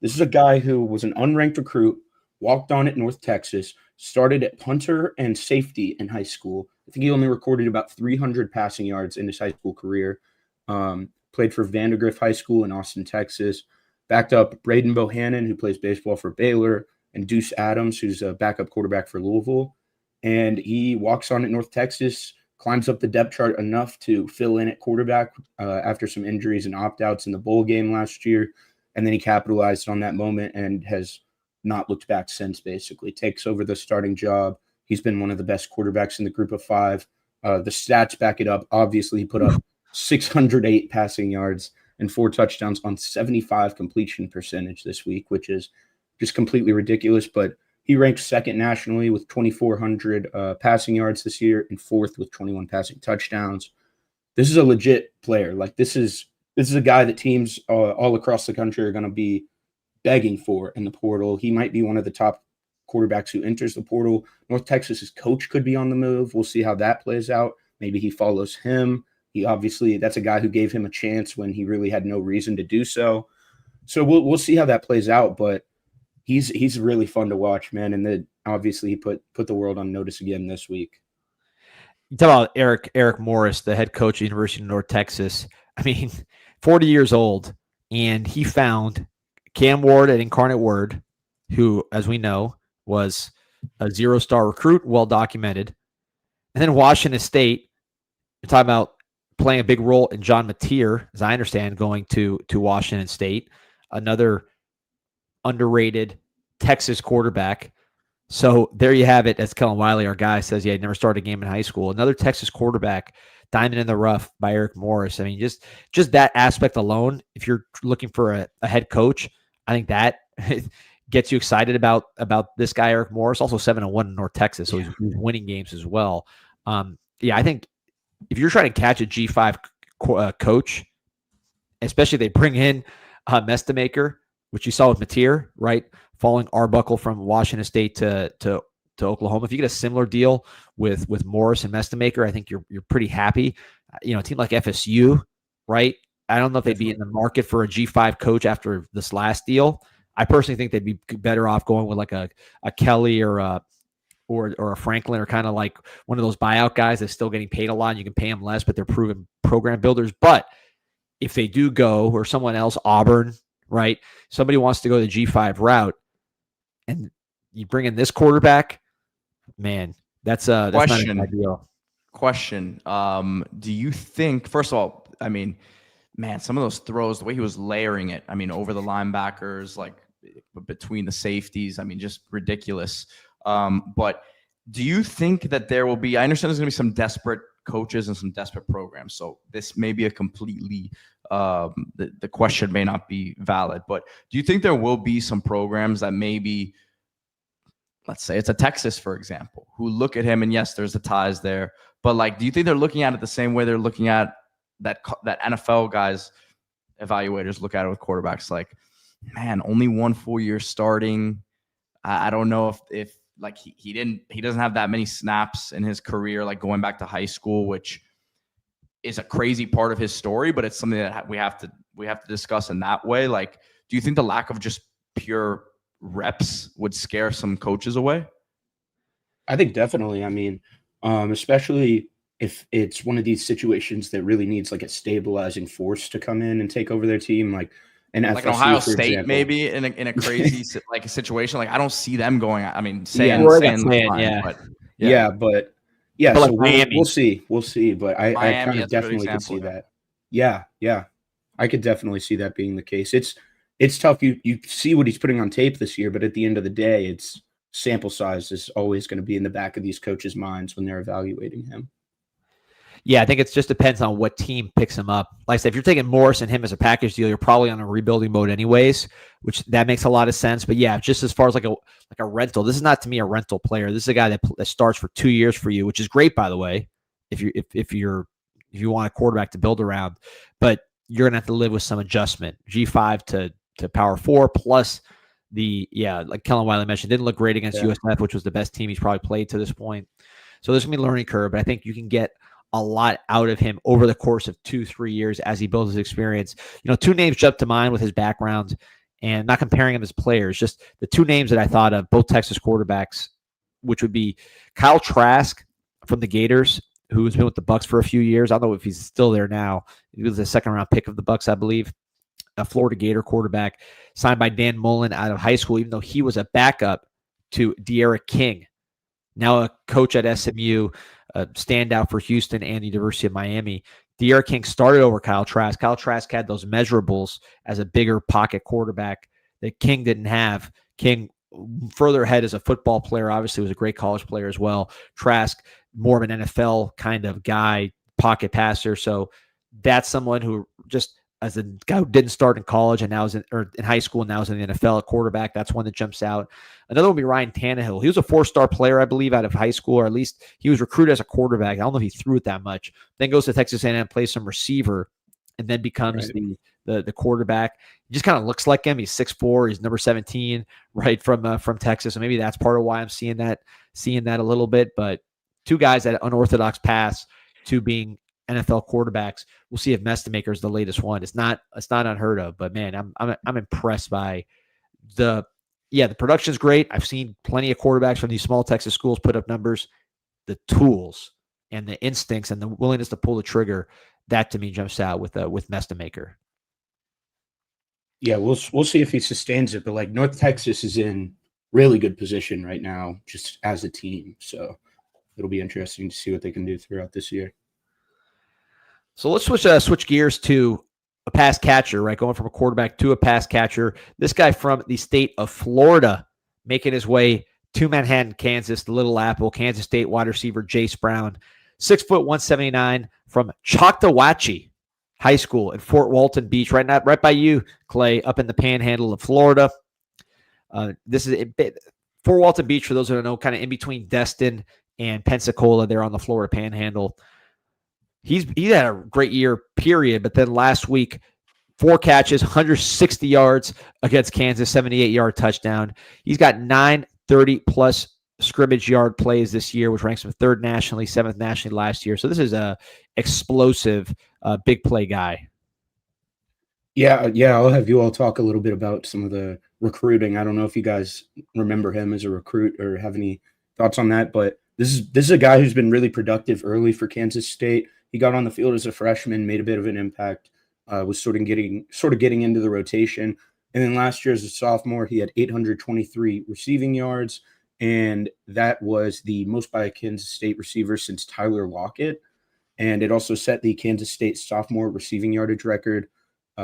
This is a guy who was an unranked recruit, walked on at North Texas, started at punter and safety in high school. I think he only recorded about 300 passing yards in his high school career. Played for Vandergrift High School in Austin, Texas. Backed up Braden Bohannon, who plays baseball for Baylor, and Deuce Adams, who's a backup quarterback for Louisville. And he walks on at North Texas, climbs up the depth chart enough to fill in at quarterback after some injuries and opt-outs in the bowl game last year. And then he capitalized on that moment and has not looked back since, basically. Takes over the starting job. He's been one of the best quarterbacks in the group of 5. The stats back it up. Obviously, he put up 608 passing yards and 4 touchdowns on 75 completion percentage this week, which is just completely ridiculous. But he ranked second nationally with 2,400 passing yards this year and 4th with 21 passing touchdowns. This is a legit player. Like, this is a guy that teams all across the country are going to be begging for in the portal. He might be one of the top quarterbacks who enters the portal. North Texas's coach could be on the move. We'll see how that plays out. Maybe he follows him. That's a guy who gave him a chance when he really had no reason to do so. So we'll see how that plays out. But he's really fun to watch, man. And then obviously he put the world on notice again this week. You talk about Eric Morris, the head coach at the University of North Texas. I mean, 40 years old, and he found Cam Ward at Incarnate Word, who, as we know, was a 0-star recruit, well documented. And then Washington State, you're talking about playing a big role in John Mateer, as I understand, going to Washington State, another underrated Texas quarterback. So there you have it. As Kellen Wiley, our guy, says, yeah, he never started a game in high school. Another Texas quarterback, diamond in the rough by Eric Morris. I mean, just that aspect alone, if you're looking for a head coach, I think that gets you excited about this guy, Eric Morris. Also 7-1 in North Texas, so he's winning games as well. I think if you're trying to catch a G5 coach, especially if they bring in Mestemaker, which you saw with Mateer, right, following Arbuckle from Washington State to Oklahoma. If you get a similar deal with Morris and Mestemaker, I think you're pretty happy. A team like FSU, right? I don't know if they'd be in the market for a G5 coach after this last deal. I personally think they'd be better off going with like a Kelly or a or a Franklin are kind of like one of those buyout guys that's still getting paid a lot. And you can pay them less, but they're proven program builders. But if they do go, or someone else, Auburn, right? Somebody wants to go the G5 route, and you bring in this quarterback, man, that's not an ideal. Question. Do you think, first of all, I mean, man, some of those throws, the way he was layering it, I mean, over the linebackers, like between the safeties, I mean, just ridiculous. But do you think that there will be, I understand there's going to be some desperate coaches and some desperate programs. So this may be a completely, the question may not be valid, but do you think there will be some programs that maybe, let's say it's a Texas, for example, who look at him and yes, there's the ties there, but like, do you think they're looking at it the same way they're looking at that NFL guys, evaluators look at it with quarterbacks? Like, man, only 1 full year starting. I don't know if like he doesn't have that many snaps in his career, like going back to high school, which is a crazy part of his story, but it's something that we have to discuss in that way. Like, do you think the lack of just pure reps would scare some coaches away? I think definitely. I mean, especially if it's one of these situations that really needs like a stabilizing force to come in and take over their team, like an FSU, Ohio for State, example. Maybe in a crazy like a situation. Like, I don't see them going. I mean, But we'll see. But I kind of definitely could see that. Yeah, I could definitely see that being the case. It's tough. You see what he's putting on tape this year, but at the end of the day, it's sample size is always going to be in the back of these coaches' minds when they're evaluating him. Yeah, I think it just depends on what team picks him up. Like I said, if you're taking Morris and him as a package deal, you're probably on a rebuilding mode anyways, which that makes a lot of sense. But yeah, just as far as like a rental, this is not to me a rental player. This is a guy that starts for 2 years for you, which is great, by the way, if you want a quarterback to build around. But you're gonna have to live with some adjustment. G5 to Power 4 plus like Kellen Wiley mentioned, didn't look great against USF, which was the best team he's probably played to this point. So there's gonna be a learning curve, but I think you can get a lot out of him over the course of 2-3 years as he builds his experience. Two names jump to mind with his background, and not comparing him as players, just the two names that I thought of, both Texas quarterbacks, which would be Kyle Trask from the Gators, who's been with the Bucs for a few years. I don't know if he's still there now. He was a second-round pick of the Bucs, I believe. A Florida Gator quarterback signed by Dan Mullen out of high school, even though he was a backup to De'Ara King, now a coach at SMU, standout for Houston and the University of Miami. De'Ara King started over Kyle Trask. Kyle Trask had those measurables as a bigger pocket quarterback that King didn't have. King further ahead as a football player, obviously was a great college player as well. Trask, more of an NFL kind of guy, pocket passer. So that's someone who just, as a guy who didn't start in college and now is in high school and now is in the NFL at quarterback, that's one that jumps out. Another one would be Ryan Tannehill. He was a 4-star player, I believe, out of high school, or at least he was recruited as a quarterback. I don't know if he threw it that much. Then goes to Texas A&M, plays some receiver, and then becomes the quarterback. He just kind of looks like him. He's 6'4", he's number 17, right, from Texas. So maybe that's part of why I'm seeing that a little bit. But two guys that unorthodox paths to being NFL quarterbacks. We'll see if Mestemaker is the latest one. It's not unheard of, but man, I'm impressed by the production's great. I've seen plenty of quarterbacks from these small Texas schools put up numbers. The tools and the instincts and the willingness to pull the trigger, that to me jumps out with Mestemaker. Yeah, we'll see if he sustains it, but like North Texas is in really good position right now, just as a team. So it'll be interesting to see what they can do throughout this year. So let's switch gears to a pass catcher, right? Going from a quarterback to a pass catcher. This guy from the state of Florida, making his way to Manhattan, Kansas, the Little Apple, Kansas State wide receiver Jace Brown, 6', 179 from Choctawhatchee High School in Fort Walton Beach, right by you, Clay, up in the Panhandle of Florida. This is Fort Walton Beach, for those who don't know, kind of in between Destin and Pensacola. They're on the Florida Panhandle. He's had a great year, period. But then last week, 4 catches, 160 yards against Kansas, 78-yard touchdown. He's got 9 30-plus scrimmage yard plays this year, which ranks him 3rd nationally, 7th nationally last year. So this is a explosive, big play guy. Yeah. I'll have you all talk a little bit about some of the recruiting. I don't know if you guys remember him as a recruit or have any thoughts on that. But this is a guy who's been really productive early for Kansas State. He got on the field as a freshman, made a bit of an impact, was sort of getting into the rotation. And then last year as a sophomore, he had 823 receiving yards, and that was the most by a Kansas State receiver since Tyler Lockett. And it also set the Kansas State sophomore receiving yardage record.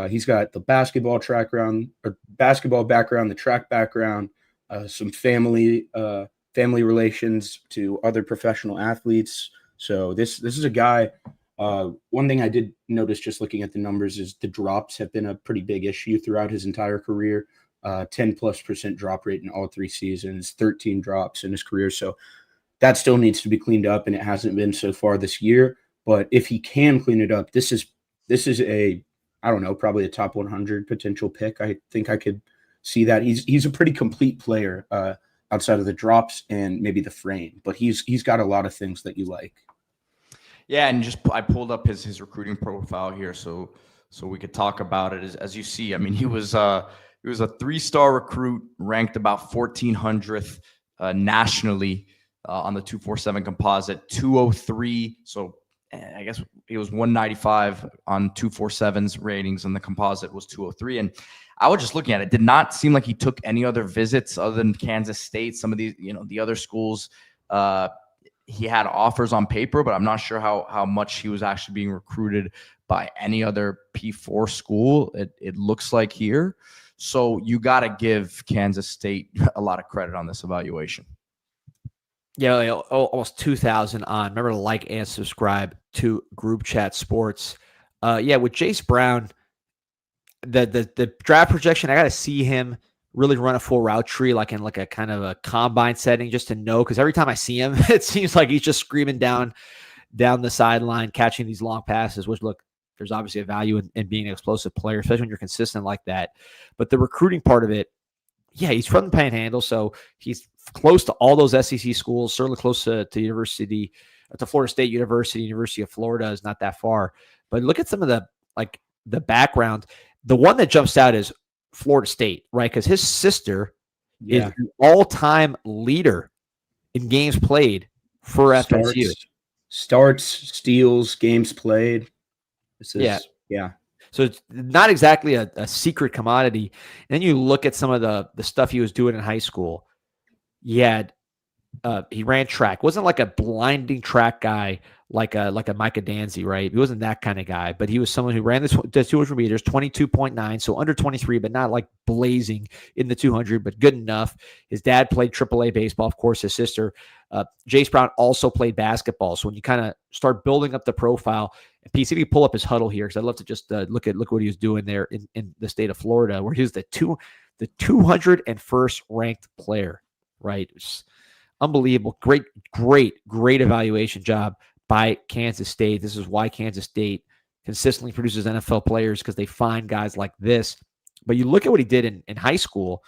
He's got the basketball background, the track background, some family relations to other professional athletes. So this is a guy. One thing I did notice just looking at the numbers is the drops have been a pretty big issue throughout his entire career. 10+% drop rate in all 3 seasons, 13 drops in his career. So that still needs to be cleaned up, and it hasn't been so far this year. But if he can clean it up, this is a, I don't know, probably a top 100 potential pick. I think I could see that. He's a pretty complete player outside of the drops and maybe the frame, but he's got a lot of things that you like. Yeah, and I pulled up his recruiting profile here so we could talk about it. As you see, I mean, he was a 3-star recruit, ranked about 1400th nationally on the 247 composite, 203. So I guess he was 195 on 247's ratings, and the composite was 203. And I was just looking at it. Did not seem like he took any other visits other than Kansas State. Some of these, the other schools, he had offers on paper, but I'm not sure how much he was actually being recruited by any other P4 school. It looks like here. So you got to give Kansas State a lot of credit on this evaluation. Yeah, almost 2,000 on. Remember to like and subscribe to Group Chat Sports. Yeah, with Jace Brown, the draft projection, I got to see him really run a full route tree, like in like a kind of a combine setting, just to know. Because every time I see him, it seems like he's just screaming down the sideline, catching these long passes. Which, look, there's obviously a value in being an explosive player, especially when you're consistent like that. But the recruiting part of it, yeah, he's from the Panhandle, so he's close to all those SEC schools, certainly close to Florida State University. University of Florida is not that far. But look at some of the background. The one that jumps out is Florida State, right? Because his sister is the all-time leader in games played for FSU. Starts, steals, games played. Yeah. So it's not exactly a secret commodity. And then you look at some of the stuff he was doing in high school. He ran track. Wasn't like a blinding track guy like a Micah Danzy, right? He wasn't that kind of guy, but he was someone who ran the 200 meters, 22.9, so under 23, but not like blazing in the 200, but good enough. His dad played AAA baseball, of course. His sister, Jace Brown, also played basketball. So when you kind of start building up the profile, and PC, if you pull up his huddle here, because I'd love to just look what he was doing there in the state of Florida, where he was the 201st ranked player, right? It's unbelievable. Great evaluation job by Kansas State. This is why Kansas State consistently produces NFL players, because they find guys like this. But you look at what he did in high school.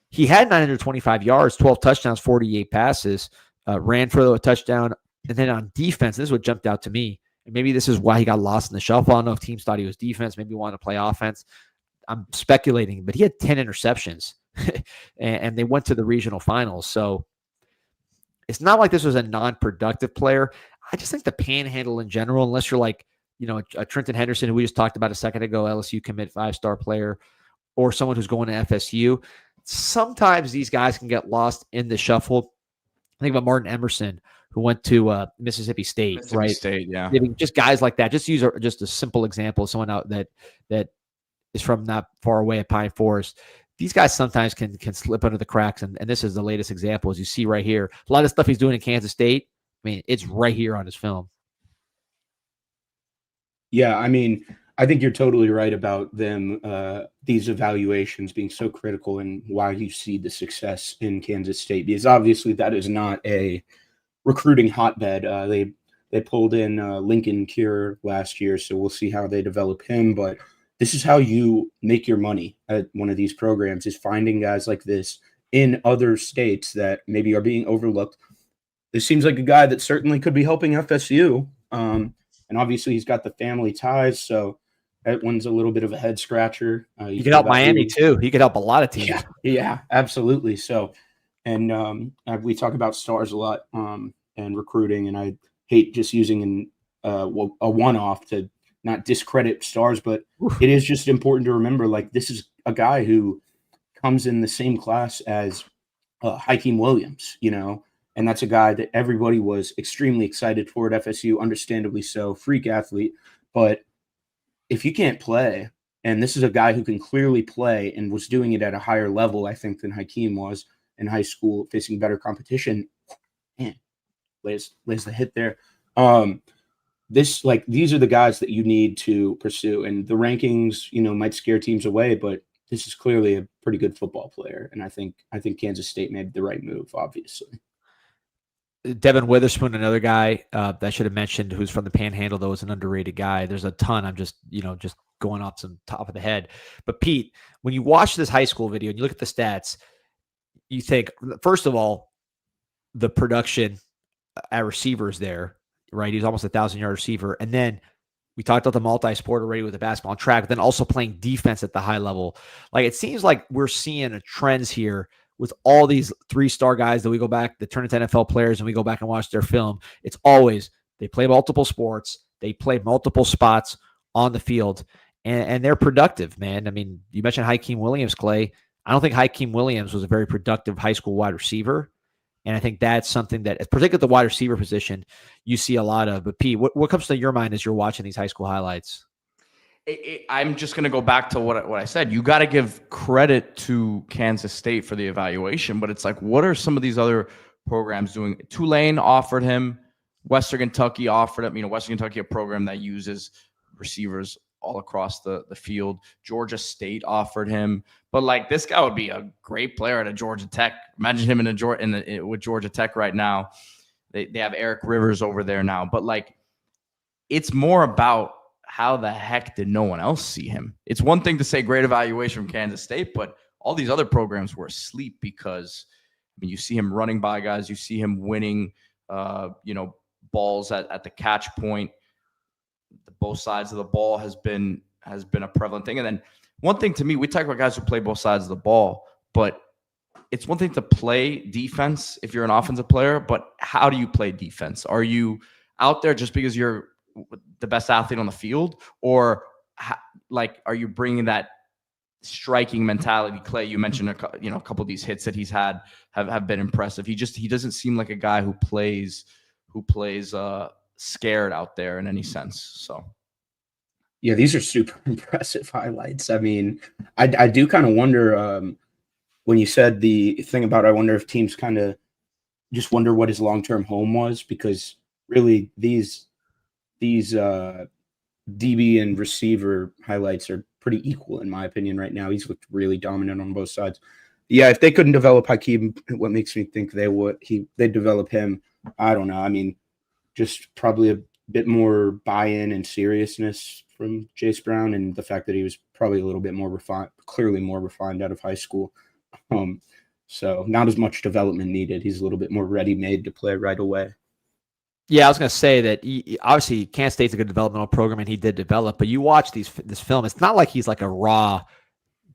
He had 925 yards, 12 touchdowns, 48 passes, ran for a touchdown. And then on defense, this is what jumped out to me. And maybe this is why he got lost in the shuffle. I don't know if teams thought he was defense, maybe wanted to play offense. I'm speculating, but he had 10 interceptions and they went to the regional finals. So it's not like this was a non-productive player. I just think the Panhandle in general, unless you're like, a Trenton Henderson, who we just talked about a second ago, LSU commit 5-star player, or someone who's going to FSU, sometimes these guys can get lost in the shuffle. I think about Martin Emerson, who went to Mississippi State, right? State, yeah. Just guys like that. Just use just a simple example of someone out that is from not far away at Pine Forest. These guys sometimes can slip under the cracks, and this is the latest example, as you see right here. A lot of stuff he's doing in Kansas State, I mean, it's right here on his film. Yeah, I mean, I think you're totally right about them, these evaluations being so critical and why you see the success in Kansas State, because obviously that is not a recruiting hotbed. They pulled in Lincoln Cure last year, so we'll see how they develop him. But this is how you make your money at one of these programs, is finding guys like this in other states that maybe are being overlooked. This seems like a guy that certainly could be helping FSU. And obviously he's got the family ties, so that one's a little bit of a head scratcher. He could help Miami too. He could help a lot of teams. Yeah, absolutely. So And we talk about stars a lot and recruiting, and I hate just using a one-off to not discredit stars, but it is just important to remember, like, this is a guy who comes in the same class as Hakeem Williams, and that's a guy that everybody was extremely excited for at FSU, understandably so, freak athlete. But if you can't play, and this is a guy who can clearly play and was doing it at a higher level, I think, than Hakeem was in high school, facing better competition, man, lays the hit there. These are the guys that you need to pursue, and the rankings, might scare teams away, but this is clearly a pretty good football player, and I think Kansas State made the right move, obviously. Devin Witherspoon, another guy that I should have mentioned, who's from the Panhandle, though, is an underrated guy. There's a ton. I'm just going off some top of the head. But Pete, when you watch this high school video and you look at the stats, you think, first of all, the production at receivers there, right? He's almost 1,000-yard receiver. And then we talked about the multi-sport already with the basketball and track, but then also playing defense at the high level. Like, it seems like we're seeing a trends here with all these 3-star guys that we go back, that turn into NFL players, and we go back and watch their film. It's always they play multiple sports, they play multiple spots on the field, and they're productive, man. I mean, you mentioned Hakeem Williams, Clay. I don't think Hakeem Williams was a very productive high school wide receiver. And I think that's something that, particularly at the wide receiver position, you see a lot of. But Pete, what comes to your mind as you're watching these high school highlights? I'm just going to go back to what I said. You got to give credit to Kansas State for the evaluation, but it's like, what are some of these other programs doing? Tulane offered him. Western Kentucky offered him. Western Kentucky, a program that uses receivers all across the field. Georgia State offered him. But, like, this guy would be a great player at a Georgia Tech. Imagine him with Georgia Tech right now. They have Eric Rivers over there now. But, like, it's more about how the heck did no one else see him? It's one thing to say great evaluation from Kansas State, but all these other programs were asleep because, you see him running by guys. You see him winning, balls at the catch point. Both sides of the ball has been a prevalent thing. And then one thing to me, we talk about guys who play both sides of the ball, but it's one thing to play defense if you're an offensive player, but how do you play defense? Are you out there just because you're the best athlete on the field, or are you bringing that striking mentality? Clay, you mentioned a couple of these hits that he's had have been impressive. He doesn't seem like a guy who plays scared out there in any sense. So yeah, these are super impressive highlights. I mean, I do kind of wonder when you said the thing about, I wonder if teams kind of just wonder what his long-term home was, because really these DB and receiver highlights are pretty equal in my opinion right now. He's looked really dominant on both sides. Yeah, if they couldn't develop Hakeem, what makes me think they'd develop him? I don't know. I mean, just probably a bit more buy-in and seriousness from Jace Brown, and the fact that he was probably a little bit more refined, clearly more refined out of high school. So not as much development needed. He's a little bit more ready-made to play right away. Yeah, I was going to say that obviously Kansas State's a good developmental program, and he did develop. But you watch this film, it's not like he's like a raw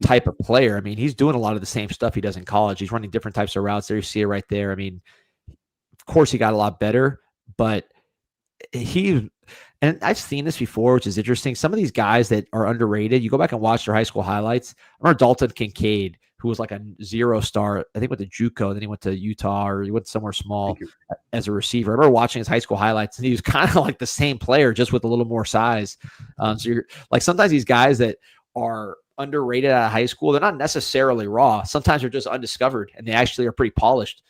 type of player. I mean, he's doing a lot of the same stuff he does in college. He's running different types of routes. There you see it right there. I mean, of course he got a lot better, but and I've seen this before, which is interesting. Some of these guys that are underrated, you go back and watch their high school highlights. I remember Dalton Kincaid, who was like a 0-star, I think went to JUCO, then he went to Utah, or he went somewhere small as a receiver. I remember watching his high school highlights, and he was kind of like the same player, just with a little more size. So you're like, sometimes these guys that are underrated out of high school, they're not necessarily raw. Sometimes they're just undiscovered, and they actually are pretty polished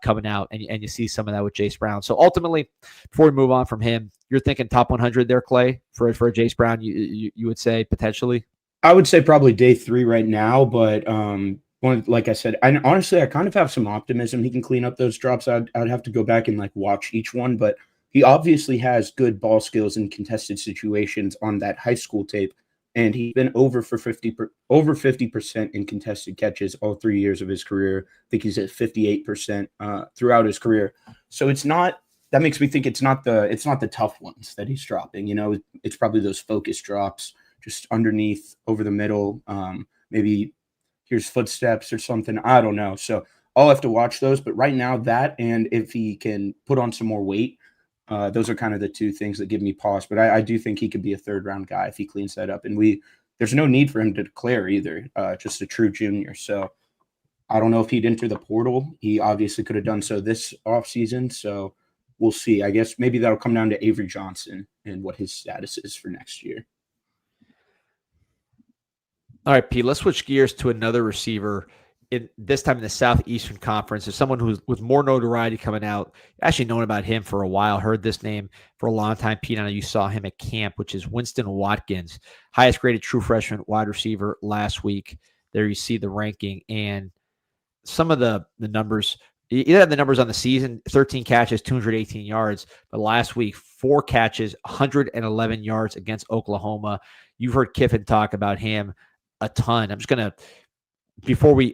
coming out, and you see some of that with Jace Brown. So ultimately, before we move on from him, you're thinking top 100 there, Clay, for Jace Brown, you would say potentially? I would say probably day 3 right now, but like I said, honestly, I kind of have some optimism he can clean up those drops. I'd have to go back and watch each one, but he obviously has good ball skills in contested situations on that high school tape, and he's been over 50% in contested catches all 3 years of his career. I think he's at 58% throughout his career. So that makes me think it's not the tough ones that he's dropping. It's probably those focus drops, just underneath, over the middle. Maybe here's footsteps or something. I don't know. So I'll have to watch those. But right now, that and if he can put on some more weight, those are kind of the two things that give me pause. But I do think he could be a 3rd-round guy if he cleans that up. And there's no need for him to declare either, just a true junior. So I don't know if he'd enter the portal. He obviously could have done so this offseason. So we'll see. I guess maybe that'll come down to Avery Johnson and what his status is for next year. All right, Pete, let's switch gears to another receiver. This time in the Southeastern Conference. There's someone who's with more notoriety coming out. Actually known about him for a while. Heard this name for a long time. Pete, I know you saw him at camp, which is Winston Watkins, highest graded true freshman wide receiver last week. There you see the ranking and some of the numbers. You have the numbers on the season: 13 catches, 218 yards. But last week, 4 catches, 111 yards against Oklahoma. You've heard Kiffin talk about him a ton. I'm just gonna.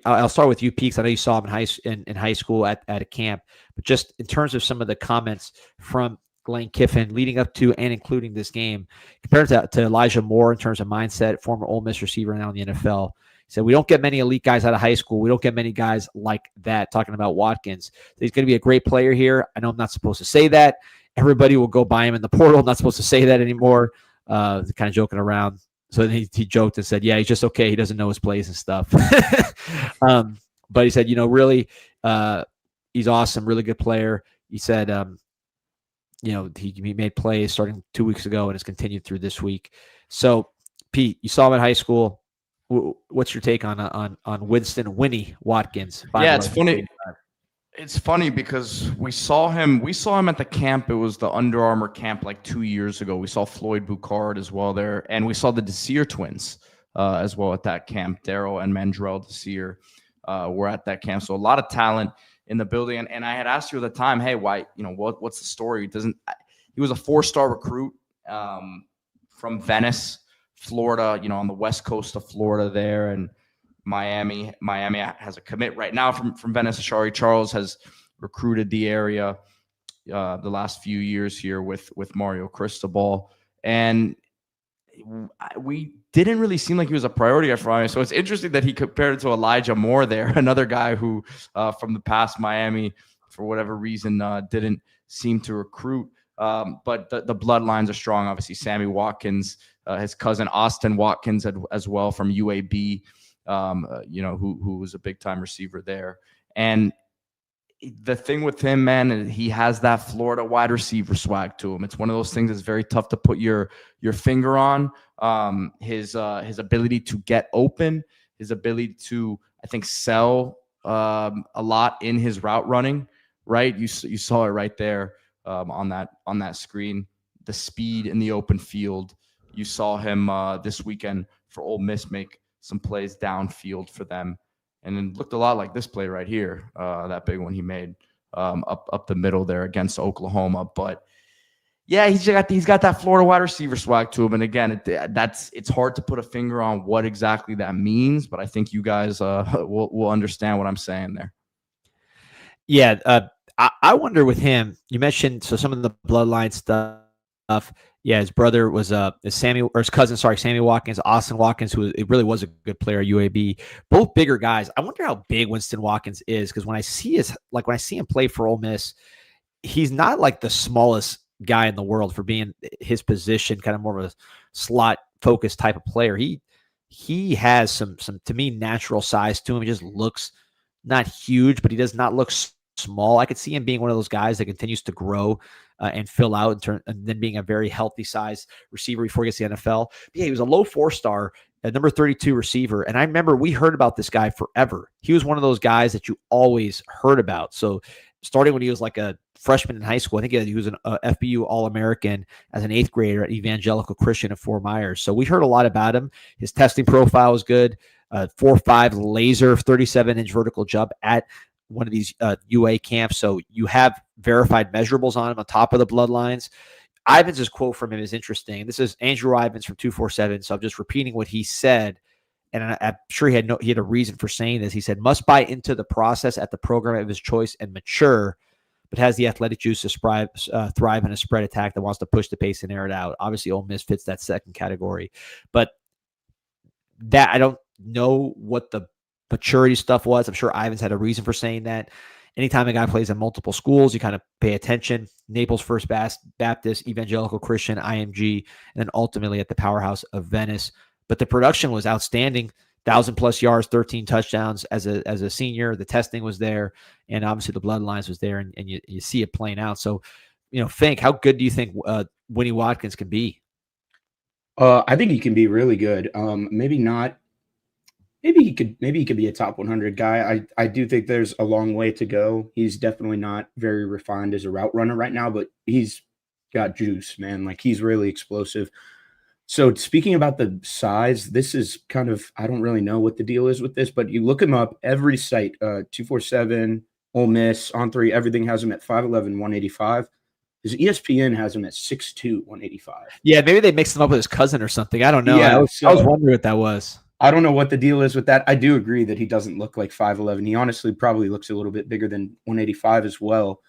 I'll start with you, Peaks. I know you saw him in high school at a camp, but just in terms of some of the comments from Lane Kiffin leading up to and including this game, compared to Elijah Moore in terms of mindset, former Ole Miss receiver now in the NFL. He said, we don't get many elite guys out of high school. We don't get many guys like that, talking about Watkins. He's going to be a great player here. I know I'm not supposed to say that. Everybody will go buy him in the portal. I'm not supposed to say that anymore. Kind of joking around. So he joked and said, yeah, he's just okay. He doesn't know his plays and stuff. But he said, really, he's awesome, really good player. He said, he made plays starting 2 weeks ago and has continued through this week. So, Pete, you saw him in high school. What's your take on Winston Winnie Watkins? Yeah, it's funny. It's funny because we saw him at the camp. It was the Under Armour camp like 2 years ago. We saw Floyd Boucard as well there, and we saw the Desir twins as well at that camp. Daryl and Mandrell Desir were at that camp. So a lot of talent in the building. And I had asked you at the time, hey, why, what's the story? He was a 4-star recruit from Venice, Florida, on the west coast of Florida there, and Miami has a commit right now from Venice. Shari Charles has recruited the area the last few years here with Mario Cristobal, and we didn't really seem like he was a priority guy for Miami. So it's interesting that he compared it to Elijah Moore there, another guy who from the past Miami for whatever reason didn't seem to recruit. But the bloodlines are strong. Obviously, Sammy Watkins, his cousin Austin Watkins as well from UAB. Who was a big time receiver there. And the thing with him, man, he has that Florida wide receiver swag to him. It's one of those things that's very tough to put your finger on. His ability to get open, his ability to, I think, sell a lot in his route running, right? You saw it right there on that screen. The speed in the open field. You saw him this weekend for Ole Miss make some plays downfield for them, and it looked a lot like this play right here, that big one he made up the middle there against Oklahoma. But yeah, he's got that Florida wide receiver swag to him, and again, it's hard to put a finger on what exactly that means, but I think you guys will understand what I'm saying there. Yeah, I wonder with him. You mentioned some of the bloodline stuff. Yeah, his brother was his cousin, Sammy Watkins, Austin Watkins, who really was a good player at UAB. Both bigger guys. I wonder how big Winston Watkins is, because when I see him play for Ole Miss, he's not like the smallest guy in the world for being his position, kind of more of a slot focused type of player. He has some to me natural size to him. He just looks not huge, but he does not look small. I could see him being one of those guys that continues to grow and fill out and then being a very healthy size receiver before he gets to the NFL. But yeah, he was a low 4-star, a number 32 receiver. And I remember we heard about this guy forever. He was one of those guys that you always heard about. So starting when he was like a freshman in high school, I think he was an FBU All-American as an 8th grader at Evangelical Christian at Fort Myers. So we heard a lot about him. His testing profile was good. 4.5 laser, 37-inch vertical jump at one of these UA camps. So you have verified measurables on him on top of the bloodlines. Ivins' quote from him is interesting. This is Andrew Ivins from 247. So I'm just repeating what he said. And I'm sure he had a reason for saying this. He said, must buy into the process at the program of his choice and mature, but has the athletic juice to thrive in a spread attack that wants to push the pace and air it out. Obviously, Ole Miss fits that second category. But that I don't know what the maturity stuff was. I'm sure Ivan's had a reason for saying that. Anytime a guy plays in multiple schools, you kind of pay attention. Naples First Baptist, Evangelical Christian, IMG, and then ultimately at the powerhouse of Venice. But the production was outstanding. 1,000+ yards, 13 touchdowns as a senior. The testing was there, and obviously the bloodlines was there, and you see it playing out. So, Fink, how good do you think Winnie Watkins can be? I think he can be really good. Maybe not. Maybe he could be a top 100 guy. I do think there's a long way to go. He's definitely not very refined as a route runner right now, but he's got juice, man. Like, he's really explosive. So speaking about the size, this is kind of, I don't really know what the deal is with this, but you look him up, every site, 247, Ole Miss, On3, everything has him at 5'11", 185. His ESPN has him at 6'2", 185. Yeah, maybe they mixed him up with his cousin or something. I don't know. Yeah, I was wondering what that was. I don't know what the deal is with that. I do agree that he doesn't look like 5'11". He honestly probably looks a little bit bigger than 185 as well.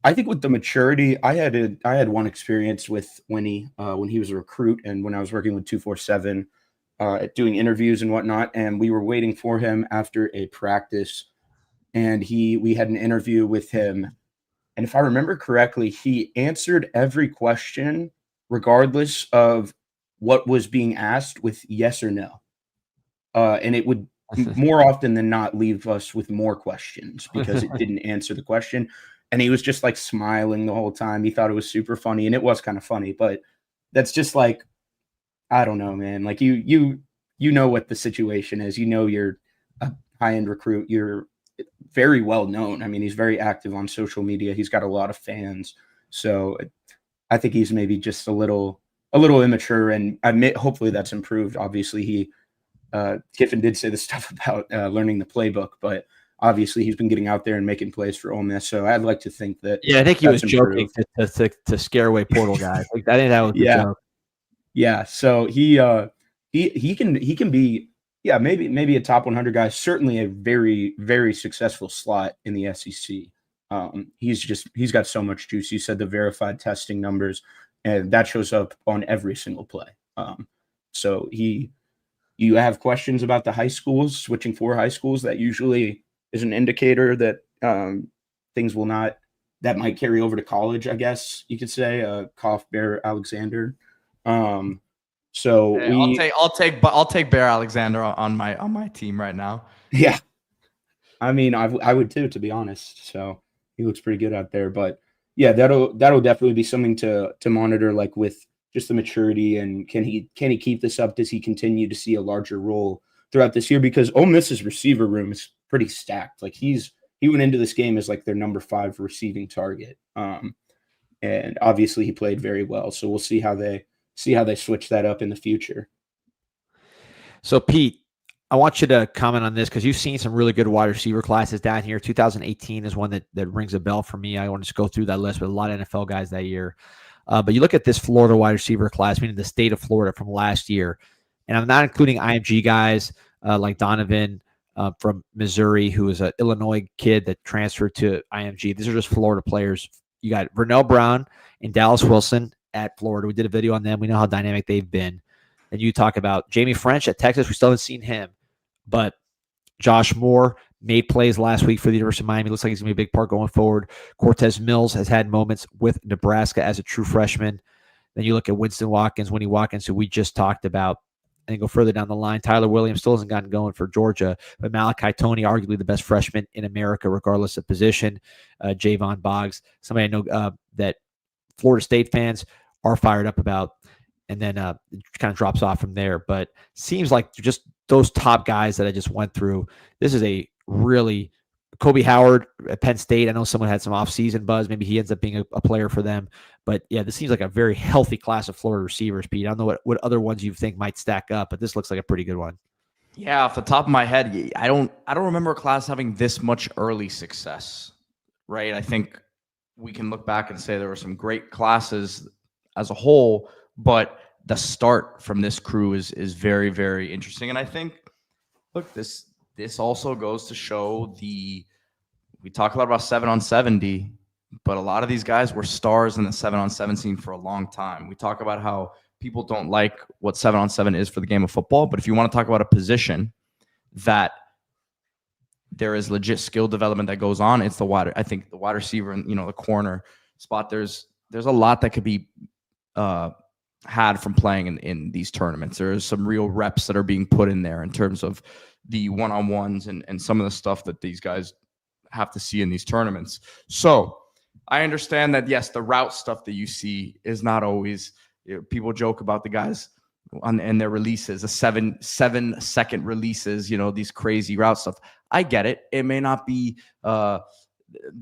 I think with the maturity, I had one experience with Winnie when he was a recruit and when I was working with 247 doing interviews and whatnot, and we were waiting for him after a practice, and we had an interview with him, and if I remember correctly, he answered every question regardless of what was being asked with yes or no. And it would more often than not leave us with more questions because it didn't answer the question. And he was just like smiling the whole time. He thought it was super funny, and it was kind of funny, but that's just like, I don't know, man. Like you know what the situation is. You're a high-end recruit. You're very well known. I mean, he's very active on social media. He's got a lot of fans. So I think he's maybe just a little immature, and hopefully that's improved. Obviously, Kiffin did say the stuff about learning the playbook, but obviously he's been getting out there and making plays for Ole Miss. So I'd like to think that. Yeah, I think he was joking to scare away portal guys. Like, I think that was the joke. Yeah. So he can be, yeah, maybe a top 100 guy. Certainly a very, very successful slot in the SEC. He's got so much juice. You said the verified testing numbers, and that shows up on every single play. So you have questions about the high schools, switching 4 high schools, that usually is an indicator that that might carry over to college, I guess you could say. Cough, Bear, Alexander. So hey, I'll take Bear Alexander on my team right now. Yeah, I mean, I would too, to be honest. So he looks pretty good out there, but yeah, that'll definitely be something to monitor, like with just the maturity, and can he keep this up? Does he continue to see a larger role throughout this year? Because Ole Miss's receiver room is pretty stacked. Like he went into this game as like their number 5 receiving target. And obviously he played very well. So we'll see how they switch that up in the future. So Pete, I want you to comment on this because you've seen some really good wide receiver classes down here. 2018 is one that rings a bell for me. I want to just go through that list with a lot of NFL guys that year. But you look at this Florida wide receiver class, meaning the state of Florida from last year, and I'm not including IMG guys like Donovan from Missouri, who is an Illinois kid that transferred to IMG. These are just Florida players. You got Vernell Brown and Dallas Wilson at Florida. We did a video on them. We know how dynamic they've been. And you talk about Jamie French at Texas. We still haven't seen him. But Josh Moore made plays last week for the University of Miami. Looks like he's going to be a big part going forward. Cortez Mills has had moments with Nebraska as a true freshman. Then you look at Winston Watkins, Winnie Watkins, who we just talked about, and go further down the line. Tyler Williams still hasn't gotten going for Georgia, but Malachi Toney, arguably the best freshman in America, regardless of position. Javon Boggs, somebody I know that Florida State fans are fired up about, and then it kind of drops off from there. But seems like just those top guys that I just went through, this is a really Kobe Howard at Penn State. I know someone had some offseason buzz. Maybe he ends up being a player for them. But yeah, this seems like a very healthy class of Florida receivers, Pete. I don't know what other ones you think might stack up, but this looks like a pretty good one. Yeah, off the top of my head, I don't remember a class having this much early success, right? I think we can look back and say there were some great classes as a whole, but the start from this crew is very, very interesting. And I think, look, this also goes to show we talk a lot about 7-on-7, but a lot of these guys were stars in the 7-on-7 scene for a long time. We talk about how people don't like what 7-on-7 is for the game of football, but if you want to talk about a position that there is legit skill development that goes on. It's the wide, I think the wide receiver and, the corner spot. There's a lot that could be had from playing in these tournaments. There's some real reps that are being put in there in terms of the one-on-ones and some of the stuff that these guys have to see in these tournaments. So I understand that, yes, the route stuff that you see is not always, people joke about the guys and their releases, the 7-second releases, these crazy route stuff. I get it. It may not be, a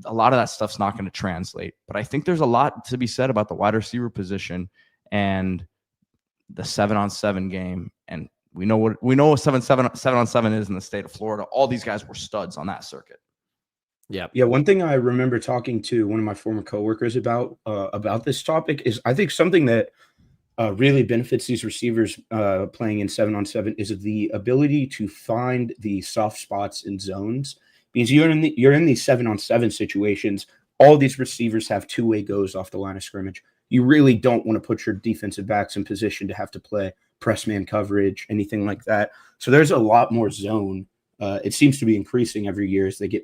lot of that stuff's not going to translate, but I think there's a lot to be said about the wide receiver position and the 7-on-7 game. And we know what 7-on-7 is in the state of Florida. All these guys were studs on that circuit. Yeah. One thing I remember talking to one of my former coworkers about this topic is I think something that really benefits these receivers playing in 7-on-7 is the ability to find the soft spots in zones, because you're in these 7-on-7 situations. All these receivers have two-way goes off the line of scrimmage. You really don't want to put your defensive backs in position to have to play press man coverage, anything like that. So there's a lot more zone. It seems to be increasing every year as they get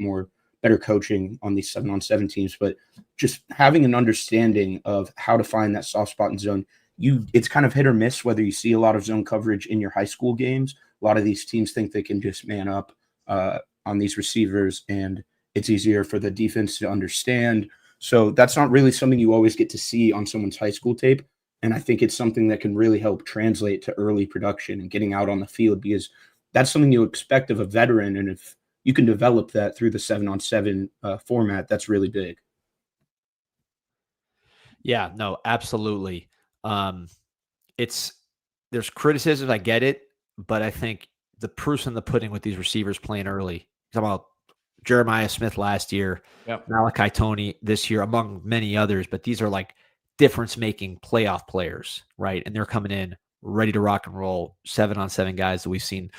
better coaching on these 7-on-7 teams, but just having an understanding of how to find that soft spot in zone. It's kind of hit or miss whether you see a lot of zone coverage in your high school games. A lot of these teams think they can just man up on these receivers, and it's easier for the defense to understand. So that's not really something you always get to see on someone's high school tape. And I think it's something that can really help translate to early production and getting out on the field, because that's something you expect of a veteran. And if you can develop that through the 7-on-7 format, that's really big. Yeah, no, absolutely. There's criticism, I get it, but I think the proof's in the pudding with these receivers playing early. Talking about Jeremiah Smith last year, Malachi Toney this year, among many others, but these are like difference-making playoff players, right? And they're coming in ready to rock and roll, 7-on-7 guys that we've seen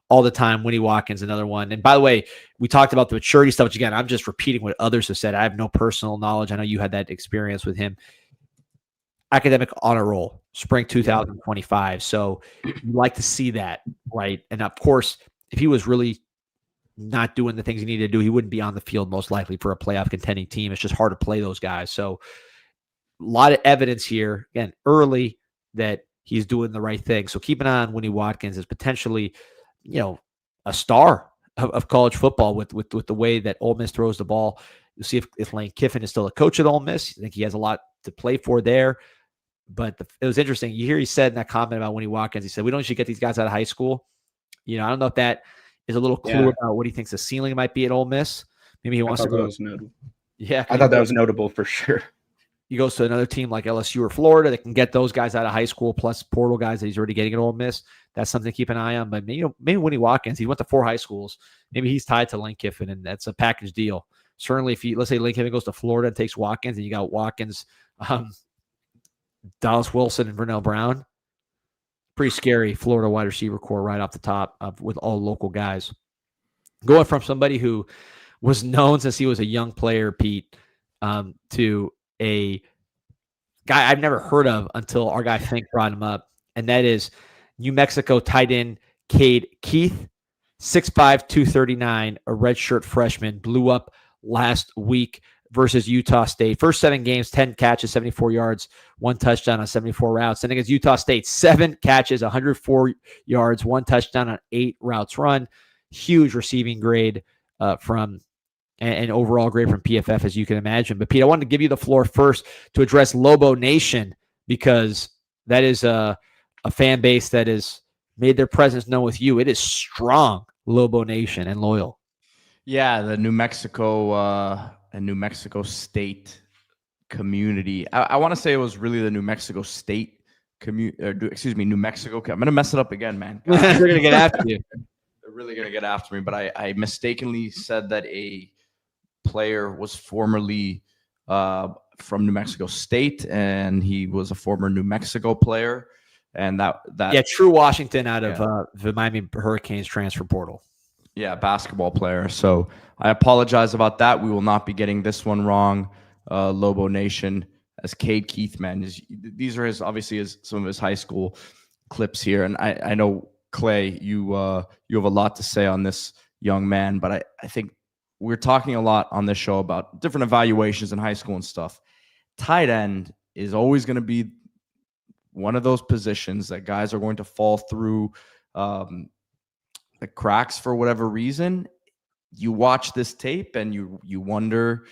all the time. Winnie Watkins, another one. And by the way, we talked about the maturity stuff, which again, I'm just repeating what others have said. I have no personal knowledge. I know you had that experience with him. Academic honor roll, spring 2025. So you like to see that, right? And of course, if he was really not doing the things he needed to do, he wouldn't be on the field most likely for a playoff contending team. It's just hard to play those guys. So a lot of evidence here, again, early, that he's doing the right thing. So keep an eye on Winnie Watkins as potentially, a star of college football with the way that Ole Miss throws the ball. You'll see if Lane Kiffin is still a coach at Ole Miss. I think he has a lot to play for there. But it was interesting. You hear he said in that comment about Winnie Watkins, he said, we don't usually get these guys out of high school. I don't know if that is a little clue about what he thinks the ceiling might be at Ole Miss. Maybe he wants to go. Yeah. I thought that was notable for sure. He goes to another team like LSU or Florida that can get those guys out of high school, plus portal guys that he's already getting at Ole Miss. That's something to keep an eye on. But maybe Winnie Watkins, he went to 4 high schools. Maybe he's tied to Lane Kiffin, and that's a package deal. Certainly, if let's say Lane Kiffin goes to Florida and takes Watkins, and you got Watkins, Dallas Wilson, and Vernell Brown, pretty scary Florida wide receiver core right off the top with all local guys. Going from somebody who was known since he was a young player, Pete, to a guy I've never heard of until our guy Fink brought him up, and that is New Mexico tight end Cade Keith, 6'5", 239, a redshirt freshman, blew up last week versus Utah State. First 7 games, 10 catches, 74 yards, 1 touchdown on 74 routes. Then against Utah State, 7 catches, 104 yards, 1 touchdown on 8 routes run. Huge receiving grade from and overall grade from PFF, as you can imagine. But, Pete, I wanted to give you the floor first to address Lobo Nation, because that is a fan base that has made their presence known with you. It is strong, Lobo Nation, and loyal. Yeah, the New Mexico and New Mexico State community. I want to say it was really the New Mexico State New Mexico. I'm going to mess it up again, man. They're going to get after you. They're really going to get after me. But I mistakenly said that a player was formerly from New Mexico State, and he was a former New Mexico player. And that True Washington out of the Miami Hurricanes transfer portal. Yeah, basketball player. So I apologize about that. We will not be getting this one wrong. Lobo Nation, as Cade Keith, man. These are some of his high school clips here. And I know Clay, you have a lot to say on this young man, but I think we're talking a lot on this show about different evaluations in high school and stuff. Tight end is always going to be one of those positions that guys are going to fall through the cracks for whatever reason. You watch this tape and you wonder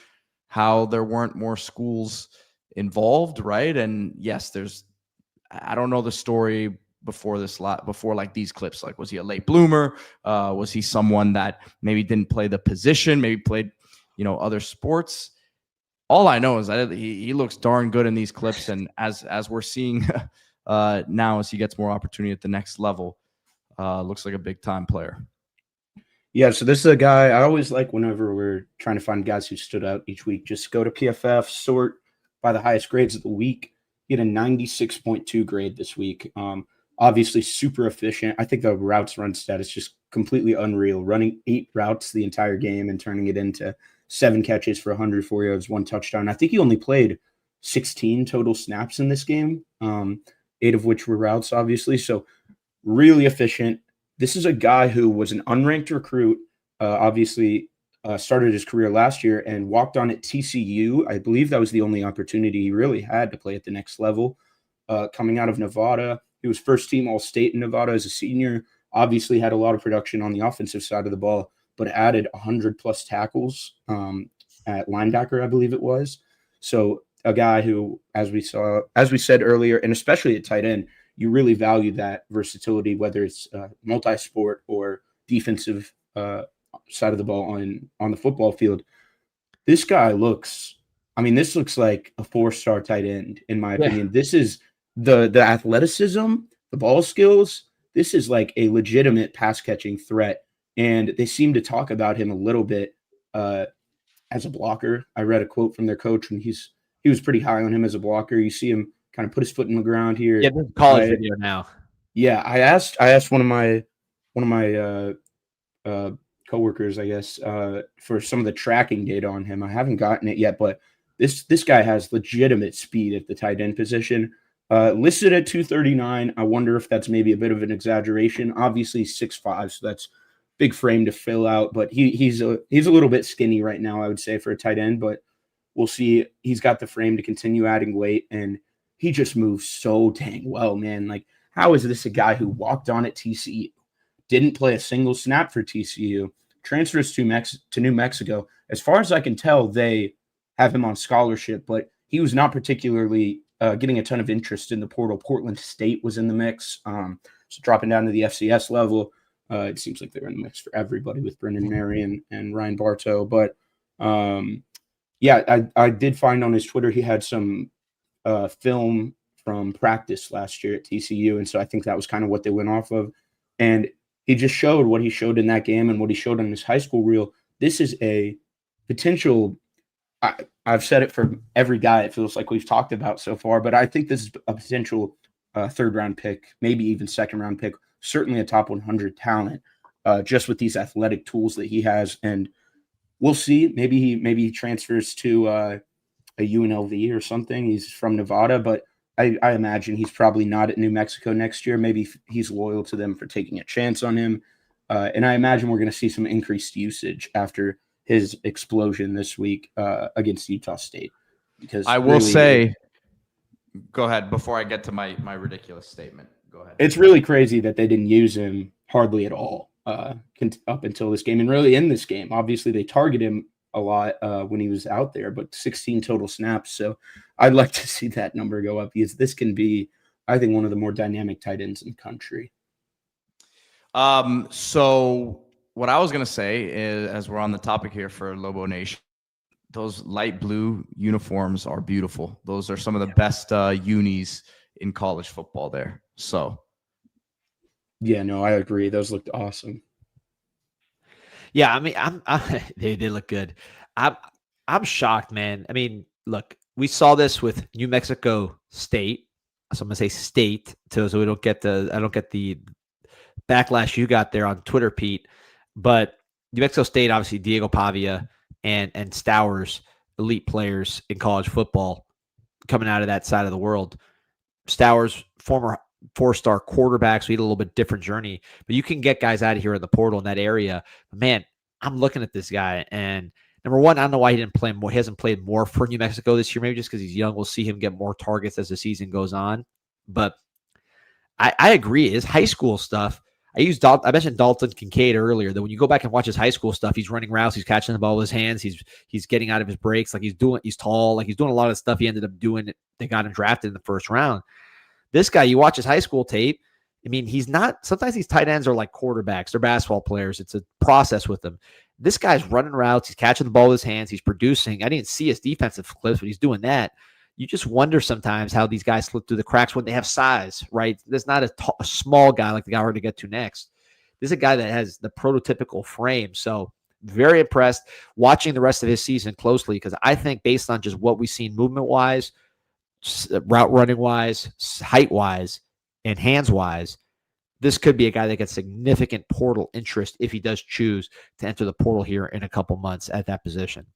how there weren't more schools involved, right? And yes, I don't know the story before like these clips. Like, was he a late bloomer? Was he someone that maybe didn't play the position, maybe played, other sports? All I know is that he looks darn good in these clips. And as we're seeing now, as he gets more opportunity at the next level, looks like a big time player. Yeah, so this is a guy I always like whenever we're trying to find guys who stood out each week. Just go to PFF, sort by the highest grades of the week. He had a 96.2 grade this week. Obviously super efficient. I think the routes run stat is just completely unreal. Running 8 routes the entire game and turning it into 7 catches for 104 yards, 1 touchdown. I think he only played 16 total snaps in this game, 8 of which were routes, obviously. So really efficient. This is a guy who was an unranked recruit, obviously started his career last year and walked on at TCU. I believe that was the only opportunity he really had to play at the next level. Coming out of Nevada, he was first team All-State in Nevada as a senior, obviously had a lot of production on the offensive side of the ball, but added 100-plus tackles at linebacker, I believe it was. So a guy who, as we said earlier, and especially at tight end, you really value that versatility, whether it's multi-sport or defensive side of the ball on the football field. This guy looks like a 4-star tight end, in my opinion. This is the athleticism, the ball skills. This is like a legitimate pass-catching threat, and they seem to talk about him a little bit as a blocker. I read a quote from their coach, and he was pretty high on him as a blocker. You see him kind of put his foot in the ground here. Yeah, this is college video now. Yeah, I asked one of my coworkers, I guess, for some of the tracking data on him. I haven't gotten it yet, but this guy has legitimate speed at the tight end position. Listed at 239. I wonder if that's maybe a bit of an exaggeration. Obviously 6'5", so that's big frame to fill out, but he's a little bit skinny right now, I would say, for a tight end, but we'll see. He's got the frame to continue adding weight, and he just moves so dang well, man. Like, how is this a guy who walked on at TCU, didn't play a single snap for TCU, transfers to New Mexico? As far as I can tell, they have him on scholarship, but he was not particularly getting a ton of interest in the portal. Portland State was in the mix, so dropping down to the FCS level. It seems like they're in the mix for everybody with Brendan Marion and Ryan Bartow. But, I did find on his Twitter he had some film from practice last year at TCU, and so I think that was kind of what they went off of. And he just showed what he showed in that game and what he showed on his high school reel. This is a potential – I've said it for every guy it feels like we've talked about so far, but I think this is a potential third-round pick, maybe even second-round pick, certainly a top 100 talent, just with these athletic tools that he has. And we'll see. Maybe he transfers to a UNLV or something. He's from Nevada, but I imagine he's probably not at New Mexico next year. Maybe he's loyal to them for taking a chance on him. And I imagine we're going to see some increased usage after his explosion this week against Utah State. Because I will say, go ahead before I get to my ridiculous statement. Go ahead. It's really crazy that they didn't use him hardly at all up until this game, and really in this game. Obviously, they target him a lot when he was out there, but 16 total snaps. So I'd like to see that number go up, because this can be, I think, one of the more dynamic tight ends in the country. So what I was going to say is, as we're on the topic here for Lobo Nation, those light blue uniforms are beautiful. Those are some of the best unis in college football there. So, yeah, no, I agree. Those looked awesome. Yeah, I mean, they look good. I'm shocked, man. I mean, look, we saw this with New Mexico State. So I'm gonna say state, so I don't get the backlash you got there on Twitter, Pete. But New Mexico State, obviously, Diego Pavia and Stowers, elite players in college football, coming out of that side of the world. Stowers, former 4-star quarterback, so he had a little bit different journey. But you can get guys out of here in the portal in that area. But man, I'm looking at this guy, and number one, I don't know why he didn't play more. He hasn't played more for New Mexico this year, maybe just because he's young. We'll see him get more targets as the season goes on. But I agree. His high school stuff, I mentioned Dalton Kincaid earlier, that when you go back and watch his high school stuff, he's running routes, he's catching the ball with his hands, he's getting out of his breaks, like he's tall, like he's doing a lot of stuff he ended up doing. They got him drafted in the first round. This guy, you watch his high school tape, I mean, he's not, sometimes these tight ends are like quarterbacks, they're basketball players. It's a process with them. This guy's running routes, he's catching the ball with his hands, he's producing. I didn't see his defensive clips, but he's doing that. You just wonder sometimes how these guys slip through the cracks when they have size, right? There's not a small guy like the guy we're going to get to next. This is a guy that has the prototypical frame. So very impressed watching the rest of his season closely, because I think based on just what we've seen movement-wise, route running-wise, height-wise, and hands-wise, this could be a guy that gets significant portal interest if he does choose to enter the portal here in a couple months at that position.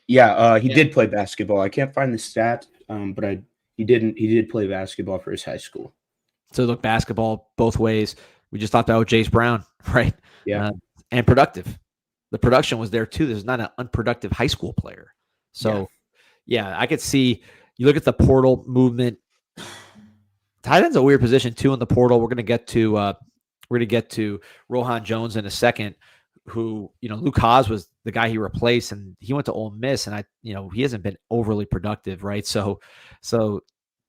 Yeah, he did play basketball. I can't find the stat, but he did play basketball for his high school. So look, basketball both ways. We just talked about Jace Brown, right? Yeah, and productive. The production was there too. There's not an unproductive high school player. So yeah, I could see. You look at the portal movement. Tight end's a weird position too in the portal. We're gonna get to Rohan Jones in a second, who, Luke Haas was the guy he replaced, and he went to Ole Miss, and he hasn't been overly productive, right? So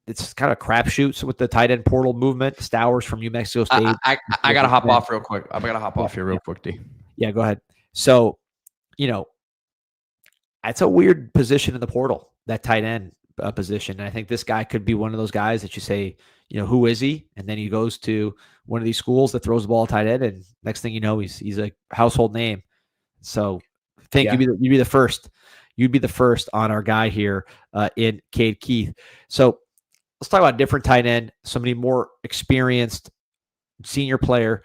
it's kind of crapshoots with the tight end portal movement. Stowers from New Mexico State. I gotta hop off real quick. I gotta hop off here real quick, D. Yeah, go ahead. So, it's a weird position in the portal, that tight end position. And I think this guy could be one of those guys that you say, who is he? And then he goes to one of these schools that throws the ball tight end, and next thing you know, he's a household name. So I think you'd be the first. You'd be the first on our guy here in Cade Keith. So let's talk about a different tight end, somebody more experienced, senior player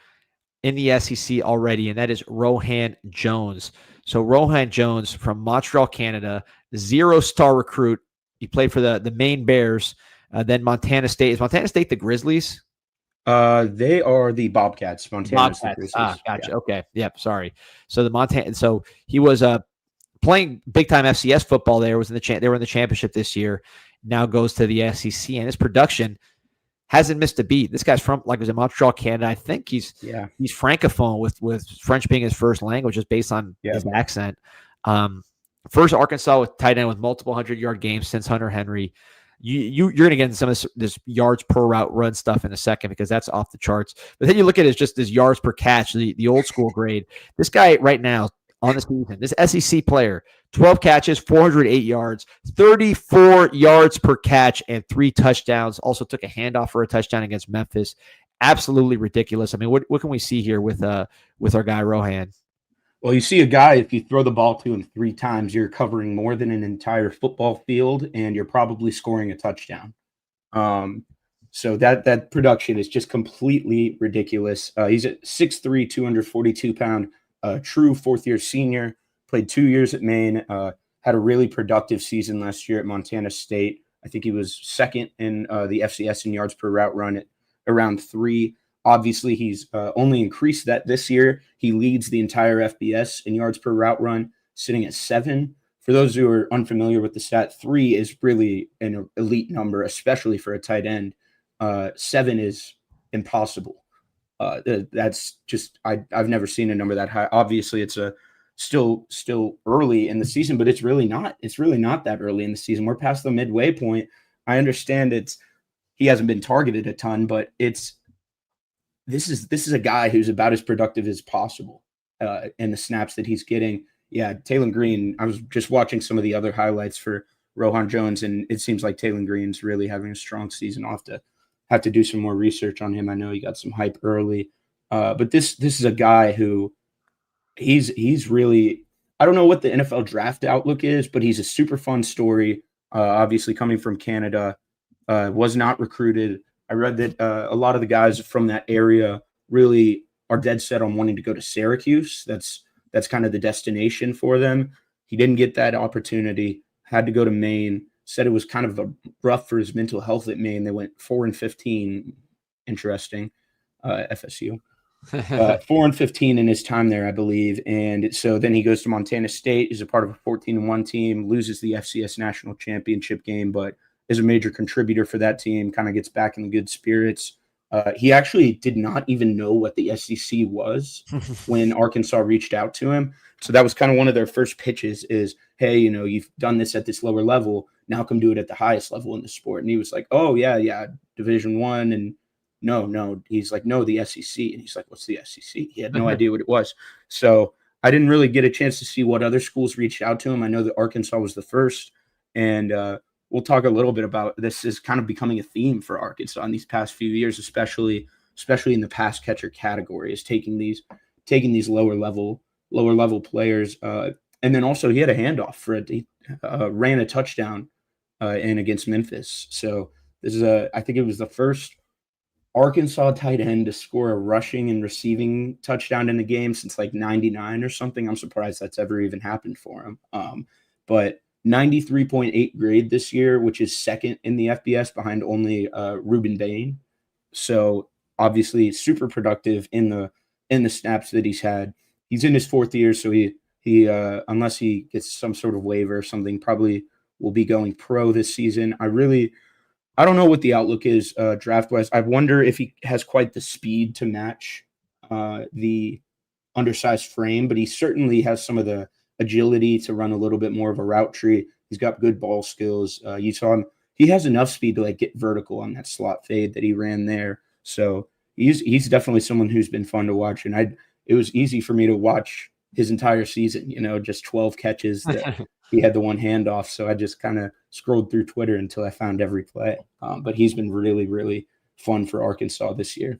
in the SEC already, and that is Rohan Jones. So Rohan Jones from Montreal, Canada, 0-star recruit. He played for the Maine Bears, then Montana State. Is Montana State the Grizzlies? They are the Bobcats. Montana's the Grizzlies. Gotcha. Yeah. Okay. Yep. Sorry. So the Montana. So he was playing big time FCS football. There was they were in the championship this year. Now goes to the SEC, and his production hasn't missed a beat. This guy's from, like, was in Montreal, Canada. I think he's francophone with French being his first language, just based on his accent. First Arkansas with tight end with multiple 100-yard games since Hunter Henry. You're going to get into some of this yards per route run stuff in a second, because that's off the charts. But then you look at it as just this yards per catch, the old school grade. This guy right now on the season, this SEC player, 12 catches, 408 yards, 34 yards per catch, and 3 touchdowns. Also took a handoff for a touchdown against Memphis. Absolutely ridiculous. I mean, what can we see here with our guy Rohan? Well, you see a guy, if you throw the ball to him 3 times, you're covering more than an entire football field, and you're probably scoring a touchdown. So that production is just completely ridiculous. He's at 6'3", 242-pound, true fourth-year senior, played 2 years at Maine, had a really productive season last year at Montana State. I think he was second in the FCS in yards per route run at around 3. Obviously, he's only increased that this year. He leads the entire FBS in yards per route run, sitting at 7. For those who are unfamiliar with the stat, 3 is really an elite number, especially for a tight end. 7 is impossible. That's just I've never seen a number that high. Obviously, it's still early in the season, but it's really not. It's really not that early in the season. We're past the midway point. I understand he hasn't been targeted a ton, but this is a guy who's about as productive as possible in the snaps that he's getting. Yeah, Taylor Green, I was just watching some of the other highlights for Rohan Jones, and it seems like Taylor Green's really having a strong season. I'll have to do some more research on him. I know he got some hype early. But this is a guy who he's really, I don't know what the NFL draft outlook is, but he's a super fun story. Obviously coming from Canada, was not recruited. I read that a lot of the guys from that area really are dead set on wanting to go to Syracuse. That's kind of the destination for them. He didn't get that opportunity, had to go to Maine. said it was kind of rough for his mental health at Maine. They went 4-15. Interesting. FSU. 4-15 in his time there, I believe. And so then he goes to Montana State, is a part of a 14-1 team, loses the FCS national championship game, but is a major contributor for that team, kind of gets back in the good spirits. He actually did not even know what the SEC was when Arkansas reached out to him. So that was kind of one of their first pitches is, hey, you know, you've done this at this lower level. Now come do it at the highest level in the sport. And he was like, oh, yeah, Division I. And no. He's like, no, the SEC. And he's like, what's the SEC? He had no idea what it was. So I didn't really get a chance to see what other schools reached out to him. I know that Arkansas was the first. And we'll talk a little bit about this is kind of becoming a theme for Arkansas in these past few years, especially in the pass catcher category, is taking these lower level players. And then also he had a handoff for it. He ran a touchdown in against Memphis. So this is I think it was the first Arkansas tight end to score a rushing and receiving touchdown in the game since like 99 or something. I'm surprised that's ever even happened for him. But 93.8 grade this year, which is second in the FBS behind only Ruben Bain. So obviously super productive in the snaps that he's had. He's in his fourth year, so he unless he gets some sort of waiver or something, probably will be going pro this season. I don't know what the outlook is draft-wise. I wonder if he has quite the speed to match the undersized frame, but he certainly has some of the agility to run a little bit more of a route tree. He's got good ball skills. You saw him. He has enough speed to like get vertical on that slot fade that he ran there. So he's definitely someone who's been fun to watch. And it was easy for me to watch his entire season, you know, just 12 catches that he had the one handoff. So I just kind of scrolled through Twitter until I found every play. But he's been really, really fun for Arkansas this year.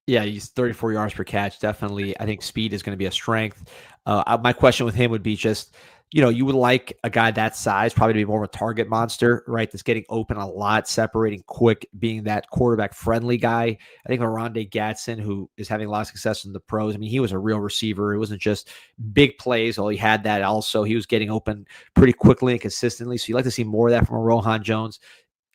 Yeah, he's 34 yards per catch. Definitely, I think speed is going to be a strength. My question with him would be just, you know, you would like a guy that size probably to be more of a target monster, right? That's getting open a lot, separating quick, being that quarterback-friendly guy. I think Rondé Gatson, who is having a lot of success in the pros, I mean, he was a real receiver. It wasn't just big plays. Well, he had that also. He was getting open pretty quickly and consistently. So you'd like to see more of that from a Rohan Jones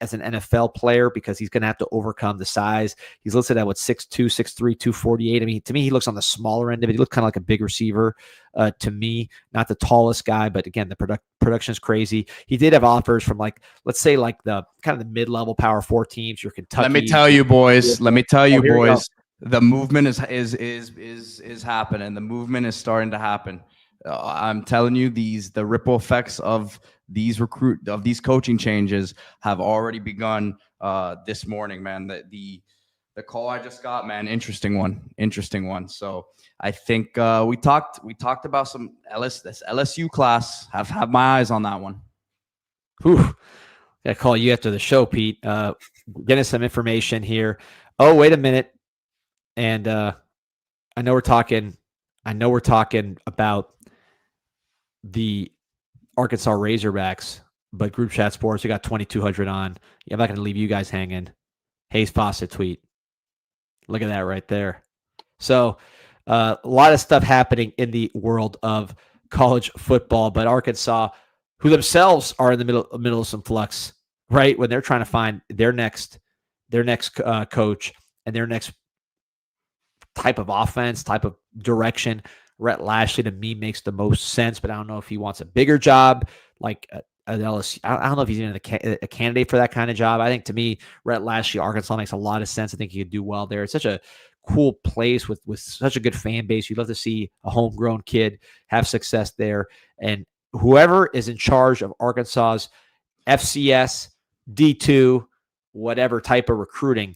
as an NFL player because he's going to have to overcome the size. He's listed at 6'2", 6'3", 248. I mean, to me, he looks on the smaller end of it. He looks kind of like a big receiver to me, not the tallest guy, but again, the production is crazy. He did have offers from let's say the kind of the mid-level Power 4 teams, your Kentucky. Let me tell you, boys. The movement is happening. The movement is starting to happen. I'm telling you, the ripple effects of these coaching changes have already begun this morning, man. The call I just got, man, interesting one. So I think we talked about some this LSU class. Have my eyes on that one. Whew. Gotta call you after the show, Pete. Get us some information here. Oh, wait a minute. And I know we're talking about the Arkansas Razorbacks, but Group Chat Sports, we got 2200 on. Yeah, I'm not going to leave you guys hanging. Hayes Fawcett tweet. Look at that right there. So a lot of stuff happening in the world of college football, but Arkansas, who themselves are in the middle of some flux, right? When they're trying to find their next coach and their next type of offense, type of direction. Rhett Lashley to me makes the most sense, but I don't know if he wants a bigger job like at LSU. I don't know if he's even a candidate for that kind of job. I think to me, Rhett Lashley, Arkansas makes a lot of sense. I think he could do well there. It's such a cool place with such a good fan base. You'd love to see a homegrown kid have success there. And whoever is in charge of Arkansas's FCS, D2, whatever type of recruiting,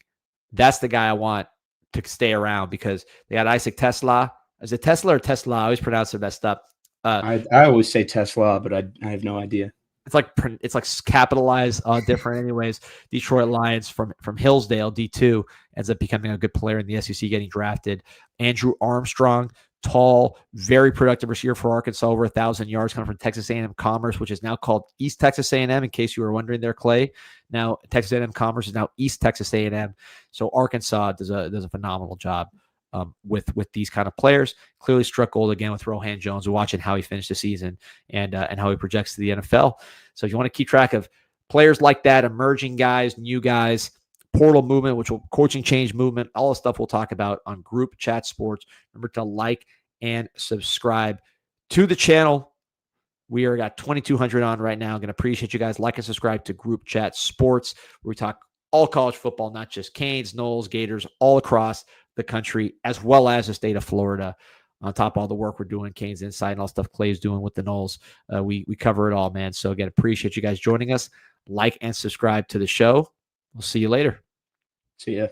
that's the guy I want to stay around because they got Isaac Tesla. Is it Tesla or Tesla? I always pronounce it messed up. I always say Tesla, but I have no idea. It's like capitalized different anyways. Detroit Lions from Hillsdale, D2, ends up becoming a good player in the SEC, getting drafted. Andrew Armstrong, tall, very productive receiver for Arkansas, over 1,000 yards, coming from Texas A&M Commerce, which is now called East Texas A&M, in case you were wondering there, Clay. Now Texas A&M Commerce is now East Texas A&M. So Arkansas does a phenomenal job with these kind of players. Clearly struck gold again with Rohan Jones. We're watching how he finished the season and how he projects to the NFL. So if you want to keep track of players like that, emerging guys, new guys, portal movement, which will coaching change movement, all the stuff we'll talk about on Group Chat Sports. Remember to like and subscribe to the channel. We are got 2,200 on right now. I'm going to appreciate you guys. Like and subscribe to Group Chat Sports, where we talk all college football, not just Canes, Noles, Gators, all across the country, as well as the state of Florida. On top of all the work we're doing, CanesInSight and all stuff Clay's doing with the Noles. We cover it all, man. So again, appreciate you guys joining us. Like and subscribe to the show. We'll see you later. See ya.